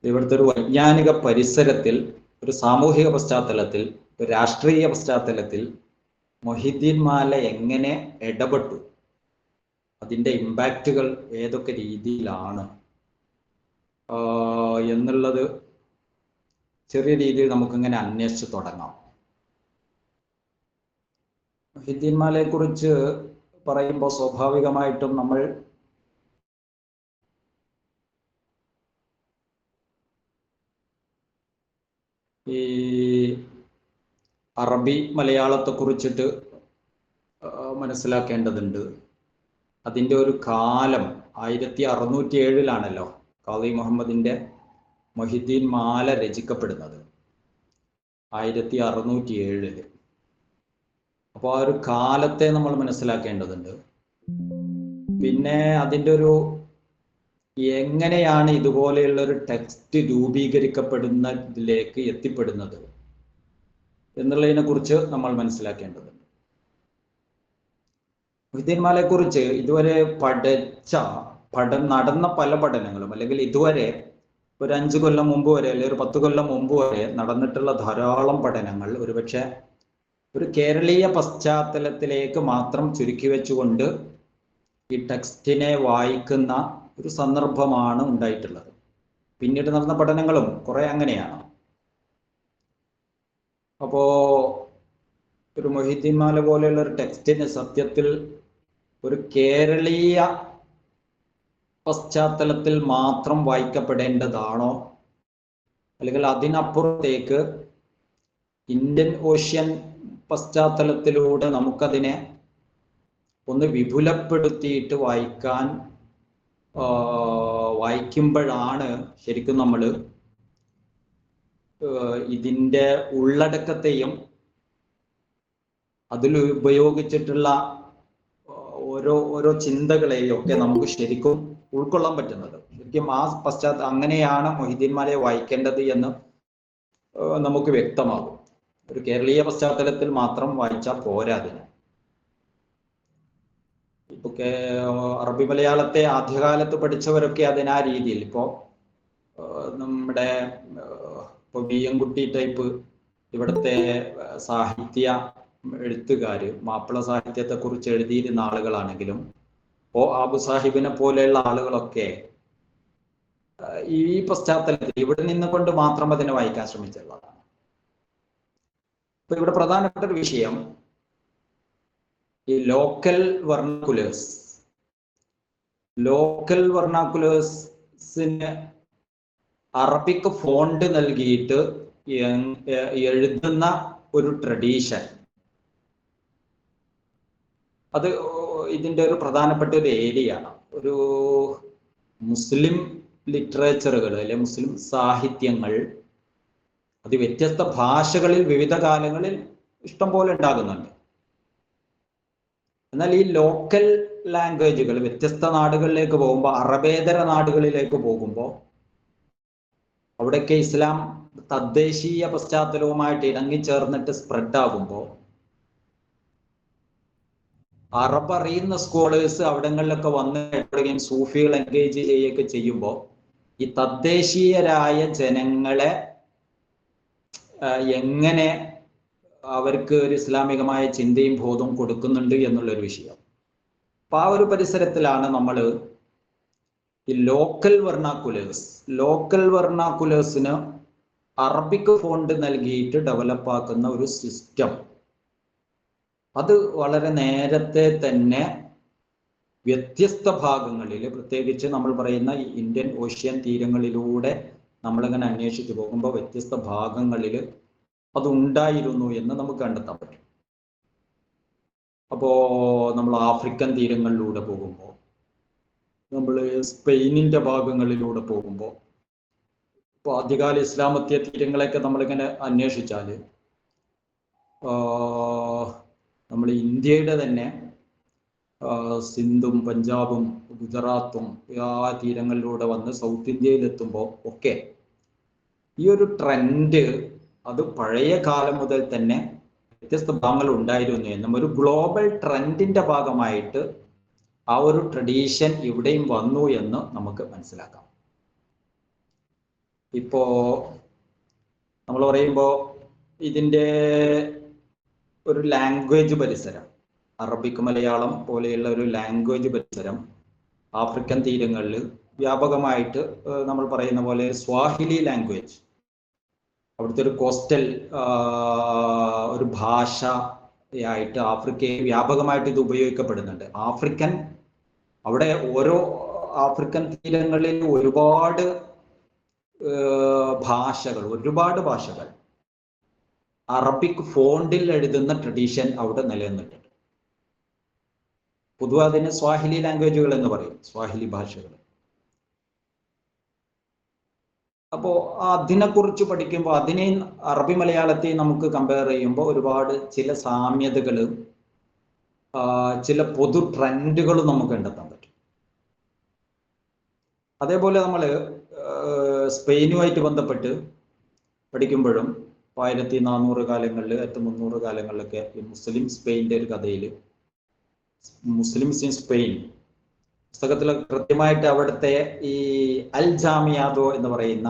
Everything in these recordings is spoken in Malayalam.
ഇവിടുത്തെ ഒരു വൈജ്ഞാനിക പരിസരത്തിൽ, ഒരു സാമൂഹിക പശ്ചാത്തലത്തിൽ, ഒരു രാഷ്ട്രീയ പശ്ചാത്തലത്തിൽ മൊഹിദ്ദീൻ മാല എങ്ങനെ ഇടപെട്ടു, അതിൻ്റെ ഇമ്പാക്റ്റുകൾ ഏതൊക്കെ രീതിയിലാണ് എന്നുള്ളത് ചെറിയ രീതിയിൽ നമുക്കിങ്ങനെ അന്വേഷിച്ച് തുടങ്ങാം. മൊഹിദ്ദീൻ മാലയെ കുറിച്ച് പറയുമ്പോൾ സ്വാഭാവികമായിട്ടും നമ്മൾ ഈ അറബി മലയാളത്തെ കുറിച്ചിട്ട് മനസ്സിലാക്കേണ്ടതുണ്ട്. അതിൻ്റെ ഒരു കാലം 1607 ഖാദി മുഹമ്മദിൻ്റെ മൊഹിദ്ദീൻ മാല രചിക്കപ്പെടുന്നത് 1607. അപ്പോൾ ആ ഒരു കാലത്തെ നമ്മൾ മനസ്സിലാക്കേണ്ടതുണ്ട്. പിന്നെ അതിൻ്റെ ഒരു എങ്ങനെയാണ് ഇതുപോലെയുള്ള ഒരു ടെക്സ്റ്റ് രൂപീകരിക്കപ്പെടുന്നതിലേക്ക് എത്തിപ്പെടുന്നത് എന്നുള്ളതിനെ കുറിച്ച് നമ്മൾ മനസ്സിലാക്കേണ്ടതുണ്ട്. മൊഹിദ്ദീൻ മാലയെ കുറിച്ച് ഇതുവരെ നടന്ന പല പഠനങ്ങളും, അല്ലെങ്കിൽ ഇതുവരെ ഒരു 5 കൊല്ലം മുമ്പ് വരെ, അല്ലെങ്കിൽ ഒരു 10 കൊല്ലം മുമ്പ് വരെ നടന്നിട്ടുള്ള ധാരാളം പഠനങ്ങൾ ഒരുപക്ഷെ ഒരു കേരളീയ പശ്ചാത്തലത്തിലേക്ക് മാത്രം ചുരുക്കി വെച്ചുകൊണ്ട് ഈ ടെക്സ്റ്റിനെ വായിക്കുന്ന ഒരു സന്ദർഭമാണ് ഉണ്ടായിട്ടുള്ളത്. പിന്നീട് നടന്ന പഠനങ്ങളും കുറെ അങ്ങനെയാണ്. അപ്പോ ഒരു മൊഹിദ്ദീൻ മാല പോലെയുള്ള ഒരു ടെക്സ്റ്റിന് സത്യത്തിൽ ഒരു കേരളീയ പശ്ചാത്തലത്തിൽ മാത്രം വായിക്കപ്പെടേണ്ടതാണോ, അല്ലെങ്കിൽ അതിനപ്പുറത്തേക്ക് ഇന്ത്യൻ ഓഷ്യൻ പശ്ചാത്തലത്തിലൂടെ നമുക്കതിനെ ഒന്ന് വിപുലപ്പെടുത്തിയിട്ട് വായിക്കുമ്പോഴാണ് ശരിക്കും നമ്മൾ ഇതിൻ്റെ ഉള്ളടക്കത്തെയും അതിൽ ഉപയോഗിച്ചിട്ടുള്ള ഓരോ ചിന്തകളെയും ഒക്കെ നമുക്ക് ശരിക്കും ഉൾക്കൊള്ളാൻ പറ്റുന്നത്. ശരിക്കും ആ അങ്ങനെയാണ് മൊഹിദ്ദീൻ മാലയെ വായിക്കേണ്ടത് എന്ന് നമുക്ക് വ്യക്തമാകും. ഒരു കേരളീയ പശ്ചാത്തലത്തിൽ മാത്രം വായിച്ചാൽ പോരാ. അതിന് ഇപ്പൊ അറബി മലയാളത്തെ ആദ്യകാലത്ത് പഠിച്ചവരൊക്കെ അതിനാ രീതിയിൽ, നമ്മുടെ ബി.എൻ.കുട്ടി ടൈപ്പ് ഇവിടുത്തെ സാഹിത്യ എഴുത്തുകാര് മാപ്പിള സാഹിത്യത്തെ കുറിച്ച് എഴുതിയിരുന്ന ആളുകളാണെങ്കിലും ആബു സാഹിബിനെ പോലെയുള്ള ആളുകളൊക്കെ ഈ പശ്ചാത്തലത്തിൽ ഇവിടെ നിന്നുകൊണ്ട് മാത്രം അതിനെ വായിക്കാൻ ശ്രമിച്ചുള്ളതാണ്. ഇപ്പൊ ഇവിടെ പ്രധാനപ്പെട്ട ഒരു വിഷയം ഈ ലോക്കൽ വെർണാക്കുലേഴ്സിന് അറബിക് ഫോണ്ട് നൽകിയിട്ട് എഴുതുന്ന ഒരു ട്രഡീഷൻ, അത് ഇതിൻ്റെ ഒരു പ്രധാനപ്പെട്ട ഒരു ഏരിയയാണ്. ഒരു മുസ്ലിം ലിറ്ററേച്ചറുകൾ അല്ലെ മുസ്ലിം സാഹിത്യങ്ങൾ അത് വ്യത്യസ്ത ഭാഷകളിൽ വിവിധ കാലങ്ങളിൽ ഇഷ്ടം പോലെ ഉണ്ടാകുന്നുണ്ട്. എന്നാൽ ഈ ലോക്കൽ ലാംഗ്വേജുകൾ വ്യത്യസ്ത നാടുകളിലേക്ക് പോകുമ്പോൾ, അറബേതര നാടുകളിലേക്ക് പോകുമ്പോൾ, അവിടെയൊക്കെ ഇസ്ലാം തദ്ദേശീയ പശ്ചാത്തലവുമായിട്ട് ഇണങ്ങിച്ചേർന്നിട്ട് സ്പ്രെഡ് ആകുമ്പോൾ, അറബ് അറിയുന്ന സ്കോളേഴ്സ് അവിടങ്ങളിലൊക്കെ വന്ന് എപ്പോഴെങ്കിലും സൂഫികൾ എൻഗേജ് ചെയ്യുകയൊക്കെ ചെയ്യുമ്പോൾ ഈ തദ്ദേശീയരായ ജനങ്ങളെ എങ്ങനെ അവർക്ക് ഒരു ഇസ്ലാമികമായ ചിന്തയും ബോധവും കൊടുക്കുന്നുണ്ട് എന്നുള്ളൊരു വിഷയം. അപ്പൊ ആ ഒരു പരിസരത്തിലാണ് നമ്മൾ ഈ ലോക്കൽ വെർണാക്കുലേഴ്സിന് അറബിക് ഫോണ്ട് നൽകിയിട്ട് ഡെവലപ്പാക്കുന്ന ഒരു സിസ്റ്റം, അത് വളരെ നേരത്തെ തന്നെ വ്യത്യസ്ത ഭാഗങ്ങളിൽ, പ്രത്യേകിച്ച് നമ്മൾ പറയുന്ന ഈ ഇന്ത്യൻ ഓഷ്യൻ തീരങ്ങളിലൂടെ നമ്മളിങ്ങനെ അന്വേഷിച്ച് പോകുമ്പോൾ വ്യത്യസ്ത ഭാഗങ്ങളിൽ അത് ഉണ്ടായിരുന്നു എന്ന് നമുക്ക് കണ്ടെത്താൻ പറ്റും. അപ്പോൾ നമ്മൾ ആഫ്രിക്കൻ തീരങ്ങളിലൂടെ പോകുമ്പോൾ, നമ്മൾ സ്പെയിനിൻ്റെ ഭാഗങ്ങളിലൂടെ പോകുമ്പോൾ, ഇപ്പോൾ ആദ്യകാല ഇസ്ലാമത്യ തീരങ്ങളെയൊക്കെ നമ്മളിങ്ങനെ അന്വേഷിച്ചാൽ നമ്മൾ ഇന്ത്യയുടെ തന്നെ സിന്ധും പഞ്ചാബും ഗുജറാത്തും ആ തീരങ്ങളിലൂടെ വന്ന് സൗത്ത് ഇന്ത്യയിലെത്തുമ്പോൾ ഒക്കെ ഈ ഒരു ട്രെൻഡ് അത് പഴയ കാലം മുതൽ തന്നെ വ്യത്യസ്ത ഭാഗങ്ങൾ ഉണ്ടായിരുന്നു എന്നും ഒരു ഗ്ലോബൽ ട്രെൻഡിന്റെ ഭാഗമായിട്ട് ആ ഒരു ട്രഡീഷൻ ഇവിടെയും വന്നു എന്ന് നമുക്ക് മനസ്സിലാക്കാം. ഇപ്പോ നമ്മൾ പറയുമ്പോൾ ഇതിൻ്റെ ഒരു ലാംഗ്വേജ് പരിസരം, അറബിക് മലയാളം പോലെയുള്ള ഒരു ലാംഗ്വേജ് പരിസരം ആഫ്രിക്കൻ തീരങ്ങളിൽ വ്യാപകമായിട്ട് നമ്മൾ പറയുന്ന പോലെ സ്വാഹിലി ലാംഗ്വേജ്, അവിടുത്തെ ഒരു കോസ്റ്റൽ ഒരു ഭാഷയായിട്ട് ആഫ്രിക്കയിൽ വ്യാപകമായിട്ട് ഇത് ഉപയോഗിക്കപ്പെടുന്നുണ്ട്. അവിടെ ഓരോ ആഫ്രിക്കൻ തീരങ്ങളിൽ ഒരുപാട് ഭാഷകൾ അറബിക് ഫോണ്ടിൽ എഴുതുന്ന ട്രഡീഷൻ അവിടെ നിലനിന്നിട്ടുണ്ട്. പൊതുവെ അതിന് സ്വാഹിലി ലാംഗ്വേജുകൾ എന്ന് പറയും, സ്വാഹിലി ഭാഷകൾ. അപ്പോൾ അതിനെക്കുറിച്ച് പഠിക്കുമ്പോൾ അതിനെയും അറബി മലയാളത്തെയും നമുക്ക് കമ്പയർ ചെയ്യുമ്പോൾ ഒരുപാട് ചില സാമ്യതകളും ചില പൊതു ട്രെൻഡുകളും നമുക്ക് കണ്ടെത്താൻ പറ്റും. അതേപോലെ നമ്മൾ സ്പെയിനുമായിട്ട് ബന്ധപ്പെട്ട് പഠിക്കുമ്പോഴും 1400 കാലങ്ങളിൽ 1300 കാലങ്ങളിലൊക്കെ മുസ്ലിം സ്പെയിൻ്റെ ഒരു കഥയിൽ മുസ്ലിംസ് ഇൻ സ്പെയിൻ പുസ്തകത്തിൽ കൃത്യമായിട്ട് അവിടുത്തെ ഈ അൽ ജാമിയാദോ എന്ന് പറയുന്ന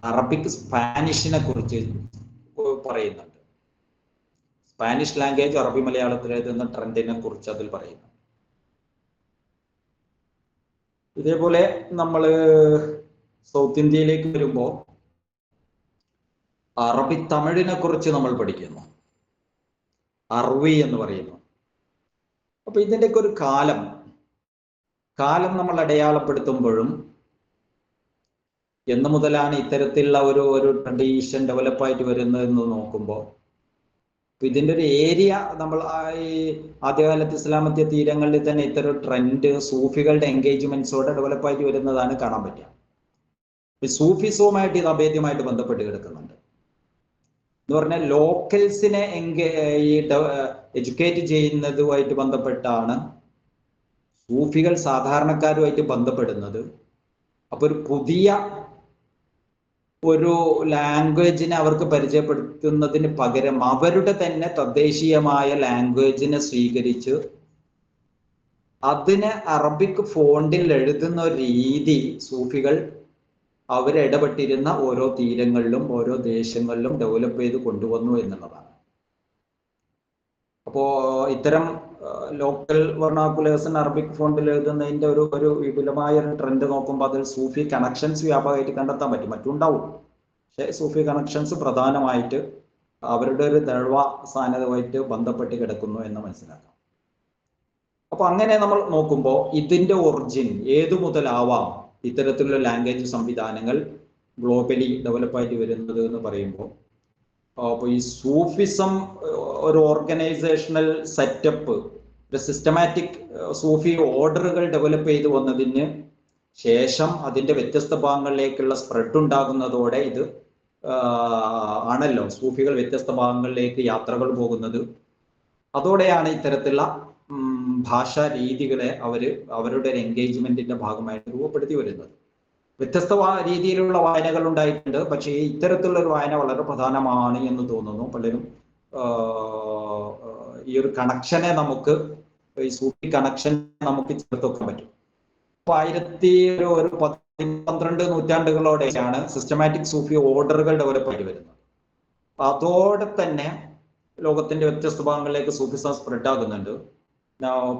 അറബിക് സ്പാനിഷിനെ കുറിച്ച് പറയുന്നുണ്ട്. സ്പാനിഷ് ലാംഗ്വേജ് അറബി മലയാളത്തിൽ എഴുതുന്ന ട്രെൻഡിനെ കുറിച്ച് അതിൽ പറയുന്നു. ഇതേപോലെ നമ്മൾ സൗത്ത് ഇന്ത്യയിലേക്ക് വരുമ്പോൾ അറബി തമിഴിനെ കുറിച്ച് നമ്മൾ പഠിക്കുന്നു, അർവി എന്ന് പറയുന്നു. അപ്പൊ ഇതിൻ്റെയൊക്കെ ഒരു കാലം നമ്മൾ അടയാളപ്പെടുത്തുമ്പോഴും എന്ന് മുതലാണ് ഇത്തരത്തിലുള്ള ഒരു ട്രഡീഷൻ ഡെവലപ്പായിട്ട് വരുന്നതെന്ന് നോക്കുമ്പോൾ ഇതിൻ്റെ ഒരു ഏരിയ നമ്മൾ ഈ ആദ്യകാലത്ത് ഇസ്ലാമത്യ തീരങ്ങളിൽ തന്നെ ഇത്തരം ട്രെൻഡ് സൂഫികളുടെ എൻഗേജ്മെന്റ്സോടെ ഡെവലപ്പായിട്ട് വരുന്നതാണ് കാണാൻ പറ്റുക. സൂഫിസവുമായിട്ട് ഇത് അഭേദ്യമായിട്ട് ബന്ധപ്പെട്ട് കിടക്കുന്നുണ്ട്. എന്ന് പറഞ്ഞാൽ ലോക്കൽസിനെ എഡ്യൂക്കേറ്റ് ചെയ്യുന്നതുമായിട്ട് ബന്ധപ്പെട്ടാണ് സൂഫികൾ സാധാരണക്കാരുമായിട്ട് ബന്ധപ്പെടുന്നത്. അപ്പൊ ഒരു പുതിയ ഒരു ലാംഗ്വേജിനെ അവർക്ക് പരിചയപ്പെടുത്തുന്നതിന് പകരം അവരുടെ തന്നെ തദ്ദേശീയമായ ലാംഗ്വേജിനെ സ്വീകരിച്ച് അതിനെ അറബിക് ഫോണ്ടിൽ എഴുതുന്ന ഒരു രീതി സൂഫികൾ അവരിടപെട്ടിരുന്ന ഓരോ തീരങ്ങളിലും ഓരോ ദേശങ്ങളിലും ഡെവലപ്പ് ചെയ്ത് കൊണ്ടുവന്നു എന്നുള്ളതാണ്. അപ്പോൾ ഇത്തരം ലോക്കൽ വെർണാക്കുലേഴ്സ് അറബിക് ഫോണ്ടിൽ എഴുതുന്നതിൻ്റെ ഒരു വിപുലമായ ഒരു ട്രെൻഡ് നോക്കുമ്പോൾ അതിൽ സൂഫി കണക്ഷൻസ് വ്യാപകമായിട്ട് കണ്ടെത്താൻ പറ്റും. മറ്റുണ്ടാവും, പക്ഷേ സൂഫി കണക്ഷൻസ് പ്രധാനമായിട്ട് അവരുടെ ഒരു ദഴവ സാധനവുമായിട്ട് ബന്ധപ്പെട്ട് കിടക്കുന്നു എന്ന് മനസ്സിലാക്കാം. അപ്പൊ അങ്ങനെ നമ്മൾ നോക്കുമ്പോൾ ഇതിൻ്റെ ഒറിജിൻ ഏതു മുതലാവാം ഇത്തരത്തിലുള്ള ലാംഗ്വേജ് സംവിധാനങ്ങൾ ഗ്ലോബലി ഡെവലപ്പായിട്ട് വരുന്നത് എന്ന് പറയുമ്പോൾ അപ്പോൾ ഈ സൂഫിസം ഒരു ഓർഗനൈസേഷണൽ സെറ്റപ്പ്, ഒരു സിസ്റ്റമാറ്റിക് സൂഫി ഓർഡറുകൾ ഡെവലപ്പ് ചെയ്ത് വന്നതിന് ശേഷം അതിൻ്റെ വ്യത്യസ്ത ഭാഗങ്ങളിലേക്കുള്ള സ്പ്രെഡ് ഉണ്ടാകുന്നതോടെ ഇത് ആണല്ലോ സൂഫികൾ വ്യത്യസ്ത ഭാഗങ്ങളിലേക്ക് യാത്രകൾ പോകുന്നത്. അതോടെയാണ് ഇത്തരത്തിലുള്ള ഭാഷാ രീതികളെ അവരുടെ ഒരു എൻഗേജ്മെന്റിന്റെ ഭാഗമായിട്ട് രൂപപ്പെടുത്തി വരുന്നത്. വ്യത്യസ്ത രീതിയിലുള്ള വായനകൾ ഉണ്ടായിട്ടുണ്ട്, പക്ഷേ ഇത്തരത്തിലുള്ള ഒരു വായന വളരെ പ്രധാനമാണ് എന്ന് തോന്നുന്നു. പലരും ഈ ഒരു കണക്ഷനെ നമുക്ക് ഈ സൂഫി കണക്ഷൻ നമുക്ക് ചേർത്ത് വെക്കാൻ പറ്റും. അപ്പൊ 12 നൂറ്റാണ്ടുകളോടെയാണ് സിസ്റ്റമാറ്റിക് സൂഫി ഓർഡറുകൾ ഡെവലപ്പ് ആയിട്ട് വരുന്നത്. അപ്പൊ അതോടെ തന്നെ ലോകത്തിന്റെ വ്യത്യസ്ത ഭാഗങ്ങളിലേക്ക് സൂഫിസം സ്പ്രെഡ് ആകുന്നുണ്ട്.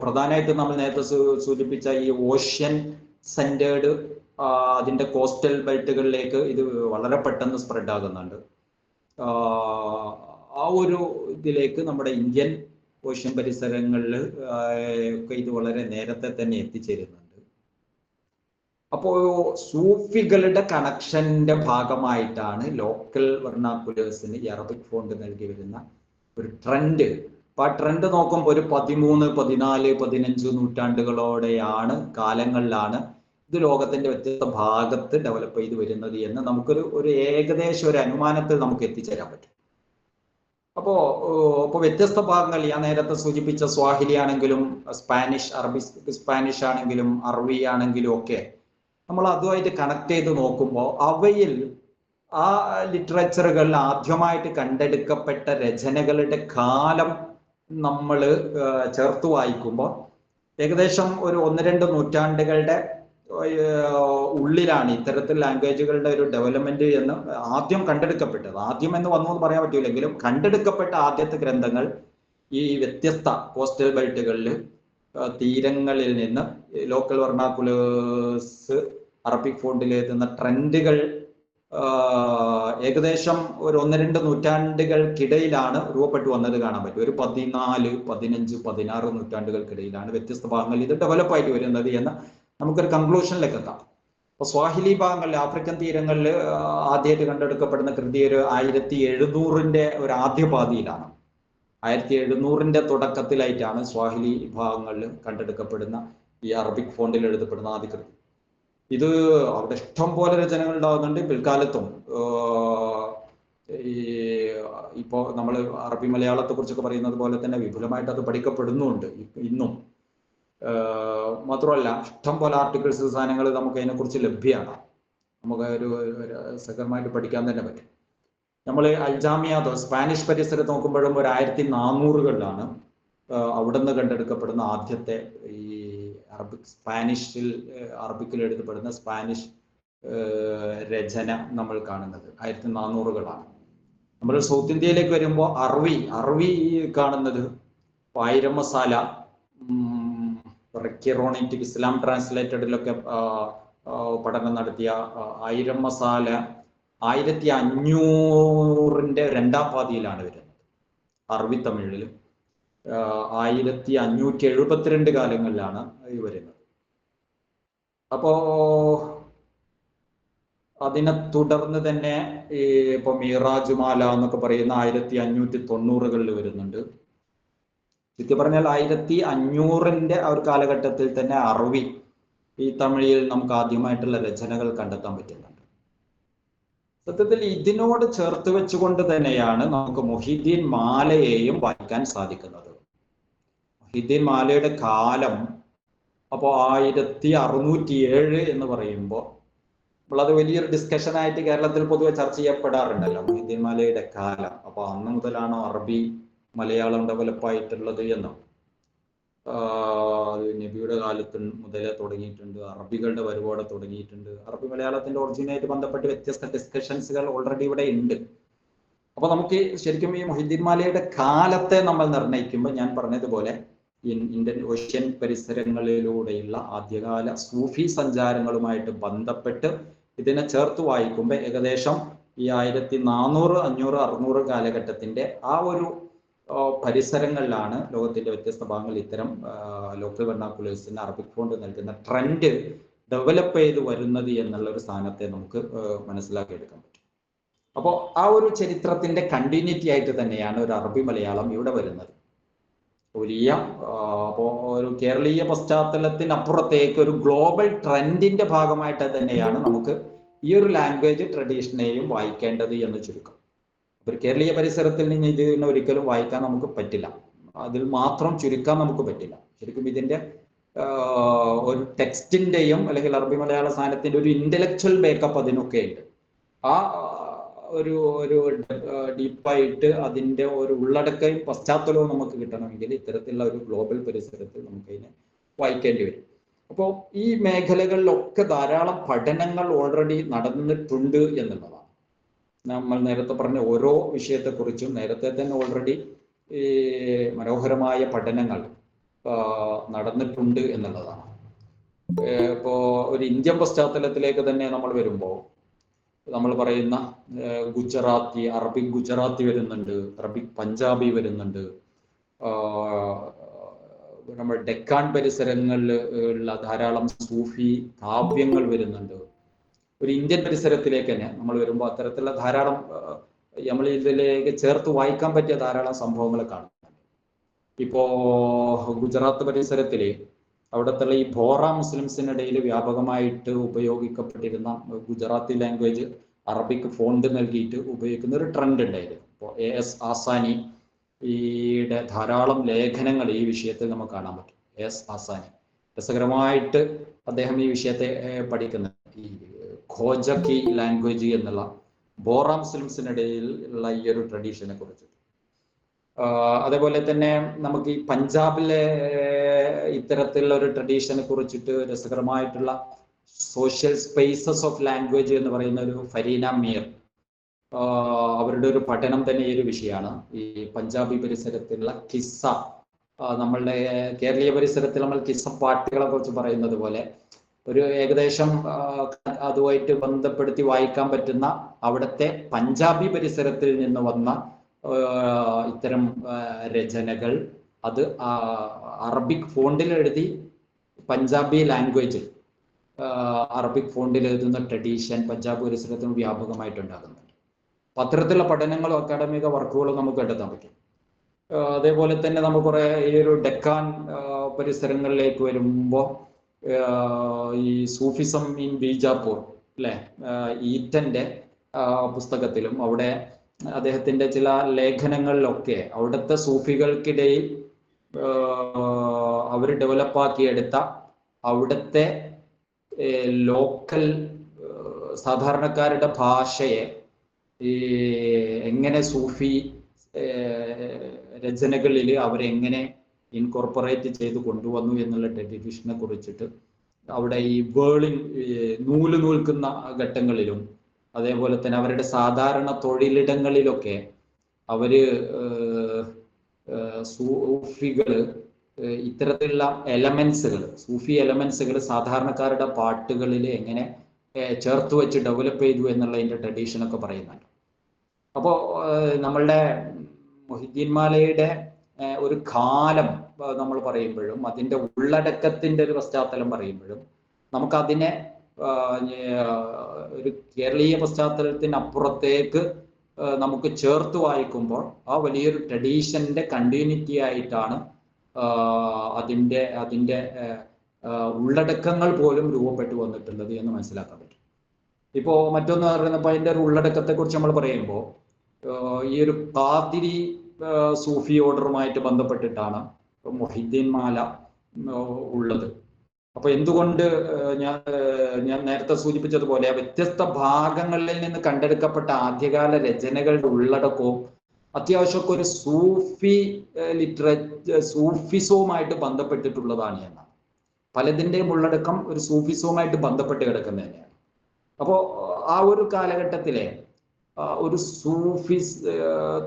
പ്രധാനമായിട്ടും നമ്മൾ നേരത്തെ സൂചിപ്പിച്ച ഈ ഓഷ്യൻ സെന്റേർഡ് അതിൻ്റെ കോസ്റ്റൽ ബെൽറ്റുകളിലേക്ക് ഇത് വളരെ പെട്ടെന്ന് സ്പ്രെഡ് ആകുന്നുണ്ട്. ആ ഒരു ഇതിലേക്ക് നമ്മുടെ ഇന്ത്യൻ ഓഷ്യൻ പരിസരങ്ങളിൽ ഒക്കെ ഇത് വളരെ നേരത്തെ തന്നെ എത്തിച്ചേരുന്നുണ്ട്. അപ്പോൾ സൂഫികളുടെ കണക്ഷന്റെ ഭാഗമായിട്ടാണ് ലോക്കൽ വെർണാക്കുലേഴ്സിന് ഈ അറബിക് ഫോണ്ട് നൽകി വരുന്ന ഒരു ട്രെൻഡ്. അപ്പൊ ആ ട്രെൻഡ് നോക്കുമ്പോൾ ഒരു 13, 14, 15 നൂറ്റാണ്ടുകളോടെയാണ് കാലങ്ങളിലാണ് ഇത് ലോകത്തിന്റെ വ്യത്യസ്ത ഭാഗത്ത് ഡെവലപ്പ് ചെയ്ത് വരുന്നത് എന്ന് നമുക്കൊരു ഏകദേശം ഒരു അനുമാനത്തിൽ നമുക്ക് എത്തിച്ചേരാൻ പറ്റും. അപ്പോ വ്യത്യസ്ത ഭാഗങ്ങൾ ഞാൻ നേരത്തെ സൂചിപ്പിച്ച സ്വാഹിലി ആണെങ്കിലും സ്പാനിഷ് ആണെങ്കിലും അറബി ആണെങ്കിലും ഒക്കെ നമ്മൾ അതുമായിട്ട് കണക്ട് ചെയ്ത് നോക്കുമ്പോൾ അവയിൽ ആ ലിറ്ററേച്ചറുകളിൽ ആദ്യമായിട്ട് കണ്ടെടുക്കപ്പെട്ട രചനകളുടെ കാലം നമ്മൾ ചേർത്ത് വായിക്കുമ്പോൾ ഏകദേശം ഒരു 1-2 നൂറ്റാണ്ടുകളുടെ ഉള്ളിലാണ് ഇത്തരത്തിൽ ലാംഗ്വേജുകളുടെ ഒരു ഡെവലപ്മെന്റ് എന്ന് ആദ്യം കണ്ടെടുക്കപ്പെട്ടത്. ആദ്യം എന്ന് വന്നു എന്ന് പറയാൻ പറ്റില്ലെങ്കിലും കണ്ടെടുക്കപ്പെട്ട ആദ്യത്തെ ഗ്രന്ഥങ്ങൾ ഈ വ്യത്യസ്ത കോസ്റ്റൽ ബെൽറ്റുകളിൽ തീരങ്ങളിൽ നിന്ന് ലോക്കൽ വെർണാക്കുലേഴ്സ് അറബിക് ഫോണ്ടിൽ എത്തുന്ന ട്രെൻഡുകൾ ഏകദേശം ഒരു 1-2 നൂറ്റാണ്ടുകൾക്കിടയിലാണ് രൂപപ്പെട്ടു വന്നത് കാണാൻ പറ്റും. ഒരു 14, 15, 16 നൂറ്റാണ്ടുകൾക്കിടയിലാണ് വ്യത്യസ്ത ഭാഗങ്ങളിൽ ഇത് ഡെവലപ്പായിട്ട് വരുന്നത് എന്ന് നമുക്കൊരു കൺക്ലൂഷനിലേക്ക് എത്താം. അപ്പൊ സ്വാഹിലി ഭാഗങ്ങളിൽ ആഫ്രിക്കൻ തീരങ്ങളിൽ ആദ്യമായിട്ട് കണ്ടെടുക്കപ്പെടുന്ന കൃതി ഒരു 1700-ന്റെ ഒരു ആദ്യ പാതിയിലാണ്. 1700-ന്റെ തുടക്കത്തിലായിട്ടാണ് സ്വാഹിലി ഭാഗങ്ങളിൽ കണ്ടെടുക്കപ്പെടുന്ന ഈ അറബിക് ഫോണ്ടിൽ എഴുതപ്പെടുന്ന ആദ്യ കൃതി. ഇത് അവിടെ ഇഷ്ടം പോലെ രചനകൾ ഉണ്ടാകുന്നുണ്ട്. പിൽക്കാലത്തും ഈ ഇപ്പോ നമ്മൾ അറബി മലയാളത്തെ കുറിച്ചൊക്കെ പറയുന്നത് പോലെ തന്നെ വിപുലമായിട്ട് അത് പഠിക്കപ്പെടുന്നുണ്ട് ഇന്നും. മാത്രമല്ല ഇഷ്ടം പോലെ ആർട്ടിക്കിൾസ്, സാധനങ്ങൾ നമുക്ക് അതിനെക്കുറിച്ച് ലഭ്യമാണ്. നമുക്ക് ഒരു രസകരമായിട്ട് പഠിക്കാൻ തന്നെ പറ്റും. നമ്മൾ അൽജാമിയ സ്പാനിഷ് പരിസരത്ത് നോക്കുമ്പോഴും ഒരു 1400-കളിലാണ് അവിടെ നിന്ന് കണ്ടെടുക്കപ്പെടുന്ന ആദ്യത്തെ ഈ അറബിക്കിൽ എഴുതപ്പെടുന്ന സ്പാനിഷ് രചന നമ്മൾ കാണുന്നത് 1400-കളാണ്. നമ്മൾ സൗത്ത് ഇന്ത്യയിലേക്ക് വരുമ്പോൾ അറബി കാണുന്നത് ആയിരം മസാല, റെക്കിറോണിറ്റിക് ഇസ്ലാം ട്രാൻസ്ലേറ്റഡിലൊക്കെ പഠനം നടത്തിയ ആയിരം മസാല 1500-ന്റെ രണ്ടാം പാതിയിലാണ് വരുന്നത്. അറബി തമിഴിൽ 1572 കാലങ്ങളിലാണ് വരുന്നത്. അപ്പോ അതിനെ തുടർന്ന് തന്നെ ഇപ്പൊ മീറാജുമാല എന്നൊക്കെ പറയുന്ന 1590-കളിൽ വരുന്നുണ്ട്. ചുറ്റി പറഞ്ഞാൽ 1500-ന്റെ ആ ഒരു കാലഘട്ടത്തിൽ തന്നെ അറബി ഈ തമിഴിൽ നമുക്ക് ആദ്യമായിട്ടുള്ള രചനകൾ കണ്ടെത്താൻ പറ്റുന്നുണ്ട്. സത്യത്തിൽ ഇതിനോട് ചേർത്ത് വെച്ചുകൊണ്ട് തന്നെയാണ് നമുക്ക് മൊഹീദ്ദീൻ മാലയെയും വായിക്കാൻ സാധിക്കുന്നത്. മൊഹീദ്ദീൻ മാലയുടെ കാലം അപ്പോൾ 1607 എന്ന് പറയുമ്പോൾ നമ്മളത് വലിയൊരു ഡിസ്കഷനായിട്ട് കേരളത്തിൽ പൊതുവെ ചർച്ച ചെയ്യപ്പെടാറുണ്ടല്ലോ, മൊഹീദ്ദീൻ മാലയുടെ കാലം. അപ്പൊ അന്ന് മുതലാണോ അറബി മലയാളം ഡെവലപ്പായിട്ടുള്ളത് എന്നും നബിയുടെ കാലത്ത് മുതലേ തുടങ്ങിയിട്ടുണ്ട്, അറബികളുടെ വരവോടെ തുടങ്ങിയിട്ടുണ്ട്. അറബി മലയാളത്തിന്റെ ഒറിജിനായിട്ട് ബന്ധപ്പെട്ട് വ്യത്യസ്ത ഡിസ്കഷൻസുകൾ ഓൾറെഡി ഇവിടെ ഉണ്ട്. അപ്പൊ നമുക്ക് ശരിക്കും ഈ മൊഹീദ്ദീൻ മാലയുടെ കാലത്തെ നമ്മൾ നിർണ്ണയിക്കുമ്പോൾ ഞാൻ പറഞ്ഞതുപോലെ ഇന്ത്യൻ ഓഷ്യൻ പരിസരങ്ങളിലൂടെയുള്ള ആദ്യകാല സൂഫി സഞ്ചാരങ്ങളുമായിട്ട് ബന്ധപ്പെട്ട് ഇതിനെ ചേർത്ത് വായിക്കുമ്പോൾ ഏകദേശം ഈ 1400, 500, 600 കാലഘട്ടത്തിന്റെ ആ ഒരു പരിസരങ്ങളിലാണ് ലോകത്തിന്റെ വ്യത്യസ്ത ഭാഗങ്ങളിൽ ഇത്തരം ലോക്കൽ വെർണാക്കുലേഴ്സിന് അറബിക് ഫോണ്ട് നൽകുന്ന ട്രെൻഡ് ഡെവലപ്പ് ചെയ്ത് വരുന്നത് എന്നുള്ള ഒരു സ്ഥാനത്തെ നമുക്ക് മനസ്സിലാക്കിയെടുക്കാൻ പറ്റും. അപ്പോൾ ആ ഒരു ചരിത്രത്തിന്റെ കണ്ടിന്യൂറ്റി ആയിട്ട് തന്നെയാണ് ഒരു അറബി മലയാളം ഇവിടെ വരുന്നത്. വലിയ ഒരു കേരളീയ പശ്ചാത്തലത്തിനപ്പുറത്തേക്ക് ഒരു ഗ്ലോബൽ ട്രെൻഡിന്റെ ഭാഗമായിട്ട് തന്നെയാണ് നമുക്ക് ഈ ഒരു ലാംഗ്വേജ് ട്രഡീഷനെയും വായിക്കേണ്ടത് എന്ന് ചുരുക്കം. ഒരു കേരളീയ പരിസരത്തിൽ നിന്ന് ഇതിനെ ഒരിക്കലും വായിക്കാൻ നമുക്ക് പറ്റില്ല, അതിൽ മാത്രം ചുരുക്കാൻ നമുക്ക് പറ്റില്ല. ശരിക്കും ഇതിന്റെ ഒരു ടെക്സ്റ്റിന്റെയും അല്ലെങ്കിൽ അറബി മലയാള സാധനത്തിന്റെ ഒരു ഇന്റലക്ച്വൽ മേക്കപ്പ് അതിനൊക്കെ ഉണ്ട്. ആ ഒരു ഡീപ്പായിട്ട് അതിന്റെ ഒരു ഉള്ളടക്കവും പശ്ചാത്തലവും നമുക്ക് കിട്ടണമെങ്കിൽ ഇത്തരത്തിലുള്ള ഒരു ഗ്ലോബൽ പരിസരത്തിൽ നമുക്ക് അതിനെ വായിക്കേണ്ടി വരും. അപ്പോൾ ഈ മേഖലകളിലൊക്കെ ധാരാളം പഠനങ്ങൾ ഓൾറെഡി നടന്നിട്ടുണ്ട് എന്നുള്ളതാണ്. നമ്മൾ നേരത്തെ പറഞ്ഞ ഓരോ വിഷയത്തെക്കുറിച്ചും നേരത്തെ തന്നെ ഓൾറെഡി ഈ മനോഹരമായ പഠനങ്ങൾ നടന്നിട്ടുണ്ട് എന്നുള്ളതാണ്. ഇപ്പോ ഒരു ഇന്ത്യൻ പശ്ചാത്തലത്തിലേക്ക് തന്നെ നമ്മൾ വരുമ്പോൾ നമ്മൾ പറയുന്ന ഗുജറാത്തി, അറബിക് ഗുജറാത്തി വരുന്നുണ്ട്, അറബിക് പഞ്ചാബി വരുന്നുണ്ട്, നമ്മൾ ഡെക്കാൻ പരിസരങ്ങളിൽ ഉള്ള ധാരാളം സൂഫി കാവ്യങ്ങൾ വരുന്നുണ്ട്. ഒരു ഇന്ത്യൻ പരിസരത്തിലേക്ക് തന്നെ നമ്മൾ വരുമ്പോൾ അത്തരത്തിലുള്ള ധാരാളം നമ്മൾ ഇതിലേക്ക് ചേർത്ത് വായിക്കാൻ പറ്റിയ ധാരാളം സംഭവങ്ങൾ കാണുന്നുണ്ട്. ഇപ്പോ ഗുജറാത്ത് പരിസരത്തില് അവിടത്തുള്ള ഈ ബോറ മുസ്ലിംസിനിടയിൽ വ്യാപകമായിട്ട് ഉപയോഗിക്കപ്പെട്ടിരുന്ന ഗുജറാത്തി ലാംഗ്വേജ് അറബിക് ഫോണ്ട് നൽകിയിട്ട് ഉപയോഗിക്കുന്ന ഒരു ട്രെൻഡ് ഉണ്ടായിരുന്നു. ഇപ്പോൾ AS ആസാനി ഈയുടെ ധാരാളം ലേഖനങ്ങൾ ഈ വിഷയത്തിൽ നമുക്ക് കാണാൻ പറ്റും. AS ആസാനി രസകരമായിട്ട് അദ്ദേഹം ഈ വിഷയത്തെ പഠിക്കുന്നത് ഈ ഖോജക്കി ലാംഗ്വേജ് എന്നുള്ള ബോറ മുസ്ലിംസിനിടയിൽ ഉള്ള ഈ ഒരു ട്രഡീഷനെ കുറിച്ച്. അതേപോലെ തന്നെ നമുക്ക് ഈ പഞ്ചാബിലെ ഇത്തരത്തിലുള്ള ഒരു ട്രഡീഷനെ കുറിച്ചിട്ട് രസകരമായിട്ടുള്ള സോഷ്യൽ സ്പേസസ് ഓഫ് ലാംഗ്വേജ് എന്ന് പറയുന്ന ഒരു ഫരീന മീർ അവരുടെ ഒരു പഠനം തന്നെ ഈ ഒരു വിഷയമാണ്. ഈ പഞ്ചാബി പരിസരത്തുള്ള കിസ്സ, നമ്മളുടെ കേരളീയ പരിസരത്തിൽ നമ്മൾ കിസ്സ പാട്ടുകളെ കുറിച്ച് പറയുന്നത് പോലെ ഒരു ഏകദേശം അതുമായിട്ട് ബന്ധപ്പെടുത്തി വായിക്കാൻ പറ്റുന്ന അവിടുത്തെ പഞ്ചാബി പരിസരത്തിൽ നിന്ന് വന്ന ഇത്തരം രചനകൾ അത് അറബിക് ഫോണ്ടിൽ എഴുതി പഞ്ചാബി ലാംഗ്വേജിൽ അറബിക് ഫോണ്ടിൽ എഴുതുന്ന ട്രഡീഷൻ പഞ്ചാബ് പരിസരത്തിനും വ്യാപകമായിട്ടുണ്ടാകുന്നുണ്ട്. പത്രത്തിലുള്ള പഠനങ്ങളും അക്കാഡമിക വർക്കുകളും നമുക്ക് കണ്ടെത്താൻ പറ്റും. അതേപോലെ തന്നെ നമുക്ക് കുറെ ഈ ഒരു ഡെക്കാൻ പരിസരങ്ങളിലേക്ക് വരുമ്പോൾ ഈ സൂഫിസം ഇൻ ബീജാപ്പൂർ അല്ലെ, ഈറ്റന്റെ പുസ്തകത്തിലും അവിടെ അദ്ദേഹത്തിന്റെ ചില ലേഖനങ്ങളിലൊക്കെ അവിടുത്തെ സൂഫികൾക്കിടയിൽ അവർ ഡെവലപ്പാക്കിയെടുത്ത അവിടുത്തെ ലോക്കൽ സാധാരണക്കാരുടെ ഭാഷയെ ഈ എങ്ങനെ സൂഫി രചനകളിൽ അവരെങ്ങനെ ഇൻകോർപ്പറേറ്റ് ചെയ്ത് കൊണ്ടുവന്നു എന്നുള്ള ഡെഡിക്കേഷനെ കുറിച്ചിട്ട് അവിടെ ഈ നൂല് നൂൽക്കുന്ന ഘട്ടങ്ങളിലും അതേപോലെ തന്നെ അവരുടെ സാധാരണ തൊഴിലിടങ്ങളിലൊക്കെ അവര് സൂഫികള് ഇത്തരത്തിലുള്ള എലമെന്റ്സുകൾ, സൂഫി എലമെന്റ്സുകൾ സാധാരണക്കാരുടെ പാട്ടുകളിൽ എങ്ങനെ ചേർത്ത് വെച്ച് ഡെവലപ്പ് ചെയ്തു എന്നുള്ളതിന്റെ ട്രഡീഷനൊക്കെ പറയുന്നുണ്ട്. അപ്പോൾ നമ്മളുടെ മൊഹിദ്ദീൻ മാലയുടെ ഒരു കാലം നമ്മൾ പറയുമ്പോഴും അതിൻ്റെ ഉള്ളടക്കത്തിൻ്റെ ഒരു പശ്ചാത്തലം പറയുമ്പോഴും നമുക്കതിനെ ഒരു കേരളീയ പശ്ചാത്തലത്തിനപ്പുറത്തേക്ക് നമുക്ക് ചേർത്ത് വായിക്കുമ്പോൾ ആ വലിയൊരു ട്രഡീഷന്റെ കണ്ടിന്യൂറ്റി ആയിട്ടാണ് അതിൻ്റെ ഉള്ളടക്കങ്ങൾ പോലും രൂപപ്പെട്ടു വന്നിട്ടുള്ളത് എന്ന് മനസ്സിലാക്കാൻ പറ്റും. ഇപ്പോൾ മറ്റൊന്ന് പറയുന്നപ്പോൾ അതിൻ്റെ ഒരു ഉള്ളടക്കത്തെ കുറിച്ച് നമ്മൾ പറയുമ്പോൾ ഈ ഒരു ഖാദിരി സൂഫി ഓർഡറുമായിട്ട് ബന്ധപ്പെട്ടിട്ടാണ് മൊഹിദ്ദീൻ മാല ഉള്ളത്. അപ്പൊ എന്തുകൊണ്ട് ഞാൻ നേരത്തെ സൂചിപ്പിച്ചതുപോലെ വ്യത്യസ്ത ഭാഗങ്ങളിൽ നിന്ന് കണ്ടെടുക്കപ്പെട്ട ആദ്യകാല രചനകളുടെ ഉള്ളടക്കവും അത്യാവശ്യമൊക്കെ ഒരു സൂഫി സൂഫിസവുമായിട്ട് ബന്ധപ്പെട്ടിട്ടുള്ളതാണ് എന്നാണ്. പലതിൻ്റെയും ഉള്ളടക്കം ഒരു സൂഫിസവുമായിട്ട് ബന്ധപ്പെട്ട് കിടക്കുന്നത് തന്നെയാണ്. അപ്പോൾ ആ ഒരു കാലഘട്ടത്തിലെ ഒരു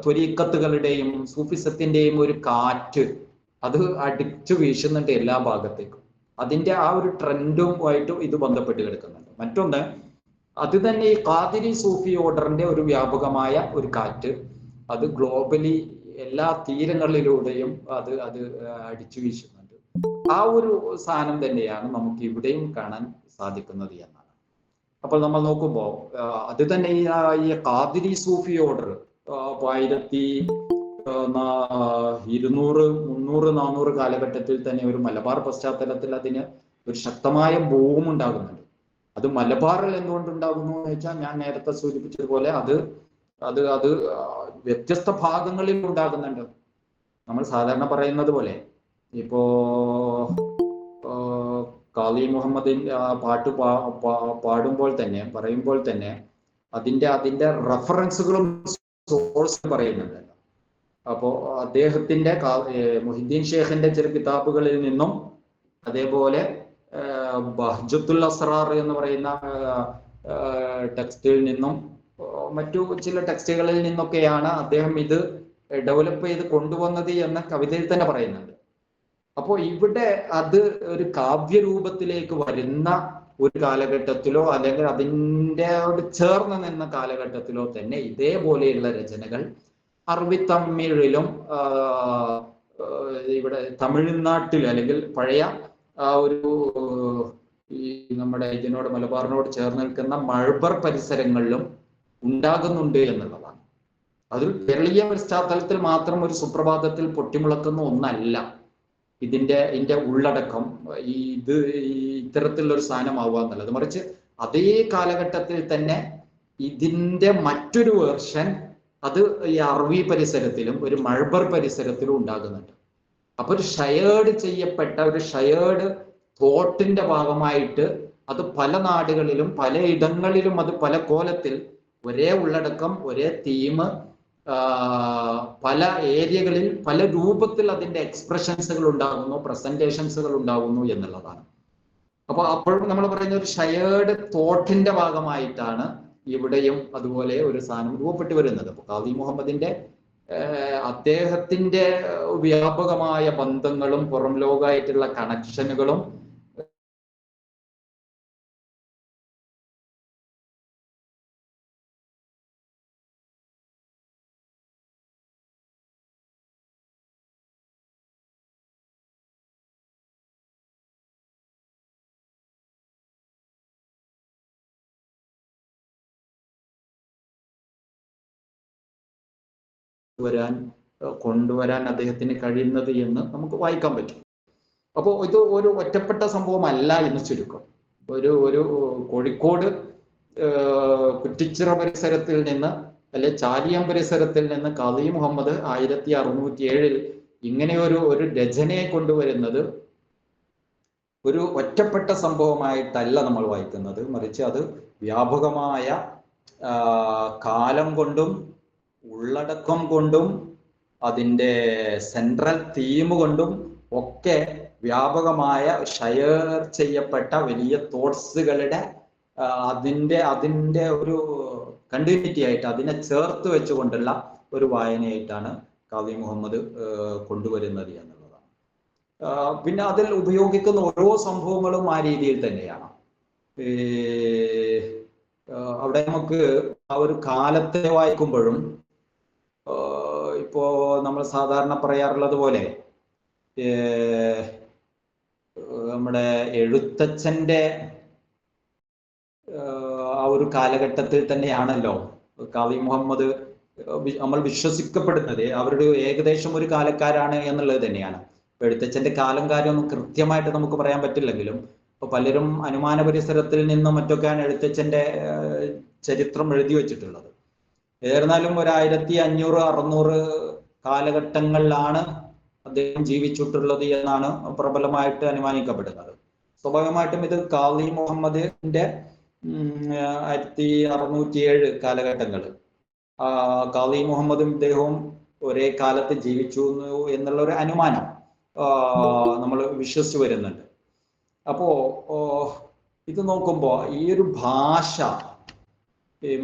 ത്വരീക്കത്തുകളുടെയും സൂഫിസത്തിൻ്റെയും ഒരു കാറ്റ് അത് അടിച്ചു വീശുന്നുണ്ട് എല്ലാ ഭാഗത്തേക്കും. അതിൻ്റെ ആ ഒരു ട്രെൻഡുമായിട്ടും ഇത് ബന്ധപ്പെട്ട് കിടക്കുന്നുണ്ട്. മറ്റൊന്ന്, അത് തന്നെ ഈ ഖാദിരി സൂഫി ഓർഡറിന്റെ ഒരു വ്യാപകമായ ഒരു കാറ്റ് അത് ഗ്ലോബലി എല്ലാ തീരങ്ങളിലൂടെയും അത് അടിച്ചു വീശുന്നുണ്ട്. ആ ഒരു സാധനം തന്നെയാണ് നമുക്ക് ഇവിടെയും കാണാൻ സാധിക്കുന്നത് എന്നാണ്. അപ്പോൾ നമ്മൾ നോക്കുമ്പോൾ അത് തന്നെ ഈ ഖാദിരി സൂഫി ഓർഡർ 1200, 300, 400 കാലഘട്ടത്തിൽ തന്നെ ഒരു മലബാർ പശ്ചാത്തലത്തിൽ അതിന് ഒരു ശക്തമായ ബൂം ഉണ്ടാകുന്നുണ്ട്. അത് മലബാറിൽ എന്തുകൊണ്ടുണ്ടാകുന്നു എന്ന് വെച്ചാൽ ഞാൻ നേരത്തെ സൂചിപ്പിച്ചതുപോലെ അത് വ്യത്യസ്ത ഭാഗങ്ങളിൽ ഉണ്ടാകുന്നുണ്ട്. നമ്മൾ സാധാരണ പറയുന്നത് പോലെ ഇപ്പോ ഖാലി മുഹമ്മദിൻ പാട്ട് പാടുമ്പോൾ തന്നെ പറയുമ്പോൾ തന്നെ അതിന്റെ റെഫറൻസുകളും സോഴ്സ് പറയുന്നുണ്ടല്ലോ. അപ്പോൾ അദ്ദേഹത്തിന്റെ മുഹിദ്ദീൻ ഷേഖിന്റെ ചില കിതാബുകളിൽ നിന്നും അതേപോലെ ബഹ്ജത്തുൽ അസ്റാർ എന്ന് പറയുന്ന ടെക്സ്റ്റിൽ നിന്നും മറ്റു ചില ടെക്സ്റ്റുകളിൽ നിന്നൊക്കെയാണ് അദ്ദേഹം ഇത് ഡെവലപ്പ് ചെയ്ത് കൊണ്ടുവന്നത് എന്ന കവിതയിൽ തന്നെ പറയുന്നുണ്ട്. അപ്പോൾ ഇവിടെ അത് ഒരു കാവ്യരൂപത്തിലേക്ക് വരുന്ന ഒരു കാലഘട്ടത്തിലോ അല്ലെങ്കിൽ അതിൻ്റെ ചേർന്ന് നിന്ന കാലഘട്ടത്തിലോ തന്നെ ഇതേപോലെയുള്ള രചനകൾ അറബി തമിഴിലും ഇവിടെ തമിഴ്നാട്ടിൽ അല്ലെങ്കിൽ പഴയ ഒരു ഈ നമ്മുടെ ഇതിനോട് മലബാറിനോട് ചേർന്ന് നിൽക്കുന്ന മൾബർ പരിസരങ്ങളിലും ഉണ്ടാകുന്നുണ്ട് എന്നുള്ളതാണ്. അതൊരു കേരളീയ പശ്ചാത്തലത്തിൽ മാത്രം ഒരു സുപ്രഭാതത്തിൽ പൊട്ടിമുളക്കുന്ന ഒന്നല്ല ഇതിന്റെ ഉള്ളടക്കം. ഇത്തരത്തിലുള്ള ഒരു സാധനമാവുക എന്നുള്ളത്, മറിച്ച് അതേ കാലഘട്ടത്തിൽ തന്നെ ഇതിന്റെ മറ്റൊരു വേർഷൻ അത് ഈ അറബി പരിസരത്തിലും ഒരു മൾബർ പരിസരത്തിലും ഉണ്ടാകുന്നുണ്ട്. അപ്പൊ ഒരു ഷെയർഡ് ചെയ്യപ്പെട്ട ഒരു ഷെയർഡ് തോട്ടിന്റെ ഭാഗമായിട്ട് അത് പല നാടുകളിലും പല ഇടങ്ങളിലും അത് പല കോലത്തിൽ ഒരേ ഉള്ളടക്കം ഒരേ തീം പല ഏരിയകളിൽ പല രൂപത്തിൽ അതിന്റെ എക്സ്പ്രഷൻസുകൾ ഉണ്ടാകുന്നു, പ്രസന്റേഷൻസുകൾ ഉണ്ടാകുന്നു എന്നുള്ളതാണ്. അപ്പോഴും നമ്മൾ പറയുന്ന ഒരു ഷെയർഡ് തോട്ടിന്റെ ഭാഗമായിട്ടാണ് ഇവിടെയും അതുപോലെ ഒരു സാധനം രൂപപ്പെട്ടു വരുന്നത്. അപ്പൊ ഖാദി മുഹമ്മദിന്റെ അദ്ദേഹത്തിന്റെ വ്യാപകമായ ബന്ധങ്ങളും പുറം ലോകമായിട്ടുള്ള കണക്ഷനുകളും കൊണ്ടുവരാൻ അദ്ദേഹത്തിന് കഴിയുന്നത് എന്ന് നമുക്ക് വായിക്കാൻ പറ്റും. അപ്പോൾ ഇത് ഒരു ഒറ്റപ്പെട്ട സംഭവമല്ല എന്ന് ചുരുക്കം. ഒരു കോഴിക്കോട് കുറ്റിച്ചിറ പരിസരത്തിൽ നിന്ന് അല്ലെ ചാലിയം പരിസരത്തിൽ നിന്ന് ഖാദി മുഹമ്മദ് 1607 ഇങ്ങനെ ഒരു രചനയെ കൊണ്ടുവരുന്നത് ഒരു ഒറ്റപ്പെട്ട സംഭവമായിട്ടല്ല നമ്മൾ വായിക്കുന്നത്, മറിച്ച് അത് വ്യാപകമായ കാലം കൊണ്ടും ഉള്ളടക്കം കൊണ്ടും അതിൻ്റെ സെൻട്രൽ തീം കൊണ്ടും ഒക്കെ വ്യാപകമായ ഷെയർ ചെയ്യപ്പെട്ട വലിയ തോട്ട്സുകളുടെ അതിൻ്റെ ഒരു കണ്ടിന്യൂറ്റി ആയിട്ട് അതിനെ ചേർത്ത് വെച്ചുകൊണ്ടുള്ള ഒരു വായനയായിട്ടാണ് ഖാദി മുഹമ്മദ് കൊണ്ടുവരുന്നത് എന്നുള്ളതാണ്. പിന്നെ അതിൽ ഉപയോഗിക്കുന്ന ഓരോ സംഭവങ്ങളും ആ രീതിയിൽ തന്നെയാണ്. അവിടെ നമുക്ക് ആ ഒരു കാലത്തെ വായിക്കുമ്പോഴും ഇപ്പോ നമ്മൾ സാധാരണ പറയാറുള്ളത് പോലെ നമ്മുടെ എഴുത്തച്ഛന്റെ ആ ഒരു കാലഘട്ടത്തിൽ തന്നെയാണല്ലോ ഖാദി മുഹമ്മദ് നമ്മൾ വിശ്വസിക്കപ്പെടുന്നത്. അവരുടെ ഏകദേശം ഒരു കാലക്കാരാണ് എന്നുള്ളത് തന്നെയാണ്. എഴുത്തച്ഛന്റെ കാലം കാര്യമൊന്നും കൃത്യമായിട്ട് നമുക്ക് പറയാൻ പറ്റില്ലെങ്കിലും പലരും അനുമാന പരിസരത്തിൽ നിന്നും മറ്റൊക്കെയാണ് എഴുത്തച്ഛന്റെ ചരിത്രം എഴുതി വെച്ചിട്ടുള്ളത്. ഏതായിരുന്നാലും 1500 600 കാലഘട്ടങ്ങളിലാണ് അദ്ദേഹം ജീവിച്ചിട്ടുള്ളത് എന്നാണ് പ്രബലമായിട്ട് അനുമാനിക്കപ്പെടുന്നത്. സ്വാഭാവികമായിട്ടും ഇത് ഖാദി മുഹമ്മദിന്റെ 1607 കാലഘട്ടങ്ങൾ ഖാദി മുഹമ്മദും ഇദ്ദേഹവും ഒരേ കാലത്ത് ജീവിച്ചു എന്നുള്ള ഒരു അനുമാനം നമ്മൾ വിശ്വസിച്ചു വരുന്നുണ്ട്. അപ്പോ ഇത് നോക്കുമ്പോൾ ഈ ഒരു ഭാഷ,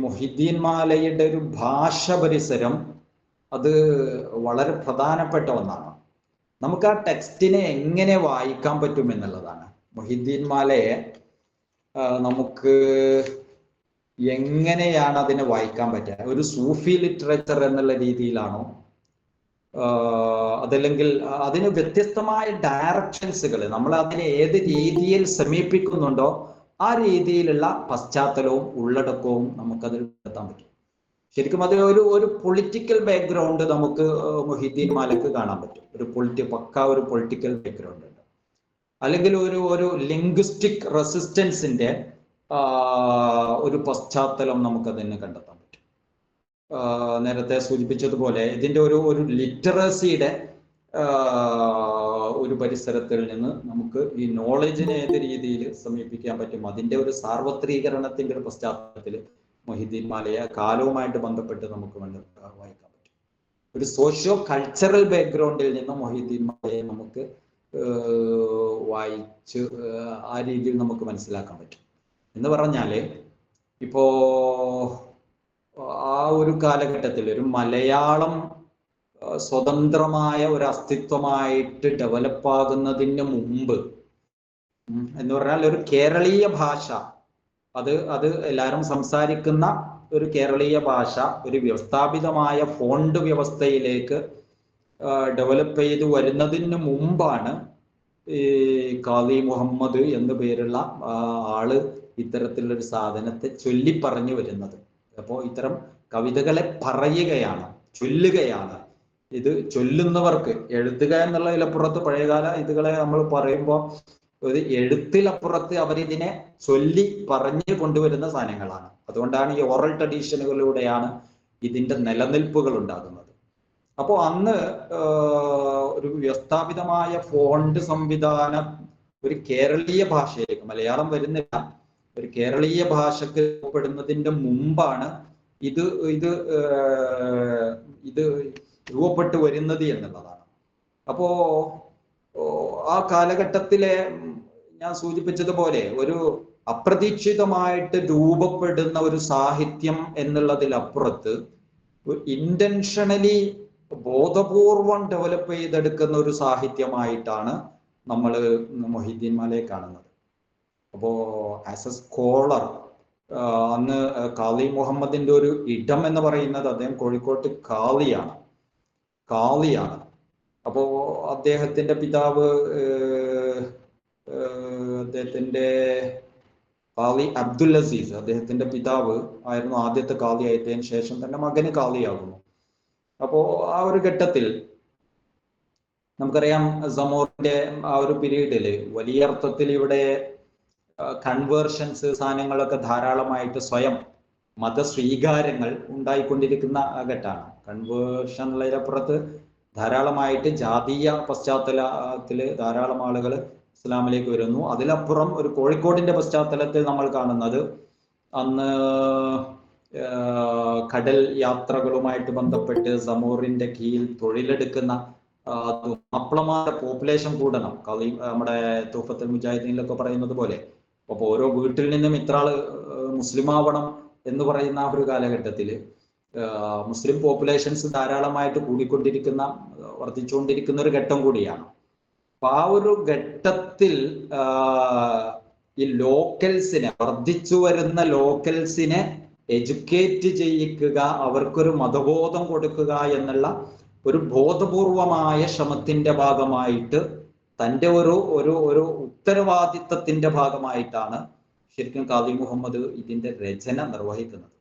മൊഹിദ്ദീൻ മാലയുടെ ഒരു ഭാഷ പരിസരം അത് വളരെ പ്രധാനപ്പെട്ട ഒന്നാണ്. നമുക്ക് ആ ടെക്സ്റ്റിനെ എങ്ങനെ വായിക്കാൻ പറ്റും എന്നുള്ളതാണ്. മൊഹിദ്ദീൻ മാലയെ നമുക്ക് എങ്ങനെയാണ് അതിനെ വായിക്കാൻ പറ്റുക? ഒരു സൂഫി ലിറ്ററേച്ചർ എന്നുള്ള രീതിയിലാണോ, അതല്ലെങ്കിൽ അതിന് വ്യത്യസ്തമായ ഡയറക്ഷൻസുകൾ, നമ്മൾ അതിനെ ഏത് രീതിയിൽ സമീപിക്കുന്നുണ്ടോ ആ രീതിയിലുള്ള പശ്ചാത്തലവും ഉള്ളടക്കവും നമുക്കതിൽ കണ്ടെത്താൻ പറ്റും. ശരിക്കും അത് ഒരു പൊളിറ്റിക്കൽ ബാക്ക്ഗ്രൗണ്ട് നമുക്ക് മൊഹിദ്ദീൻ മാലക്ക് കാണാൻ പറ്റും. പക്ക ഒരു പൊളിറ്റിക്കൽ ബാക്ക്ഗ്രൗണ്ട് ഉണ്ട്. അല്ലെങ്കിൽ ഒരു ലിംഗ്വിസ്റ്റിക് റെസിസ്റ്റൻസിന്റെ ഒരു പശ്ചാത്തലം നമുക്കതിന് കണ്ടെത്താൻ പറ്റും. നേരത്തെ സൂചിപ്പിച്ചതുപോലെ ഇതിന്റെ ഒരു ലിറ്ററസിയുടെ ഒരു പരിസരത്തിൽ നിന്ന് നമുക്ക് ഈ നോളജിനെ ഏത് രീതിയിൽ സമീപിക്കാൻ പറ്റും, അതിന്റെ ഒരു സാർവത്രീകരണത്തിന്റെ ഒരു പശ്ചാത്തലത്തിൽ മൊഹിദ്ദീൻ മാലയെ കാലവുമായിട്ട് ബന്ധപ്പെട്ട് നമുക്ക് വായിക്കാൻ പറ്റും. ഒരു സോഷ്യോ കൾച്ചറൽ ബാക്ക്ഗ്രൗണ്ടിൽ നിന്ന് മൊഹിദ്ദീൻ മാലയെ നമുക്ക് വായിച്ച് ആ രീതിയിൽ നമുക്ക് മനസ്സിലാക്കാൻ പറ്റും. എന്ന് പറഞ്ഞാല് ഇപ്പോ ആ ഒരു കാലഘട്ടത്തിൽ ഒരു മലയാളം സ്വതന്ത്രമായ ഒരു അസ്തിത്വമായിട്ട് ഡെവലപ്പാകുന്നതിന് മുമ്പ് എന്ന് പറഞ്ഞാൽ ഒരു കേരളീയ ഭാഷ, അത് എല്ലാവരും സംസാരിക്കുന്ന ഒരു കേരളീയ ഭാഷ ഒരു വ്യവസ്ഥാപിതമായ ഫോണ്ട് വ്യവസ്ഥയിലേക്ക് ഡെവലപ്പ് ചെയ്ത് വരുന്നതിന് മുമ്പാണ് ഈ ഖാദി മുഹമ്മദ് എന്ന പേരുള്ള ആള് ഇത്തരത്തിലുള്ളൊരു സാധനത്തെ ചൊല്ലി പറഞ്ഞു വരുന്നത്. അപ്പോൾ ഇത്തരം കവിതകളെ പറയുകയാണ്, ചൊല്ലുകയാണ്. ഇത് ചൊല്ലുന്നവർക്ക് എഴുതുക എന്നുള്ളതിലപ്പുറത്ത് പഴയകാല ഇതുകളെ നമ്മൾ പറയുമ്പോൾ ഒരു എഴുത്തിലപ്പുറത്ത് അവരിതിനെ ചൊല്ലി പറഞ്ഞു കൊണ്ടുവരുന്ന സാധനങ്ങളാണ്. അതുകൊണ്ടാണ് ഈ ഓറൽ ട്രഡീഷനുകളിലൂടെയാണ് ഇതിന്റെ നിലനിൽപ്പുകൾ ഉണ്ടാകുന്നത്. അപ്പോൾ അന്ന് ഒരു വ്യവസ്ഥാപിതമായ ഫോണ്ട് സംവിധാനം ഒരു കേരളീയ ഭാഷയിലേക്ക്, മലയാളം വരുന്നില്ല, ഒരു കേരളീയ ഭാഷക്ക് രൂപപ്പെടുന്നതിന്റെ മുമ്പാണ് ഇത് രൂപപ്പെട്ടു വരുന്നത് എന്നുള്ളതാണ്. അപ്പോ ആ കാലഘട്ടത്തിലെ ഞാൻ സൂചിപ്പിച്ചതുപോലെ ഒരു അപ്രതീക്ഷിതമായിട്ട് രൂപപ്പെടുന്ന ഒരു സാഹിത്യം എന്നുള്ളതിലപ്പുറത്ത് ഇന്റൻഷനലി ബോധപൂർവം ഡെവലപ്പ് ചെയ്തെടുക്കുന്ന ഒരു സാഹിത്യമായിട്ടാണ് നമ്മൾ മൊഹീദ്ദീൻ മാലയെ കാണുന്നത്. അപ്പോ ആസ് എ സ്കോളർ അന്ന് കാളി മുഹമ്മദിന്റെ ഒരു ഇടം എന്ന് പറയുന്നത് അദ്ദേഹം കോഴിക്കോട്ട് കാളിയാണ്. അപ്പോ അദ്ദേഹത്തിന്റെ പിതാവ് അദ്ദേഹത്തിന്റെ കാളി അബ്ദുൽ അസീസ്, അദ്ദേഹത്തിന്റെ പിതാവ് ആയിരുന്നു ആദ്യത്തെ കാളി ആയതിനു ശേഷം തന്നെ മകന് കാളിയാകുന്നു. അപ്പോ ആ ഒരു ഘട്ടത്തിൽ നമുക്കറിയാം സമൂറിന്റെ ആ ഒരു പീരീഡില് വലിയ അർത്ഥത്തിൽ ഇവിടെ കൺവേർഷൻസ് സാധനങ്ങളൊക്കെ ധാരാളമായിട്ട് സ്വയം മതസ്വീകാരങ്ങൾ ഉണ്ടായിക്കൊണ്ടിരിക്കുന്ന ഘട്ടമാണ്. കൺവേർഷൻ ഉള്ളതിനപ്പുറത്ത് ധാരാളമായിട്ട് ജാതീയ പശ്ചാത്തലത്തിൽ ധാരാളം ആളുകൾ ഇസ്ലാമിലേക്ക് വരുന്നു. അതിലപ്പുറം ഒരു കോഴിക്കോടിന്റെ പശ്ചാത്തലത്തിൽ നമ്മൾ കാണുന്നത് അന്ന് കടൽ യാത്രകളുമായിട്ട് ബന്ധപ്പെട്ട് സമൂറിന്റെ കീഴിൽ തൊഴിലെടുക്കുന്ന മാപ്പിളമാരുടെ പോപ്പുലേഷൻ കൂടണം. നമ്മുടെ തൂഫത്തുൽ മുജാഹിദീനിലൊക്കെ പറയുന്നത് പോലെ അപ്പൊ ഓരോ വീട്ടിൽ നിന്നും ഇത്ര ആള് മുസ്ലിം ആവണം എന്ന് പറയുന്ന ആ ഒരു കാലഘട്ടത്തിൽ മുസ്ലിം പോപ്പുലേഷൻസ് ധാരാളമായിട്ട് കൂടിക്കൊണ്ടിരിക്കുന്ന വർദ്ധിച്ചുകൊണ്ടിരിക്കുന്ന ഒരു ഘട്ടം കൂടിയാണ്. അപ്പൊ ആ ഒരു ഘട്ടത്തിൽ ഈ ലോക്കൽസിനെ, വർദ്ധിച്ചു വരുന്ന ലോക്കൽസിനെ എഡ്യൂക്കേറ്റ് ചെയ്യിക്കുക, അവർക്കൊരു മതബോധം കൊടുക്കുക എന്നുള്ള ഒരു ബോധപൂർവമായ ശ്രമത്തിന്റെ ഭാഗമായിട്ട് തൻ്റെ ഒരു ഉത്തരവാദിത്തത്തിന്റെ ഭാഗമായിട്ടാണ് ശരിക്കും കാളി മുഹമ്മദ് ഇതിന്റെ രചന നിർവഹിക്കുന്നത്.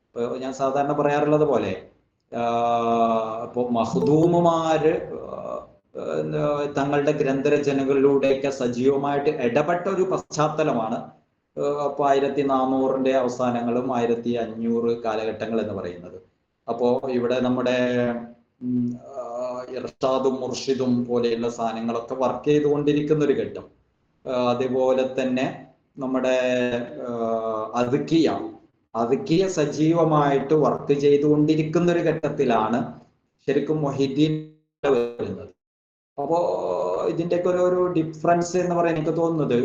ഇപ്പൊ ഞാൻ സാധാരണ പറയാറുള്ളത് പോലെ ഇപ്പൊ മഖ്ദൂമുമാര് തങ്ങളുടെ ഗ്രന്ഥരചനകളിലൂടെയൊക്കെ സജീവമായിട്ട് ഇടപെട്ട ഒരു പശ്ചാത്തലമാണ് അപ്പൊ 1400 അവസാനങ്ങളും 1500 കാലഘട്ടങ്ങൾ എന്ന് പറയുന്നത്. അപ്പോ ഇവിടെ നമ്മുടെ ഇർഷാദും മുർഷിദും പോലെയുള്ള സാധനങ്ങളൊക്കെ വർക്ക് ചെയ്തുകൊണ്ടിരിക്കുന്ന ഒരു ഘട്ടം. അതേപോലെ തന്നെ നമ്മുടെ അദ്കിയ സജീവമായിട്ട് വർക്ക് ചെയ്തുകൊണ്ടിരിക്കുന്ന ഒരു ഘട്ടത്തിലാണ് ശരിക്കും മൊഹീദ്ദീൻ വരുന്നത്. അപ്പോ ഇതിന്റെയൊക്കെ ഒരു ഡിഫറൻസ് എന്ന് പറയാൻ എനിക്ക് തോന്നുന്നത്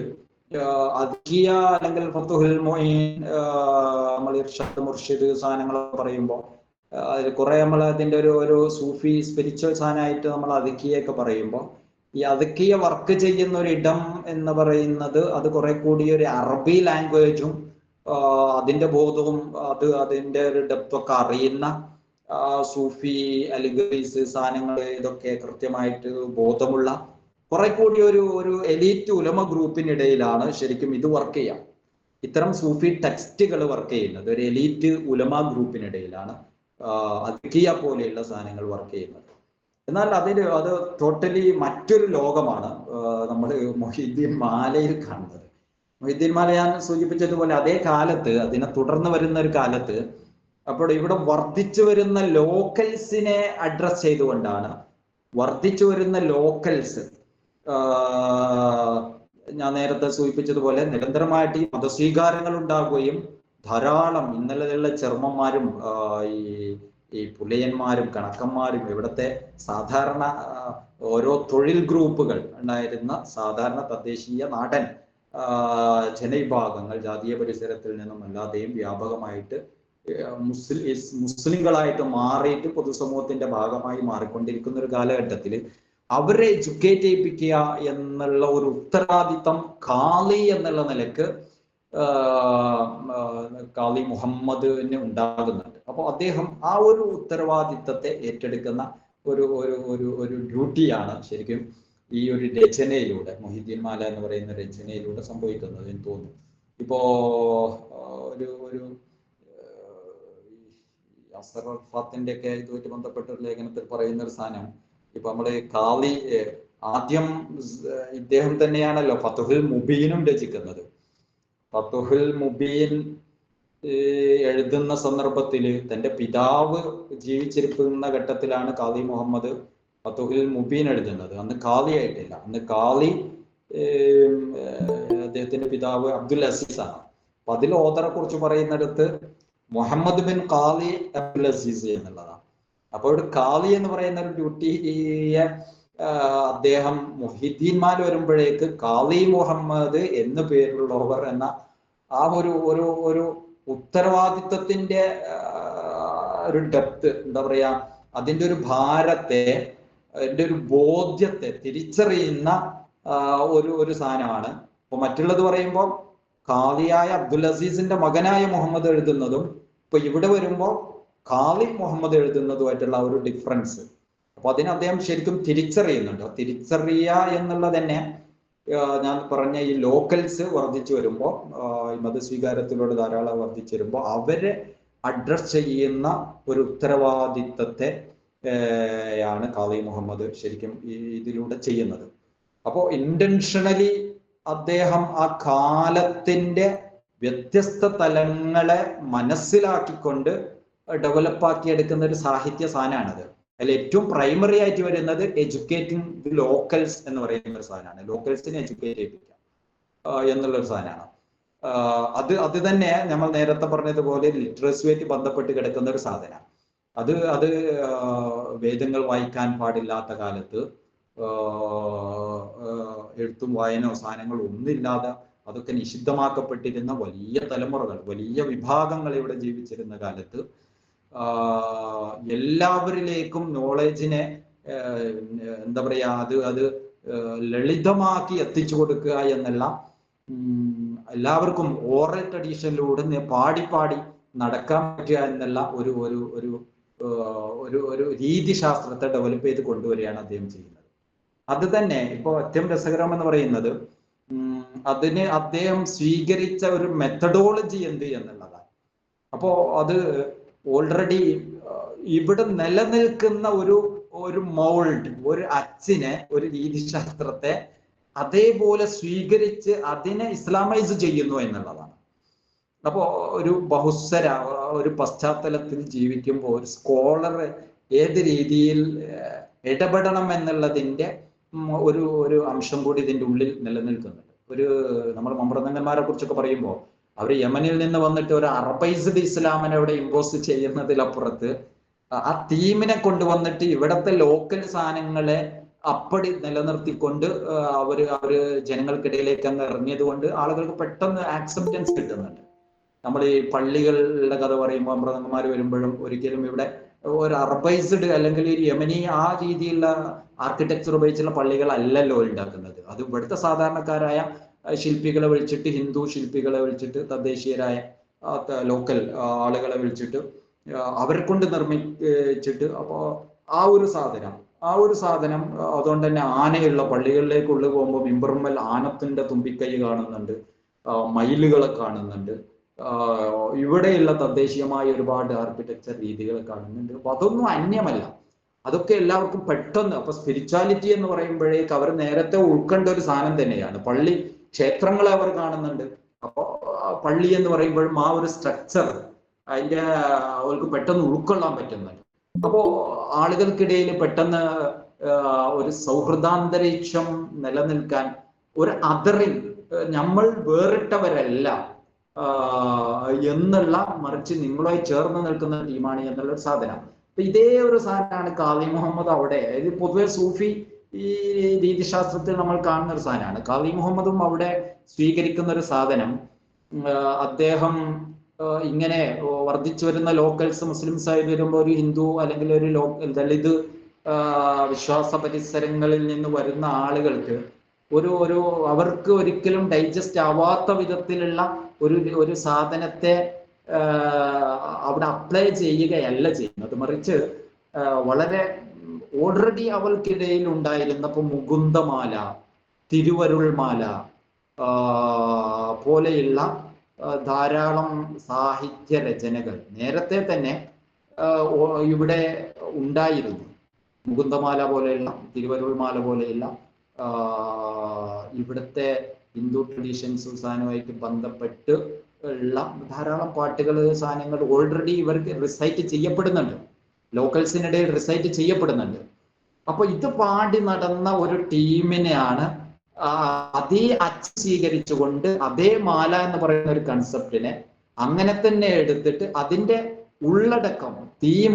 അദ്കിയ അല്ലെങ്കിൽ ഫതുഹുൽ മുഈൻ, നമ്മൾ ഇർഷാദ് മുർഷിദ് സാധനങ്ങളൊക്കെ പറയുമ്പോൾ കുറെ നമ്മൾ അതിന്റെ ഒരു സൂഫി സ്പിരിച്വൽ സാധനമായിട്ട് നമ്മൾ അദ്കിയൊക്കെ പറയുമ്പോൾ ഈ അദ്കിയ വർക്ക് ചെയ്യുന്ന ഒരു ഇടം എന്ന് പറയുന്നത് അത് കുറെ കൂടി ഒരു അറബി ലാംഗ്വേജും അതിന്റെ ബോധവും അതിന്റെ ഒരു ഡെപ്തൊക്കെ അറിയുന്ന സൂഫി അലിഗറീസ് സാധനങ്ങൾ ഇതൊക്കെ കൃത്യമായിട്ട് ബോധമുള്ള കുറെ കൂടി ഒരു എലീറ്റ് ഉലമ ഗ്രൂപ്പിനിടയിലാണ് ശരിക്കും ഇത് വർക്ക് ചെയ്യാം. ഇത്തരം സൂഫി ടെക്സ്റ്റുകൾ വർക്ക് ചെയ്യുന്നത് ഒരു എലീറ്റ് ഉലമ ഗ്രൂപ്പിനിടയിലാണ് അദ്കിയ പോലെയുള്ള സാധനങ്ങൾ വർക്ക് ചെയ്യുന്നത്. എന്നാൽ അത് ടോട്ടലി മറ്റൊരു ലോകമാണ് നമ്മൾ മൊഹീദ്ദീൻ മാലയിൽ കാണുന്നത്. മൊഹീദ്ദീൻ മാല ഞാൻ സൂചിപ്പിച്ചതുപോലെ അതേ കാലത്ത്, അതിനെ തുടർന്ന് വരുന്ന ഒരു കാലത്ത്, അപ്പോൾ ഇവിടെ വർദ്ധിച്ചു വരുന്ന ലോക്കൽസിനെ അഡ്രസ് ചെയ്തുകൊണ്ടാണ് വർദ്ധിച്ചു വരുന്ന ലോക്കൽസ്, ഞാൻ നേരത്തെ സൂചിപ്പിച്ചതുപോലെ നിരന്തരമായിട്ട് ഈ മതസ്വീകാരങ്ങൾ ഉണ്ടാകുകയും ധാരാളം ഇന്നലെയുള്ള ചെറുമന്മാരും ഈ പുലയന്മാരും കണക്കന്മാരും ഇവിടുത്തെ സാധാരണ ഓരോ തൊഴിൽ ഗ്രൂപ്പുകൾ ഉണ്ടായിരുന്ന സാധാരണ തദ്ദേശീയ നാടൻ ജനവിഭാഗങ്ങൾ ജാതീയ പരിസരത്തിൽ നിന്നും അല്ലാതെയും വ്യാപകമായിട്ട് മുസ്ലിങ്ങളായിട്ട് മാറിയിട്ട് പൊതുസമൂഹത്തിന്റെ ഭാഗമായി മാറിക്കൊണ്ടിരിക്കുന്ന ഒരു കാലഘട്ടത്തിൽ അവരെ എഡ്യൂക്കേറ്റ് ചെയ്യിപ്പിക്കുക എന്നുള്ള ഒരു ഉത്തരവാദിത്തം കാളി എന്നുള്ള നിലക്ക് കാളി മുഹമ്മദിന് ഉണ്ടാകുന്നുണ്ട്. അപ്പോൾ അദ്ദേഹം ആ ഒരു ഉത്തരവാദിത്തത്തെ ഏറ്റെടുക്കുന്ന ഒരു ഡ്യൂട്ടിയാണ് ശരിക്കും ഈ ഒരു രചനയിലൂടെ, മൊഹീദ്ദീൻ മാല എന്ന് പറയുന്ന രചനയിലൂടെ സംഭവിക്കുന്നത് എന്ന് തോന്നുന്നു. ഇപ്പോ ഒരു യാസർ അറഫാത്തിന്റെ ഒക്കെ ഇതുമായിട്ട് ബന്ധപ്പെട്ട ഒരു ലേഖനത്തിൽ പറയുന്ന ഒരു സാധനം, ഇപ്പൊ നമ്മള് കാളി ആദ്യം ഇദ്ദേഹം തന്നെയാണല്ലോ ഫതുഹുൽ മുബീനും രചിക്കുന്നത്. ഫതുഹുൽ മുബീൻ എഴുതുന്ന സന്ദർഭത്തിൽ തന്റെ പിതാവ് ജീവിച്ചിരിക്കുന്ന ഘട്ടത്തിലാണ് കാളി മുഹമ്മദ് ഫതുഹുൽ മുബീൻ എഴുതുന്നത്. അന്ന് കാളി ആയിട്ടില്ല. അന്ന് കാളി അദ്ദേഹത്തിന്റെ പിതാവ് അബ്ദുൽ അസീസ് ആണ്. അപ്പൊ അതിൽ ഓതറെ കുറിച്ച് പറയുന്നിടത്ത് മുഹമ്മദ് ബിൻ കാളി അബ്ദുൽ അസീസ് എന്നുള്ളതാണ്. അപ്പോൾ ഇവിടെ കാളി എന്ന് പറയുന്ന ഒരു ഡ്യൂട്ടിയെ അദ്ദേഹം മുഹിദ്ദീൻമാർ വരുമ്പോഴേക്ക് കാളി മുഹമ്മദ് എന്ന് പേരുള്ളവർ എന്ന ആ ഒരു ഒരു ഒരു ഉത്തരവാദിത്വത്തിന്റെ ഒരു ഡെപ്ത്, എന്താ പറയാ, അതിന്റെ ഒരു ഭാരത്തെ, അതിന്റെ ഒരു ബോധ്യത്തെ തിരിച്ചറിയുന്ന ഒരു സാധനമാണ്. അപ്പൊ മറ്റുള്ളത് പറയുമ്പോൾ ഖാദിയായ അബ്ദുൽ അസീസിന്റെ മകനായ മുഹമ്മദ് എഴുതുന്നതും ഇപ്പൊ ഇവിടെ വരുമ്പോൾ ഖാലി മുഹമ്മദ് എഴുതുന്നതുമായിട്ടുള്ള ഒരു ഡിഫറൻസ്. അപ്പൊ അതിന് അദ്ദേഹം ശരിക്കും തിരിച്ചറിയുന്നുണ്ട്. തിരിച്ചറിയുക എന്നുള്ളത് തന്നെ ഞാൻ പറഞ്ഞ ഈ ലോക്കൽസ് വർദ്ധിച്ചു വരുമ്പോൾ, മതസ്വീകാരത്തിലൂടെ ധാരാളം വർദ്ധിച്ചു വരുമ്പോൾ അവരെ അഡ്രസ് ചെയ്യുന്ന ഒരു ഉത്തരവാദിത്തത്തെ ആണ് ഖാദി മുഹമ്മദ് ശരിക്കും ഇതിലൂടെ ചെയ്യുന്നത്. അപ്പോൾ ഇന്റൻഷണലി അദ്ദേഹം ആ കാലത്തിന്റെ വ്യത്യസ്ത തലങ്ങളെ മനസ്സിലാക്കിക്കൊണ്ട് ഡെവലപ്പാക്കി എടുക്കുന്ന ഒരു സാഹിത്യ സാധനമാണത്. അതിൽ ഏറ്റവും പ്രൈമറി ആയിട്ട് വരുന്നത് എഡ്യൂക്കേറ്റിംഗ് ദി ലോക്കൽസ് എന്ന് പറയുന്ന ഒരു സാധനമാണ്. ലോക്കൽസിനെ എഡ്യൂക്കേറ്റ് ചെയ്യിപ്പിക്കുക എന്നുള്ളൊരു സാധനമാണ്. അത് തന്നെ നമ്മൾ നേരത്തെ പറഞ്ഞതുപോലെ ലിറ്ററസിയുമായിട്ട് ബന്ധപ്പെട്ട് കിടക്കുന്ന ഒരു സാധനമാണ്. അത് വേദങ്ങൾ വായിക്കാൻ പാടില്ലാത്ത കാലത്ത് എഴുത്തും വായനോ സാധനങ്ങളോ ഒന്നില്ലാതെ അതൊക്കെ നിഷിദ്ധമാക്കപ്പെട്ടിരുന്ന വലിയ തലമുറകൾ, വലിയ വിഭാഗങ്ങൾ ഇവിടെ ജീവിച്ചിരുന്ന കാലത്ത് എല്ലാവരിലേക്കും നോളേജിനെ എന്താ പറയാ, അത് ലളിതമാക്കി എത്തിച്ചു കൊടുക്കുക എന്നല്ല, എല്ലാവർക്കും ഓറൽ ട്രഡീഷനിലൂടെ പാടി പാടി നടക്കാൻ പറ്റുക എന്നുള്ള ഒരു ഒരു ഒരു ഒരു രീതിശാസ്ത്രത്തെ ഡെവലപ്പ് ചെയ്ത് കൊണ്ടുവരികയാണ് അദ്ദേഹം ചെയ്യുന്നത്. അത് തന്നെ ഇപ്പൊ ഏറ്റവും രസകരം എന്ന് പറയുന്നത് അതിന് അദ്ദേഹം സ്വീകരിച്ച ഒരു മെത്തഡോളജി എന്ത് എന്നുള്ളതാണ്. അപ്പോ അത് ഓൾറെഡി ഇവിടെ നിലനിൽക്കുന്ന ഒരു മൗൾഡ്, ഒരു അച്ചിനെ, ഒരു രീതിശാസ്ത്രത്തെ അതേപോലെ സ്വീകരിച്ച് അതിനെ ഇസ്ലാമൈസ് ചെയ്യുന്നു എന്നുള്ളതാണ്. അപ്പോ ഒരു ബഹുസ്വര ഒരു പശ്ചാത്തലത്തിൽ ജീവിക്കുമ്പോൾ ഒരു സ്കോളർ ഏത് രീതിയിൽ ഇടപെടണം എന്നുള്ളതിന്റെ ഒരു അംശം കൂടി ഇതിന്റെ ഉള്ളിൽ നിലനിൽക്കുന്നുണ്ട്. നമ്മൾ മമ്പ്രദംഗന്മാരെ കുറിച്ചൊക്കെ പറയുമ്പോൾ അവർ യമനിൽ നിന്ന് വന്നിട്ട് ഒരു അറബൈസ്ഡ് ഇസ്ലാമിനെ ഇവിടെ ഇമ്പോസ് ചെയ്യുന്നതിലപ്പുറത്ത് ആ തീമിനെ കൊണ്ടുവന്നിട്ട് ഇവിടത്തെ ലോക്കൽ സാധനങ്ങളെ അപ്പടി നിലനിർത്തിക്കൊണ്ട് അവര് ജനങ്ങൾക്കിടയിലേക്ക് അങ്ങ് ഇറങ്ങിയത് കൊണ്ട് ആളുകൾക്ക് പെട്ടെന്ന് ആക്സെപ്റ്റൻസ് കിട്ടുന്നുണ്ട്. നമ്മൾ ഈ പള്ളികളുടെ കഥ പറയുമ്പോൾ മൃതന്മാർ വരുമ്പോഴും ഒരിക്കലും ഇവിടെ ഒരു അർബൈസ്ഡ് അല്ലെങ്കിൽ ഒരു യമനി ആ രീതിയിലുള്ള ആർക്കിടെക്ചർ ഉപയോഗിച്ചുള്ള പള്ളികളല്ലല്ലോ ഉണ്ടാക്കുന്നത്. അത് ഇവിടുത്തെ സാധാരണക്കാരായ ശില്പികളെ വിളിച്ചിട്ട്, ഹിന്ദു ശില്പികളെ വിളിച്ചിട്ട്, തദ്ദേശീയരായ ലോക്കൽ ആളുകളെ വിളിച്ചിട്ട് അവരെ കൊണ്ട് നിർമ്മിച്ചിട്ട്, അപ്പോൾ ആ ഒരു സാധനം അതുകൊണ്ട് തന്നെ ആനയുള്ള പള്ളികളിലേക്ക് ഉള്ളു പോകുമ്പോൾ മിമ്പറുമ്മൽ ആനത്തിന്റെ തുമ്പിക്കൈ കാണുന്നുണ്ട്, മയിലുകളെ കാണുന്നുണ്ട്, ഇവിടെയുള്ള തദ്ദേശീയമായ ഒരുപാട് ആർക്കിടെക്ചർ രീതികൾ കാണുന്നുണ്ട്. അപ്പൊ അതൊന്നും അന്യമല്ല, അതൊക്കെ എല്ലാവർക്കും പെട്ടെന്ന്. അപ്പൊ സ്പിരിച്വാലിറ്റി എന്ന് പറയുമ്പോഴേക്ക് അവർ നേരത്തെ ഉൾക്കൊണ്ട ഒരു സാധനം തന്നെയാണ്. പള്ളി ക്ഷേത്രങ്ങളെ അവർ കാണുന്നുണ്ട്. അപ്പോൾ പള്ളി എന്ന് പറയുമ്പോഴും ആ ഒരു സ്ട്രക്ചർ അതിന്റെ അവർക്ക് പെട്ടെന്ന് ഉൾക്കൊള്ളാൻ പറ്റുന്നുണ്ട്. അപ്പോ ആളുകൾക്കിടയിൽ പെട്ടെന്ന് ഒരു സൗഹൃദാന്തരീക്ഷം നിലനിൽക്കാൻ, ഒരു അതറിങ്, നമ്മൾ വേറിട്ടവരല്ല എന്നുള്ള, മറിച്ച് നിങ്ങളുമായി ചേർന്ന് നിൽക്കുന്ന ടീമാണ് എന്നുള്ള ഒരു സാധനം. അപ്പൊ ഇതേ ഒരു സാധനമാണ് ഖാദി മുഹമ്മദ് അവിടെ. ഇത് പൊതുവെ സൂഫി ഈ രീതിശാസ്ത്രത്തിൽ നമ്മൾ കാണുന്ന ഒരു സാധനമാണ്. ഖാദി മുഹമ്മദും അവിടെ സ്വീകരിക്കുന്ന ഒരു സാധനം, അദ്ദേഹം ഇങ്ങനെ വർദ്ധിച്ചു വരുന്ന ലോക്കൽസ് മുസ്ലിംസ് ആയി വരുമ്പോൾ ഒരു ഹിന്ദു അല്ലെങ്കിൽ ഒരു ദളിത് വിശ്വാസ പരിസരങ്ങളിൽ നിന്ന് വരുന്ന ആളുകൾക്ക് അവർക്ക് ഒരിക്കലും ഡൈജസ്റ്റ് ആവാത്ത വിധത്തിലുള്ള ഒരു സാധനത്തെ അവിടെ അപ്ലൈ ചെയ്യുകയല്ല ചെയ്യുന്നത്. മറിച്ച് വളരെ ഓൾറെഡി അവൾക്കിടയിൽ ഉണ്ടായിരുന്നപ്പോൾ മുകുന്ദമാല, തിരുവരുൾമാല പോലെയുള്ള ധാരാളം സാഹിത്യ രചനകൾ നേരത്തെ തന്നെ ഇവിടെ ഉണ്ടായിരുന്നു. മുകുന്ദമാല പോലെയുള്ള, തിരുവരുൾമാല പോലെയുള്ള ഇവിടുത്തെ ഹിന്ദു ട്രഡീഷൻസ് സാധനമായിട്ട് ബന്ധപ്പെട്ട് ഉള്ള ധാരാളം പാട്ടുകൾ, സാധനങ്ങൾ ഓൾറെഡി ഇവർക്ക് റിസൈറ്റ് ചെയ്യപ്പെടുന്നുണ്ട്, ലോക്കൽസിനിടയിൽ റിസൈറ്റ് ചെയ്യപ്പെടുന്നുണ്ട്. അപ്പൊ ഇത് പാടി നടന്ന ഒരു ടീമിനെയാണ് അതേ അച്ച് സ്വീകരിച്ചുകൊണ്ട് അതേ മാല എന്ന് പറയുന്ന ഒരു കൺസെപ്റ്റിനെ അങ്ങനെ തന്നെ എടുത്തിട്ട് അതിന്റെ ഉള്ളടക്കം തീം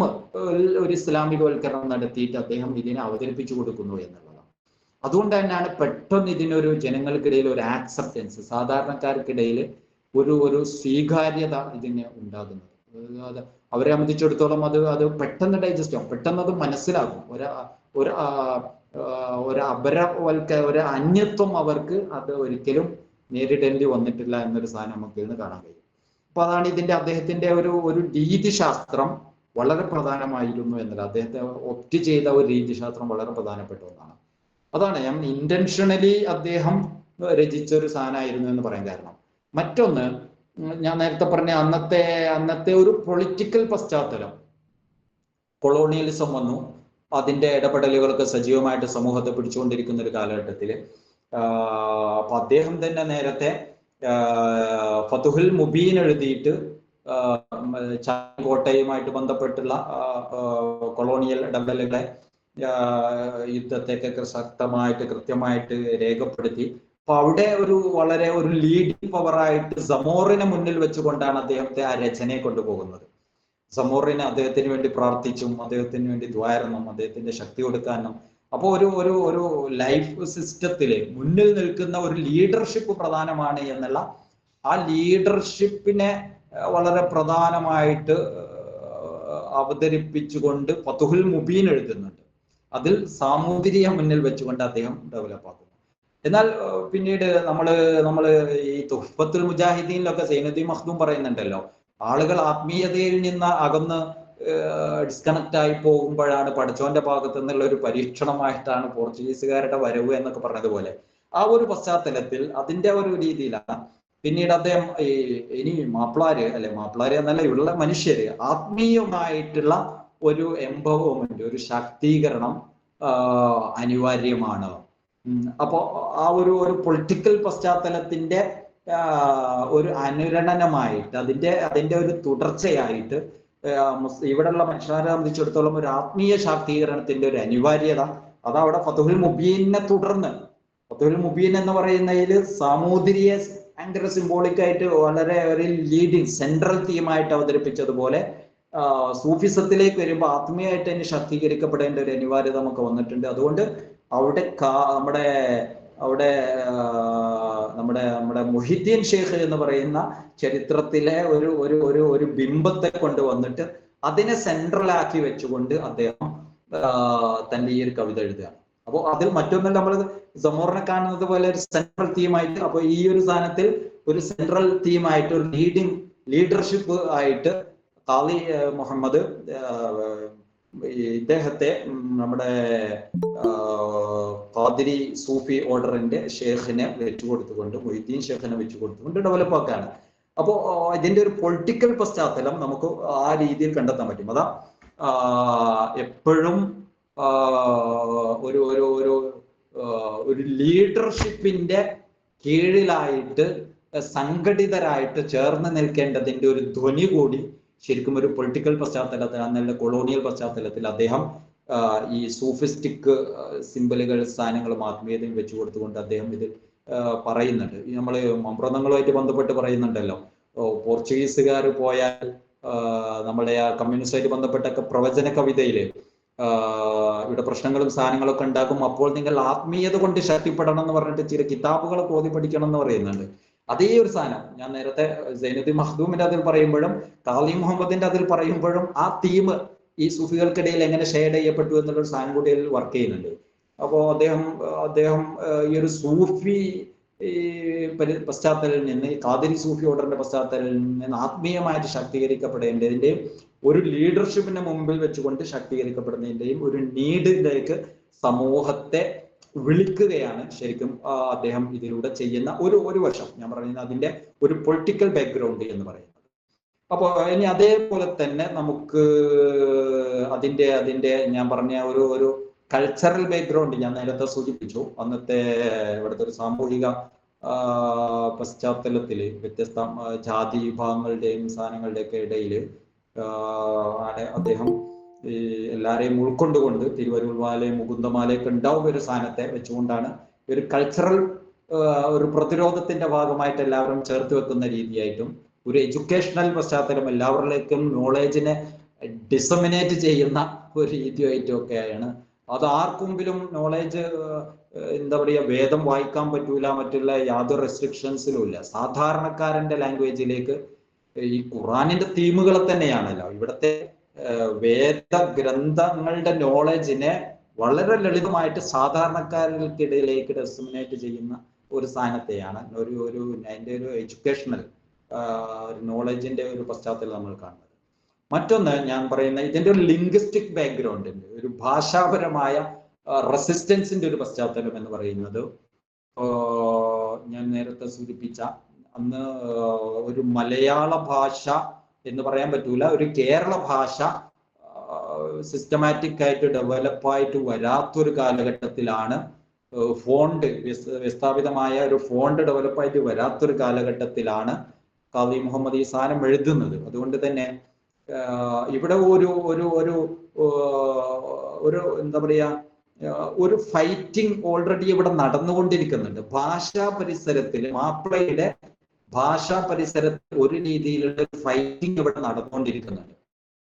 ഒരു ഇസ്ലാമികവൽക്കരണം നടത്തിയിട്ട് അദ്ദേഹം ഇതിനെ അവതരിപ്പിച്ചു കൊടുക്കുന്നു എന്നുള്ളത്. അതുകൊണ്ട് തന്നെയാണ് പെട്ടെന്ന് ഇതിനൊരു ജനങ്ങൾക്കിടയിൽ ഒരു ആക്സെപ്റ്റൻസ്, സാധാരണക്കാർക്കിടയിൽ ഒരു സ്വീകാര്യത ഇതിന് ഉണ്ടാകുന്നത്. അത് അവരെ സംബന്ധിച്ചിടത്തോളം അത് പെട്ടെന്ന് ഡൈജസ്റ്റ് ആവും, പെട്ടെന്ന് അത് മനസ്സിലാകും. ഒരു അന്യത്വം അവർക്ക് അത് ഒരിക്കലും നേരിടേണ്ടി വന്നിട്ടില്ല എന്നൊരു സാധനം നമുക്ക് ഇന്ന് കാണാൻ കഴിയും. അപ്പൊ അതാണ് അദ്ദേഹത്തിന്റെ ഒരു രീതിശാസ്ത്രം വളരെ പ്രധാനമായിരുന്നു എന്നത്. അദ്ദേഹത്തെ ഒപ്റ്റ് ചെയ്ത ഒരു രീതിശാസ്ത്രം വളരെ പ്രധാനപ്പെട്ട ഒന്നാണ്. അതാണ് ഞാൻ ഇന്റൻഷനലി അദ്ദേഹം രചിച്ച ഒരു സാധനമായിരുന്നു എന്ന് പറയാൻ കാരണം. മറ്റൊന്ന്, ഞാൻ നേരത്തെ പറഞ്ഞ അന്നത്തെ ഒരു പൊളിറ്റിക്കൽ പശ്ചാത്തലം, കൊളോണിയലിസം വന്നു, അതിന്റെ ഇടപെടലുകളൊക്കെ സജീവമായിട്ട് സമൂഹത്തെ പിടിച്ചുകൊണ്ടിരിക്കുന്ന ഒരു കാലഘട്ടത്തിൽ അപ്പൊ അദ്ദേഹം തന്നെ നേരത്തെ ഫതുഹുൽ മുബീൻ എഴുതിയിട്ട് കോട്ടയുമായിട്ട് ബന്ധപ്പെട്ടുള്ള കൊളോണിയൽ ഇടപെടലുകളെ, യുദ്ധത്തെയൊക്കെ ശക്തമായിട്ട് കൃത്യമായിട്ട് രേഖപ്പെടുത്തി. അപ്പൊ അവിടെ വളരെ ഒരു ലീഡിങ് പവറായിട്ട് സമോറിനെ മുന്നിൽ വെച്ചുകൊണ്ടാണ് അദ്ദേഹത്തെ ആ രചനയെ കൊണ്ടുപോകുന്നത്. സമോറിന് അദ്ദേഹത്തിന് വേണ്ടി പ്രാർത്ഥിച്ചും അദ്ദേഹത്തിന് വേണ്ടി ദ്വാരനും അദ്ദേഹത്തിന്റെ ശക്തി കൊടുക്കാനും. അപ്പോൾ ഒരു ലൈഫ് സിസ്റ്റത്തില് മുന്നിൽ നിൽക്കുന്ന ഒരു ലീഡർഷിപ്പ് പ്രധാനമാണ് എന്നുള്ള ആ ലീഡർഷിപ്പിനെ വളരെ പ്രധാനമായിട്ട് അവതരിപ്പിച്ചുകൊണ്ട് ഫതുഹുൽ മുബീൻ എഴുതുന്നുണ്ട്. അതിൽ സാമൂതിരിയെ മുന്നിൽ വെച്ചുകൊണ്ട് അദ്ദേഹം ഡെവലപ്പ് ആക്കുന്നു. എന്നാൽ പിന്നീട് നമ്മള് ഈ തുഹ്ഫത്തുൽ മുജാഹിദീനിലൊക്കെ സൈനുദ്ദീൻ മഖ്ദൂം പറയുന്നുണ്ടല്ലോ, ആളുകൾ ആത്മീയതയിൽ നിന്ന് അകന്ന് ഡിസ്കണക്ട് ആയി പോകുമ്പോഴാണ് പഠിച്ചോന്റെ ഭാഗത്തു നിന്നുള്ള ഒരു പരീക്ഷണമായിട്ടാണ് പോർച്ചുഗീസുകാരുടെ വരവ് എന്നൊക്കെ പറഞ്ഞതുപോലെ, ആ ഒരു പശ്ചാത്തലത്തിൽ അതിന്റെ ഒരു രീതിയിലാണ് പിന്നീട് അദ്ദേഹം ഇനി മാപ്പിളാര് എന്നല്ല, ഉള്ള മനുഷ്യര് ആത്മീയമായിട്ടുള്ള ഒരു എംപവർമെന്റ്, ഒരു ശാക്തീകരണം അനിവാര്യമാണ്. അപ്പോ ആ ഒരു പൊളിറ്റിക്കൽ പശ്ചാത്തലത്തിന്റെ ഒരു അനുരണനമായിട്ട് അതിന്റെ ഒരു തുടർച്ചയായിട്ട് ഇവിടെയുള്ള മനുഷ്യരെ സംബന്ധിച്ചിടത്തോളം ഒരു ആത്മീയ ശാക്തീകരണത്തിന്റെ ഒരു അനിവാര്യത അതവിടെ ഫതുഹുൽ മുബീനെ തുടർന്ന്, ഫതുഹുൽ മുബീൻ എന്ന് പറയുന്നതിൽ സാമൂതിരിയെ ഭയങ്കര സിംബോളിക് ആയിട്ട് വളരെ ഒരു ലീഡിങ് സെൻട്രൽ തീമായിട്ട് അവതരിപ്പിച്ചതുപോലെ സൂഫിസത്തിലേക്ക് വരുമ്പോൾ ആത്മീയമായിട്ട് തന്നെ ശാക്തീകരിക്കപ്പെടേണ്ട ഒരു അനിവാര്യത നമുക്ക് വന്നിട്ടുണ്ട്. അതുകൊണ്ട് നമ്മുടെ മുഹിദ്ദീൻ ഷേഖ് എന്ന് പറയുന്ന ചരിത്രത്തിലെ ഒരു ബിംബത്തെ കൊണ്ടുവന്നിട്ട് അതിനെ സെൻട്രൽ ആക്കി വെച്ചുകൊണ്ട് അദ്ദേഹം തന്റെ ഈ ഒരു കവിത എഴുതുകയാണ്. അപ്പോൾ അതിൽ മറ്റൊന്നും നമ്മൾ സമോറിനെ കാണുന്നത് പോലെ ഒരു സെൻട്രൽ തീമായിട്ട്, അപ്പോൾ ഈ ഒരു സ്ഥാനത്തിൽ ഒരു സെൻട്രൽ തീമായിട്ട് ഒരു ലീഡർഷിപ്പ് ആയിട്ട് ഖാദി മുഹമ്മദ് ഇദ്ദേഹത്തെ നമ്മുടെ ഖാദിരി സൂഫി ഓർഡറിന്റെ ഷേഖിനെ വെച്ചുകൊടുത്തുകൊണ്ട്, മൊയ്തീൻ ഷേഖിനെ വെച്ചുകൊടുത്തുകൊണ്ട് ഡെവലപ്പ് ആക്കാണ്. അപ്പോൾ ഇതിന്റെ ഒരു പൊളിറ്റിക്കൽ പശ്ചാത്തലം നമുക്ക് ആ രീതിയിൽ കണ്ടെത്താൻ പറ്റും. അതാ എപ്പോഴും ഒരു ലീഡർഷിപ്പിന്റെ കീഴിലായിട്ട് സംഘടിതരായിട്ട് ചേർന്ന് നിൽക്കേണ്ടതിന്റെ ഒരു ധ്വനി കൂടി ശരിക്കും ഒരു പൊളിറ്റിക്കൽ പശ്ചാത്തലത്തിൽ, അന്നല്ല കൊളോണിയൽ പശ്ചാത്തലത്തിൽ അദ്ദേഹം ഈ സൂഫിസ്റ്റിക് സിംബലുകൾ, സ്ഥാനങ്ങളും ആത്മീയതയും വെച്ചു കൊടുത്തുകൊണ്ട് അദ്ദേഹം ഇത് പറയുന്നുണ്ട്. നമ്മൾ മമ്പ്രദങ്ങളുമായിട്ട് ബന്ധപ്പെട്ട് പറയുന്നുണ്ടല്ലോ, പോർച്ചുഗീസുകാർ പോയാൽ നമ്മുടെ ആ കമ്മ്യൂണിസ്റ്റുമായിട്ട് ബന്ധപ്പെട്ടൊക്കെ പ്രവചന കവിതയില് ഇവിടെ പ്രശ്നങ്ങളും സാധനങ്ങളൊക്കെ ഉണ്ടാക്കും, അപ്പോൾ നിങ്ങൾ ആത്മീയത കൊണ്ട് ശക്തിപ്പെടണം എന്ന് പറഞ്ഞിട്ട് ചില കിതാബുകളൊക്കെ ഓതി പഠിക്കണം എന്ന് പറയുന്നുണ്ട്. അതേ ഒരു സാധനം ഞാൻ നേരത്തെ സൈനുദ്ദീൻ മഖ്ദൂമിന്റെ അതിൽ പറയുമ്പോഴും ഖാദി മുഹമ്മദിന്റെ അതിൽ പറയുമ്പോഴും ആ തീം ഈ സൂഫികൾക്കിടയിൽ എങ്ങനെ ഷെയർ ചെയ്യപ്പെട്ടു എന്നുള്ളൊരു സാധനം കൂടി അതിൽ വർക്ക് ചെയ്യുന്നുണ്ട്. അപ്പോൾ അദ്ദേഹം ഈ ഒരു സൂഫി പശ്ചാത്തലിൽ നിന്ന്, ഖാദിരി സൂഫി ഓർഡറിന്റെ പശ്ചാത്തലിൽ നിന്ന് ആത്മീയമായിട്ട് ശാക്തീകരിക്കപ്പെടേണ്ടതിന്റെയും ഒരു ലീഡർഷിപ്പിന്റെ മുമ്പിൽ വെച്ചുകൊണ്ട് ശാക്തീകരിക്കപ്പെടുന്നതിന്റെയും ഒരു നീഡിലേക്ക് സമൂഹത്തെ വിളിക്കുകയാണ് ശരിക്കും അദ്ദേഹം ഇതിലൂടെ ചെയ്യുന്ന ഒരു വശം. ഞാൻ പറയുന്നത് അതിന്റെ ഒരു പൊളിറ്റിക്കൽ ബാക്ക്ഗ്രൗണ്ട് എന്ന് പറയുന്നത്. അപ്പോൾ ഇനി അതേപോലെ തന്നെ നമുക്ക് അതിന്റെ ഞാൻ പറഞ്ഞ ഒരു കൾച്ചറൽ ബാക്ക്ഗ്രൗണ്ട് ഞാൻ നേരത്തെ സൂചിപ്പിച്ചു. അന്നത്തെ ഇവിടുത്തെ ഒരു സാമൂഹിക പശ്ചാത്തലത്തിൽ വ്യത്യസ്ത ജാതി വിഭാഗങ്ങളുടെയും സാധനങ്ങളുടെയൊക്കെ ഇടയിൽ അദ്ദേഹം ഈ എല്ലാരെയും ഉൾക്കൊണ്ടുകൊണ്ട് തിരുവരുൾമാലയും മുകുന്ദമാലയൊക്കെ ഉണ്ടാവും ഒരു സാധനത്തെ വെച്ചുകൊണ്ടാണ് ഒരു കൾച്ചറൽ ഒരു പ്രതിരോധത്തിന്റെ ഭാഗമായിട്ട് എല്ലാവരും ചേർത്ത് വെക്കുന്ന രീതിയായിട്ടും ഒരു എഡ്യൂക്കേഷണൽ പശ്ചാത്തലം എല്ലാവരിലേക്കും നോളേജിനെ ഡിസമിനേറ്റ് ചെയ്യുന്ന ഒരു രീതിയായിട്ടും ഒക്കെയാണ്. അത് ആർക്കുമ്പിലും നോളേജ് എന്താ പറയുക, വേദം വായിക്കാൻ പറ്റൂല, മറ്റുള്ള യാതൊരു റെസ്ട്രിക്ഷൻസിലും ഇല്ല. സാധാരണക്കാരന്റെ ലാംഗ്വേജിലേക്ക് ഈ ഖുറാനിന്റെ തീമുകൾ തന്നെയാണല്ലോ ഇവിടുത്തെ വേദഗ്രന്ഥങ്ങളുടെ നോളജിനെ വളരെ ലളിതമായിട്ട് സാധാരണക്കാർക്കിടയിലേക്ക് ഡെസിമിനേറ്റ് ചെയ്യുന്ന ഒരു സ്ഥാനത്തെയാണ് അതിന്റെ ഒരു എഡ്യൂക്കേഷണൽ നോളജിന്റെ ഒരു പശ്ചാത്തലം നമ്മൾ കാണുന്നത്. മറ്റൊന്ന് ഞാൻ പറയുന്ന ഇതിന്റെ ഒരു ലിംഗ്വിസ്റ്റിക് ബാക്ക്ഗ്രൗണ്ട് ഉണ്ട്, ഒരു ഭാഷാപരമായ റെസിസ്റ്റൻസിന്റെ ഒരു പശ്ചാത്തലം എന്ന് പറയുന്നത് ഞാൻ നേരത്തെ സൂചിപ്പിച്ച അന്ന് ഒരു മലയാള ഭാഷ എന്ന് പറയാൻ പറ്റൂല, ഒരു കേരള ഭാഷ സിസ്റ്റമാറ്റിക് ആയിട്ട് ഡെവലപ്പായിട്ട് വരാത്തൊരു കാലഘട്ടത്തിലാണ് ഫോണ്ട് വ്യസ്ഥാപിതമായ ഒരു ഫോണ്ട് ഡെവലപ്പായിട്ട് വരാത്തൊരു കാലഘട്ടത്തിലാണ് ഖാദി മുഹമ്മദ് ഈ സാധനം എഴുതുന്നത്. അതുകൊണ്ട് തന്നെ ഇവിടെ ഒരു ഒരു ഒരു ഒരു എന്താ പറയാ, ഒരു ഫൈറ്റിംഗ് ഓൾറെഡി ഇവിടെ നടന്നുകൊണ്ടിരിക്കുന്നുണ്ട്. ഭാഷാ പരിസരത്തിൽ, മാപ്പിളയുടെ ഭാഷാ പരിസരത്തിൽ ഒരു രീതിയിലുള്ള ഫൈറ്റിംഗ് ഇവിടെ നടന്നുകൊണ്ടിരിക്കുന്നുണ്ട്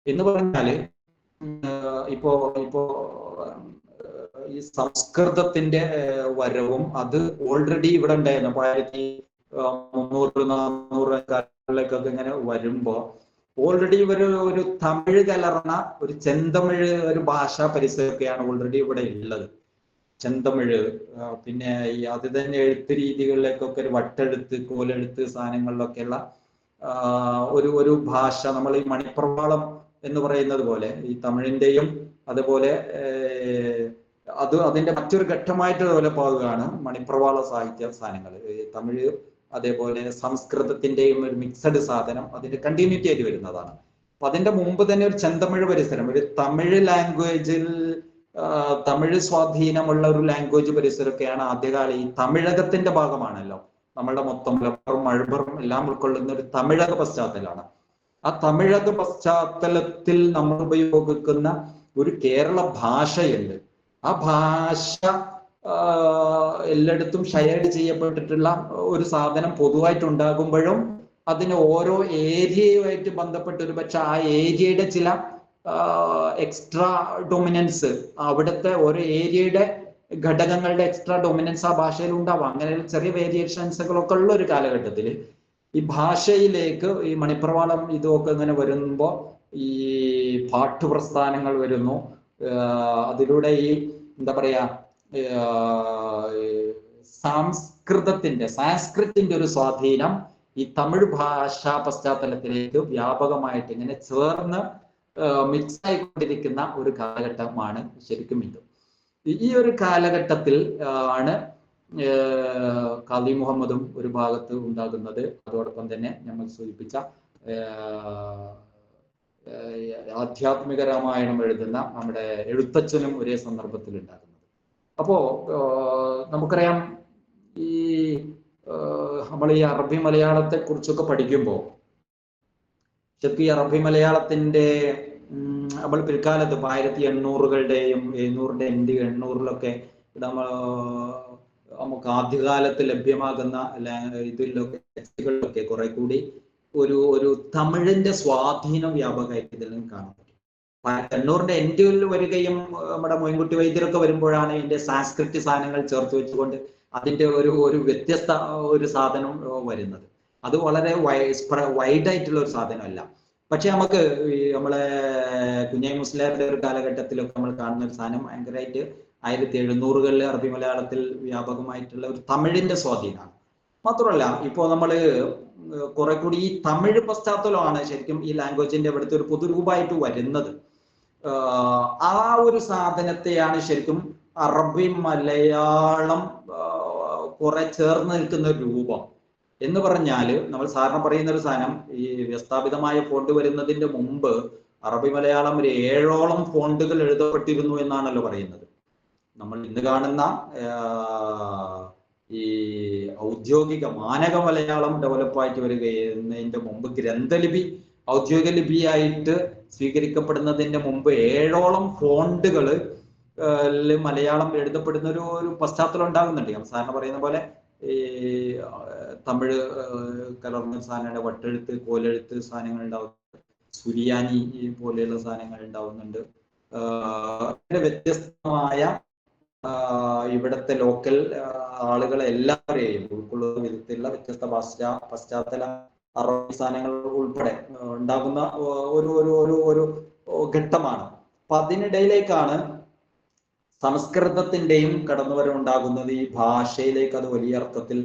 എന്ന് പറഞ്ഞാല് ഇപ്പോ ഈ സംസ്കൃതത്തിന്റെ വരവും അത് ഓൾറെഡി ഇവിടെ ഉണ്ടായിരുന്നു. 1300-400 കാലങ്ങളിലേക്കൊക്കെ ഇങ്ങനെ വരുമ്പോ ഓൾറെഡി ഒരു തമിഴ് കലർന്ന ഒരു ചെന്തമിഴ് ഒരു ഭാഷാ പരിസരമൊക്കെയാണ് ഓൾറെഡി ഇവിടെ ഉള്ളത്. ചെന്തമിഴ്, പിന്നെ ഈ അത് തന്നെ എഴുത്ത് രീതികളിലേക്കൊക്കെ ഒരു വട്ടെഴുത്ത്, കോലെഴുത്ത് സാധനങ്ങളിലൊക്കെയുള്ള ഒരു ഭാഷ, നമ്മൾ ഈ മണിപ്രവാളം എന്ന് പറയുന്നത് പോലെ ഈ തമിഴിന്റെയും അതുപോലെ അതിന്റെ മറ്റൊരു ഘട്ടമായിട്ട് ഡെവലപ്പാവുകയാണ് മണിപ്രവാള സാഹിത്യ സാധനങ്ങൾ. തമിഴ് അതേപോലെ സംസ്കൃതത്തിന്റെയും ഒരു മിക്സഡ് സാധനം അതിന്റെ കണ്ടിന്യൂറ്റി ആയിട്ട് വരുന്നതാണ്. അപ്പൊ അതിന്റെ മുമ്പ് തന്നെ ഒരു ചെന്തമിഴ് പരിസരം, ഒരു തമിഴ് ലാംഗ്വേജിൽ തമിഴ് സ്വാധീനമുള്ള ഒരു ലാംഗ്വേജ് പരിസരമൊക്കെയാണ് ആദ്യകാല ഈ തമിഴകത്തിന്റെ ഭാഗമാണല്ലോ. നമ്മളുടെ മൊത്തം മലപ്പുറം മലബാറും എല്ലാം ഉൾക്കൊള്ളുന്ന ഒരു തമിഴക പശ്ചാത്തലമാണ്. ആ തമിഴക പശ്ചാത്തലത്തിൽ നമ്മൾ ഉപയോഗിക്കുന്ന ഒരു കേരള ഭാഷയുണ്ട്. ആ ഭാഷ എല്ലായിടത്തും ഷെയർഡ് ചെയ്യപ്പെട്ടിട്ടുള്ള ഒരു സാധനം പൊതുവായിട്ട് ഉണ്ടാകുമ്പോഴും അതിന് ഓരോ ഏരിയയുമായിട്ട് ബന്ധപ്പെട്ട് ഒരു പക്ഷെ ആ ഏരിയയുടെ ചില എക്സ്ട്രാ ഡൊമിനൻസ്, അവിടുത്തെ ഓരോ ഏരിയയുടെ ഘടകങ്ങളുടെ എക്സ്ട്രാ ഡൊമിനൻസ് ആ ഭാഷയിൽ ഉണ്ടാവാം. അങ്ങനെ ചെറിയ വേരിയേഷൻസുകളൊക്കെ ഉള്ള ഒരു കാലഘട്ടത്തിൽ ഈ ഭാഷയിലേക്ക് ഈ മണിപ്രവാളം ഇതൊക്കെ ഇങ്ങനെ വരുമ്പോൾ ഈ പാഠ്യപ്രസ്ഥാനങ്ങൾ വരുന്നു. അതിലൂടെ ഈ എന്താ പറയാ, സാൻസ്ക്രിറ്റിന്റെ ഒരു സ്വാധീനം ഈ തമിഴ് ഭാഷാ പശ്ചാത്തലത്തിലേക്ക് വ്യാപകമായിട്ട് ഇങ്ങനെ ചേർന്ന് മിക്സ് ആയിക്കൊണ്ടിരിക്കുന്ന ഒരു കാലഘട്ടമാണ് ശരിക്കും ഇത്. ഈ ഒരു കാലഘട്ടത്തിൽ ആണ് ഖാദി മുഹമ്മദും ഒരു ഭാഗത്ത് ഉണ്ടാകുന്നത്. അതോടൊപ്പം തന്നെ നമ്മൾ സൂചിപ്പിച്ച ആധ്യാത്മിക രാമായണം എഴുതുന്ന നമ്മുടെ എഴുത്തച്ഛനും ഒരേ സന്ദർഭത്തിൽ ഉണ്ടാകുന്നത്. അപ്പോ നമുക്കറിയാം ഈ നമ്മൾ ഈ അറബി മലയാളത്തെ കുറിച്ചൊക്കെ പഠിക്കുമ്പോൾ ശരിക്കും ഈ അറബി മലയാളത്തിന്റെ നമ്മൾ പിൽക്കാലത്ത് 1800-കളുടെയും 700-ന്റെ എൻഡ് 800-ലൊക്കെ നമുക്ക് ആദ്യകാലത്ത് ലഭ്യമാകുന്ന ഇതിലൊക്കെ കുറെ കൂടി ഒരു തമിഴിന്റെ സ്വാധീനം വ്യാപകമായിട്ട് ഇതിൽ നിന്ന് കാണാൻ പറ്റും. 1800-ന്റെ എൻഡിൽ വരികയും നമ്മുടെ മൊയിൻകുട്ടി വൈദ്യരൊക്കെ വരുമ്പോഴാണ് ഇതിന്റെ സാൻസ്ക്രിറ്റ് സാധനങ്ങൾ ചേർത്ത് വെച്ചുകൊണ്ട് അതിന്റെ ഒരു വ്യത്യസ്ത ഒരു സാധനം വരുന്നത്. അത് വളരെ വൈഡായിട്ടുള്ള ഒരു സാധനമല്ല. പക്ഷെ നമുക്ക് ഈ നമ്മളെ കുഞ്ഞായി മുസ്ലിയാരുടെ ഒരു കാലഘട്ടത്തിലൊക്കെ നമ്മൾ കാണുന്ന ഒരു സാധനം ഭയങ്കരമായിട്ട് 1700-കളിൽ അറബി മലയാളത്തിൽ വ്യാപകമായിട്ടുള്ള ഒരു തമിഴിന്റെ സ്വാധീനമാണ്. മാത്രമല്ല ഇപ്പോൾ നമ്മൾ കുറെ കൂടി ഈ തമിഴ് പശ്ചാത്തലമാണ് ശരിക്കും ഈ ലാംഗ്വേജിന്റെ ഇവിടുത്തെ ഒരു പൊതുരൂപമായിട്ട് വരുന്നത്. ആ ഒരു സാധനത്തെയാണ് ശരിക്കും അറബി മലയാളം കുറെ ചേർന്ന് നിൽക്കുന്ന ഒരു രൂപം എന്ന് പറഞ്ഞാൽ, നമ്മൾ സാധാരണ പറയുന്ന ഒരു സാധനം ഈ വ്യസ്ഥാപിതമായ ഫോണ്ട് വരുന്നതിന്റെ മുമ്പ് അറബി മലയാളം ഒരു 7ഓളം ഫോണ്ടുകൾ എഴുതപ്പെട്ടിരുന്നു എന്നാണല്ലോ പറയുന്നത്. നമ്മൾ ഇന്ന് കാണുന്ന ഈ ഔദ്യോഗിക മാനക മലയാളം ഡെവലപ്പായിട്ട് വരികയെന്നതിന്റെ മുമ്പ് ഗ്രന്ഥലിപി ഔദ്യോഗിക ലിപിയായിട്ട് സ്വീകരിക്കപ്പെടുന്നതിന്റെ മുമ്പ് 7ഓളം ഫോണ്ടുകൾ മലയാളം എഴുതപ്പെടുന്ന ഒരു പശ്ചാത്തലം ഉണ്ടാകുന്നുണ്ട്. സാധാരണ പറയുന്ന പോലെ ഈ തമിഴ് കലർന്ന സാധനങ്ങളുടെ വട്ടെഴുത്ത്, കോലെഴുത്ത് സാധനങ്ങൾ ഉണ്ടാവുന്നുണ്ട്. സുരിയാനി പോലെയുള്ള സാധനങ്ങൾ ഉണ്ടാവുന്നുണ്ട്. വ്യത്യസ്തമായ ഇവിടുത്തെ ലോക്കൽ ആളുകളെ എല്ലാവരെയും ഉൾക്കൊള്ളുന്ന വിധത്തിലുള്ള വ്യത്യസ്ത പശ്ചാത്തല അറബി സ്ഥാനങ്ങൾ ഉൾപ്പെടെ ഉണ്ടാകുന്ന ഒരു ഒരു ഒരു ഒരു ഘട്ടമാണ്. അപ്പൊ അതിനിടയിലേക്കാണ് സംസ്കൃതത്തിന്റെയും കടന്നുവരവുണ്ടാകുന്നത്. ഈ ഭാഷയിലേക്ക് അത് വലിയ അർത്ഥത്തിൽ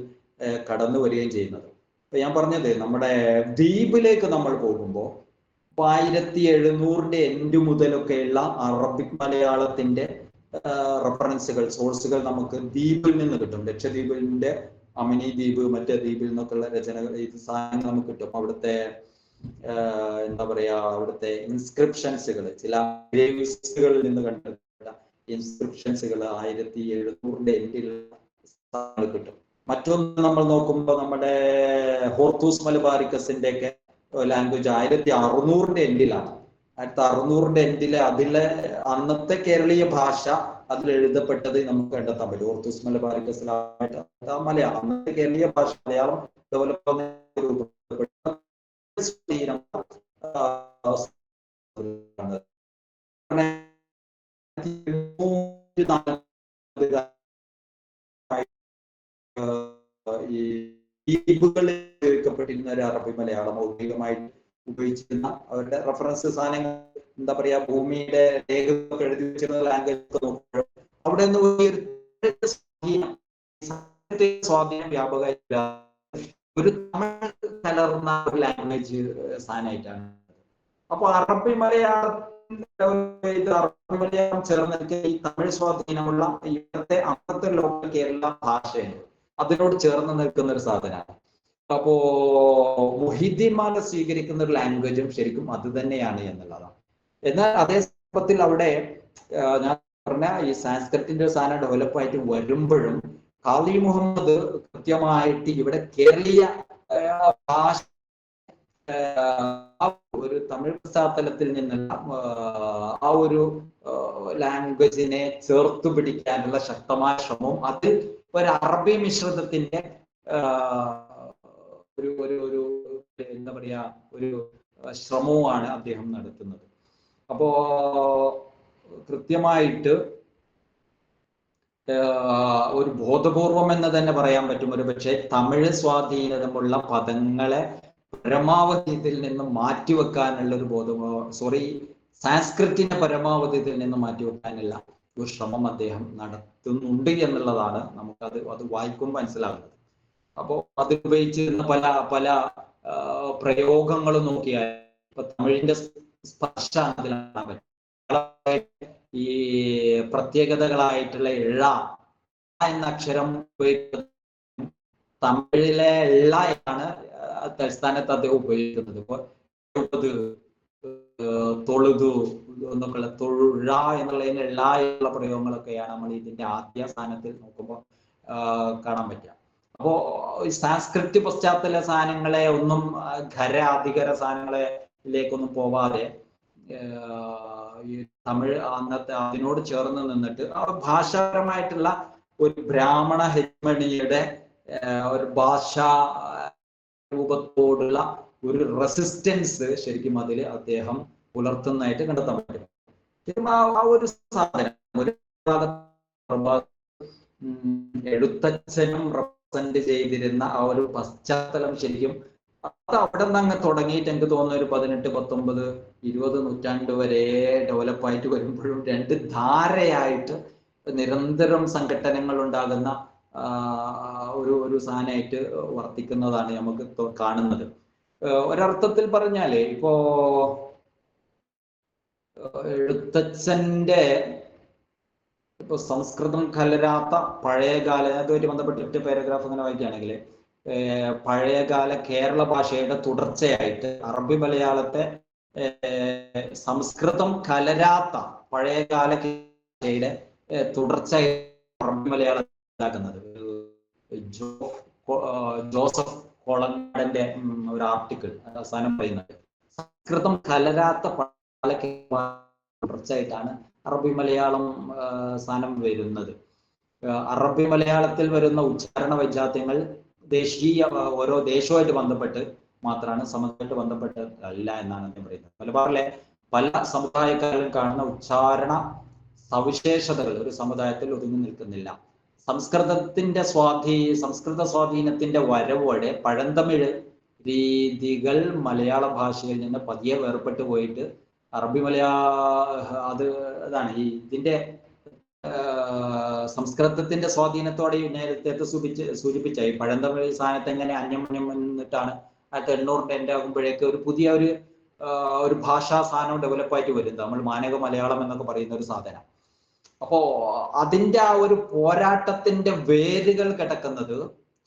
കടന്നു വരികയും ചെയ്യുന്നത്. അപ്പൊ ഞാൻ പറഞ്ഞത്, നമ്മുടെ ദ്വീപിലേക്ക് നമ്മൾ പോകുമ്പോൾ 1700 എൻഡ് മുതലൊക്കെയുള്ള അറബിക് മലയാളത്തിന്റെ റെഫറൻസുകൾ, സോഴ്സുകൾ നമുക്ക് ദ്വീപിൽ നിന്ന് കിട്ടും. ലക്ഷദ്വീപിന്റെ അമിനി ദ്വീപ്, മറ്റേ ദ്വീപിൽ നിന്നൊക്കെയുള്ള രചനകൾ, ഇത് സാധനങ്ങൾ നമുക്ക് കിട്ടും. അവിടുത്തെ എന്താ പറയാ, അവിടുത്തെ ഇൻസ്ക്രിപ്ഷൻസുകൾ, ചില ഗ്രേവിസ്റ്റുകളിൽ നിന്ന് കണ്ടെത്തിയ ഇൻസ്ക്രിപ്ഷൻസുകൾ 1700 എൻഡിൽ കിട്ടും. മറ്റൊന്ന് നമ്മൾ നോക്കുമ്പോൾ നമ്മുടെ ഹോർത്തൂസ് മലബാറിക്കസിന്റെ ഒക്കെ ലാംഗ്വേജ് 1600 എൻഡിലാണ്. 1600 എൻഡിലെ അതിലെ അന്നത്തെ കേരളീയ ഭാഷ അതിൽ എഴുതപ്പെട്ടത് നമുക്ക് കണ്ടെത്താൻ പറ്റും. ഹോർത്തൂസ് മലബാറിക്കസിലായിട്ട് മലയാളം, അന്നത്തെ കേരളീയ ഭാഷ മലയാളം ഡെവലപ്പ് ഈ ദ്വീപുകളിൽ ഉപയോഗിക്കപ്പെട്ടിരുന്ന ഒരു അറബി മലയാളം ഔദ്യോഗികമായിട്ട് ഉപയോഗിച്ചിരുന്ന അവരുടെ റെഫറൻസ് സാധനങ്ങൾ, എന്താ പറയാ, ഭൂമിയുടെ രേഖകളൊക്കെ എഴുതി വെച്ചിരുന്ന ലാംഗ്വേജ് ഒക്കെ നോക്കുമ്പോൾ അവിടെ നിന്ന് സ്വാധീനം വ്യാപകമായില്ല. ഒരു തമിഴ് കലർന്ന ഒരു ലാംഗ്വേജ് സാധനമായിട്ടാണ്. അപ്പൊ അറബി മലയാളം ചേർന്ന് ഈ തമിഴ് സ്വാധീനമുള്ള ഇവിടുത്തെ അന്നത്തെ ലോക്കൽ കേരള ഭാഷയുണ്ട്, അതിനോട് ചേർന്ന് നിൽക്കുന്ന ഒരു സാധനമാണ്. അപ്പോ മുഹിദ്ദീൻമാല സ്വീകരിക്കുന്ന ഒരു ലാംഗ്വേജും ശരിക്കും അത് തന്നെയാണ് എന്നുള്ളതാണ്. എന്നാൽ അതേ സന്ദർഭത്തിൽ അവിടെ ഞാൻ പറഞ്ഞ ഈ സാൻസ്ക്രിറ്റിന്റെ സാധനം ഡെവലപ്പായിട്ട് വരുമ്പോഴും ഖാദി മുഹമ്മദ് കൃത്യമായിട്ട് ഇവിടെ കേരളീയ ഭാഷ ഒരു തമിഴ് പശ്ചാത്തലത്തിൽ നിന്നുള്ള ആ ഒരു ലാംഗ്വേജിനെ ചേർത്തു പിടിക്കാനുള്ള ശക്തമായ ശ്രമവും അത് ഒരു അറബി മിശ്രിതത്തിന്റെ ഒരു ഒരു ഒരു എന്താ പറയാ ഒരു ശ്രമവുമാണ് അദ്ദേഹം നടത്തുന്നത്. അപ്പോ കൃത്യമായിട്ട് ഒരു ബോധപൂർവം എന്ന് തന്നെ പറയാൻ പറ്റും. ഒരു പക്ഷേ തമിഴ് സ്വാധീനമുള്ള പദങ്ങളെ പരമാവധി ഇതിൽ നിന്ന് മാറ്റിവെക്കാനുള്ള ഒരു സാൻസ്ക്രിറ്റിനെ പരമാവധി ഇതിൽ നിന്ന് മാറ്റിവെക്കാനുള്ള ഒരു ശ്രമം അദ്ദേഹം നടത്തുന്നുണ്ട് എന്നുള്ളതാണ് അത് വായിക്കുമ്പോൾ മനസ്സിലാകുന്നത്. അപ്പോൾ അതിലുപയോഗിച്ചിരുന്ന പല പല പ്രയോഗങ്ങളും നോക്കിയാൽ ഇപ്പൊ തമിഴിന്റെ സ്പർശം അതിൽ കാണാൻ പറ്റും. ഈ പ്രത്യേകതകളായിട്ടുള്ള ഴ എന്ന അക്ഷരം ഉപയോഗിക്കുന്നത് തമിഴിലെ ഴ ആണ് തലസ്ഥാനത്ത് അദ്ദേഹം ഉപയോഗിക്കുന്നത്. തൊഴുതു എന്നൊക്കെയുള്ള തൊഴുഴ എന്നുള്ളതിന് ഴ പ്രയോഗങ്ങളൊക്കെയാണ് നമ്മൾ ഇതിന്റെ ആദ്യ സ്ഥാനത്തിൽ നോക്കുമ്പോൾ കാണാൻ പറ്റുക. അപ്പോ സാൻസ്ക്രിറ്റ് പശ്ചാത്തല സാധനങ്ങളെ ഒന്നും അധികര സാധനങ്ങളിലേക്കൊന്നും പോവാതെ ഈ തമിഴ് അന്നത്തെ അതിനോട് ചേർന്ന് നിന്നിട്ട് ആ ഭാഷാപരമായിട്ടുള്ള ഒരു ബ്രാഹ്മണ ഹെജ്മണിയുടെ ഒരു ഭാഷാ രൂപത്തോടുള്ള ഒരു റെസിസ്റ്റൻസ് ശരിക്കും അതിൽ അദ്ദേഹം പുലർത്തുന്നതായിട്ട് കണ്ടെത്താൻ പറ്റും. ആ ഒരു സാധനം ഒരു എഴുത്തച്ഛനും റെപ്രസെന്റ് ചെയ്തിരുന്ന ആ ഒരു പശ്ചാത്തലം ശരിക്കും അത് അവിടെ നിന്ന് അങ്ങ് തുടങ്ങിയിട്ട് എനിക്ക് തോന്നുന്ന ഒരു 18, 19, 20 നൂറ്റാണ്ട് വരെ ഡെവലപ്പായിട്ട് വരുമ്പോഴും രണ്ട് ധാരയായിട്ട് നിരന്തരം സംഘടനകൾ ഉണ്ടാകുന്ന ഒരു സാധനമായിട്ട് വർത്തിക്കുന്നതാണ് നമുക്ക് കാണുന്നത്. ഒരർത്ഥത്തിൽ പറഞ്ഞാല് ഇപ്പോ എഴുത്തച്ഛന്റെ ഇപ്പൊ സംസ്കൃതം കലരാത്ത പഴയകാല, അതുമായിട്ട് ബന്ധപ്പെട്ടിട്ട് പാരഗ്രാഫ് അങ്ങനെ വായിക്കുകയാണെങ്കിൽ പഴയകാല കേരള ഭാഷയുടെ തുടർച്ചയായിട്ട് അറബി മലയാളത്തെ സംസ്കൃതം കലരാത്ത പഴയകാല ഭാഷയുടെ തുടർച്ചയായിട്ട് അറബി മലയാളം ഉണ്ടാക്കുന്നത് ജോസഫ് കോളങ്ങാടന്റെ ഒരു ആർട്ടിക്കിൾ അവസാനം പറയുന്നത് സംസ്കൃതം കലരാത്ത തുടർച്ചയായിട്ടാണ് അറബി മലയാളം സ്ഥാനം വരുന്നത്. അറബി മലയാളത്തിൽ വരുന്ന ഉച്ചാരണ വൈജാത്യങ്ങൾ ദേശീയ ഓരോ ദേശവുമായിട്ട് ബന്ധപ്പെട്ട് മാത്രമാണ്, സമുദായമായിട്ട് ബന്ധപ്പെട്ടല്ല എന്നാണ് അദ്ദേഹം പറയുന്നത്. മലബാറിലെ പല സമുദായക്കാരിലും കാണുന്ന ഉച്ചാരണ സവിശേഷതകൾ ഒരു സമുദായത്തിൽ ഒതുങ്ങി നിൽക്കുന്നില്ല. സംസ്കൃത സ്വാധീനത്തിന്റെ വരവോടെ പഴന്തമിഴ് രീതികൾ മലയാള ഭാഷയിൽ നിന്ന് പതിയെ വേർപെട്ടു പോയിട്ട് അറബി അതാണ് ഇതിന്റെ സംസ്കൃതത്തിന്റെ സ്വാധീനത്തോടെ നേരത്തെ സൂചിപ്പിച്ച ഈ പഴന്തമിഴ് സാധനത്തെ എങ്ങനെ അന്യമന്യം എന്നിട്ടാണ് 1800 എൻ്റെ ആകുമ്പോഴേക്ക് ഒരു പുതിയ ഒരു ഭാഷാ സാധനം ഡെവലപ്പായിട്ട് വരും. നമ്മൾ മാനക മലയാളം എന്നൊക്കെ പറയുന്ന ഒരു സാധനം. അപ്പോ അതിന്റെ ആ ഒരു പോരാട്ടത്തിന്റെ വേരുകൾ കിടക്കുന്നത്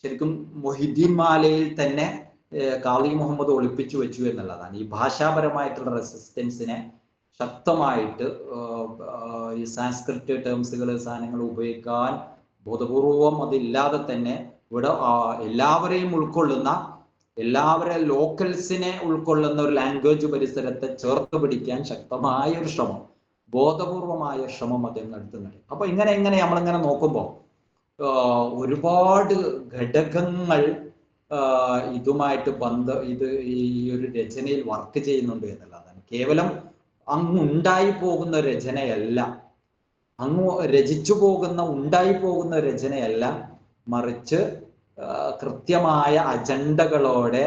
ശരിക്കും മൊഹിദ്ദീൻ മാലയിൽ തന്നെ കാളി മുഹമ്മദ് ഒളിപ്പിച്ചു വെച്ചു എന്നുള്ളതാണ്. ഈ ഭാഷാപരമായിട്ടുള്ള റെസിസ്റ്റൻസിനെ ശക്തമായിട്ട് ഈ സാൻസ്ക്രിറ്റ് ടേംസുകൾ സാധനങ്ങൾ ഉപയോഗിക്കാൻ ബോധപൂർവം അതില്ലാതെ തന്നെ ഇവിടെ എല്ലാവരെയും ഉൾക്കൊള്ളുന്ന, എല്ലാവരെ ലോക്കൽസിനെ ഉൾക്കൊള്ളുന്ന ഒരു ലാംഗ്വേജ് പരിസരത്തെ ചേർത്ത് പിടിക്കാൻ ശക്തമായ ഒരു ശ്രമം, ബോധപൂർവമായ ശ്രമം അദ്ദേഹം നടത്തുന്നുണ്ട്. അപ്പൊ ഇങ്ങനെ നമ്മളിങ്ങനെ നോക്കുമ്പോൾ ഒരുപാട് ഘടകങ്ങൾ ഇതുമായിട്ട് ഈ ഒരു രചനയിൽ വർക്ക് ചെയ്യുന്നുണ്ട് എന്നുള്ളതാണ്. കേവലം അങ്ങ് ഉണ്ടായി പോകുന്ന രചനയല്ല, അങ്ങ് രചിച്ചു പോകുന്ന ഉണ്ടായി പോകുന്ന രചനയല്ല, മറിച്ച് കൃത്യമായ അജണ്ടകളോടെ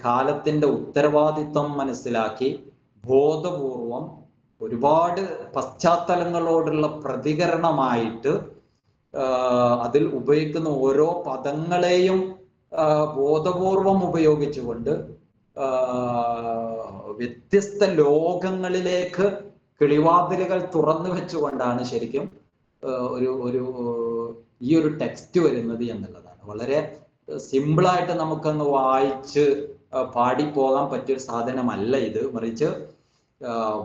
കാലത്തിന്റെ ഉത്തരവാദിത്വം മനസ്സിലാക്കി ബോധപൂർവം ഒരുപാട് പശ്ചാത്തലങ്ങളോടുള്ള പ്രതികരണമായിട്ട് അതിൽ ഉപയോഗിക്കുന്ന ഓരോ പദങ്ങളെയും ബോധപൂർവം ഉപയോഗിച്ചുകൊണ്ട് വ്യത്യസ്ത ലോകങ്ങളിലേക്ക് കിളിവാതിലുകൾ തുറന്നു വെച്ചുകൊണ്ടാണ് ശരിക്കും ഈ ഒരു ടെക്സ്റ്റ് വരുന്നത് എന്നുള്ളതാണ്. വളരെ സിമ്പിളായിട്ട് നമുക്കങ്ങ് വായിച്ച് പാടിപ്പോകാൻ പറ്റിയൊരു സാധനമല്ല ഇത്, മറിച്ച്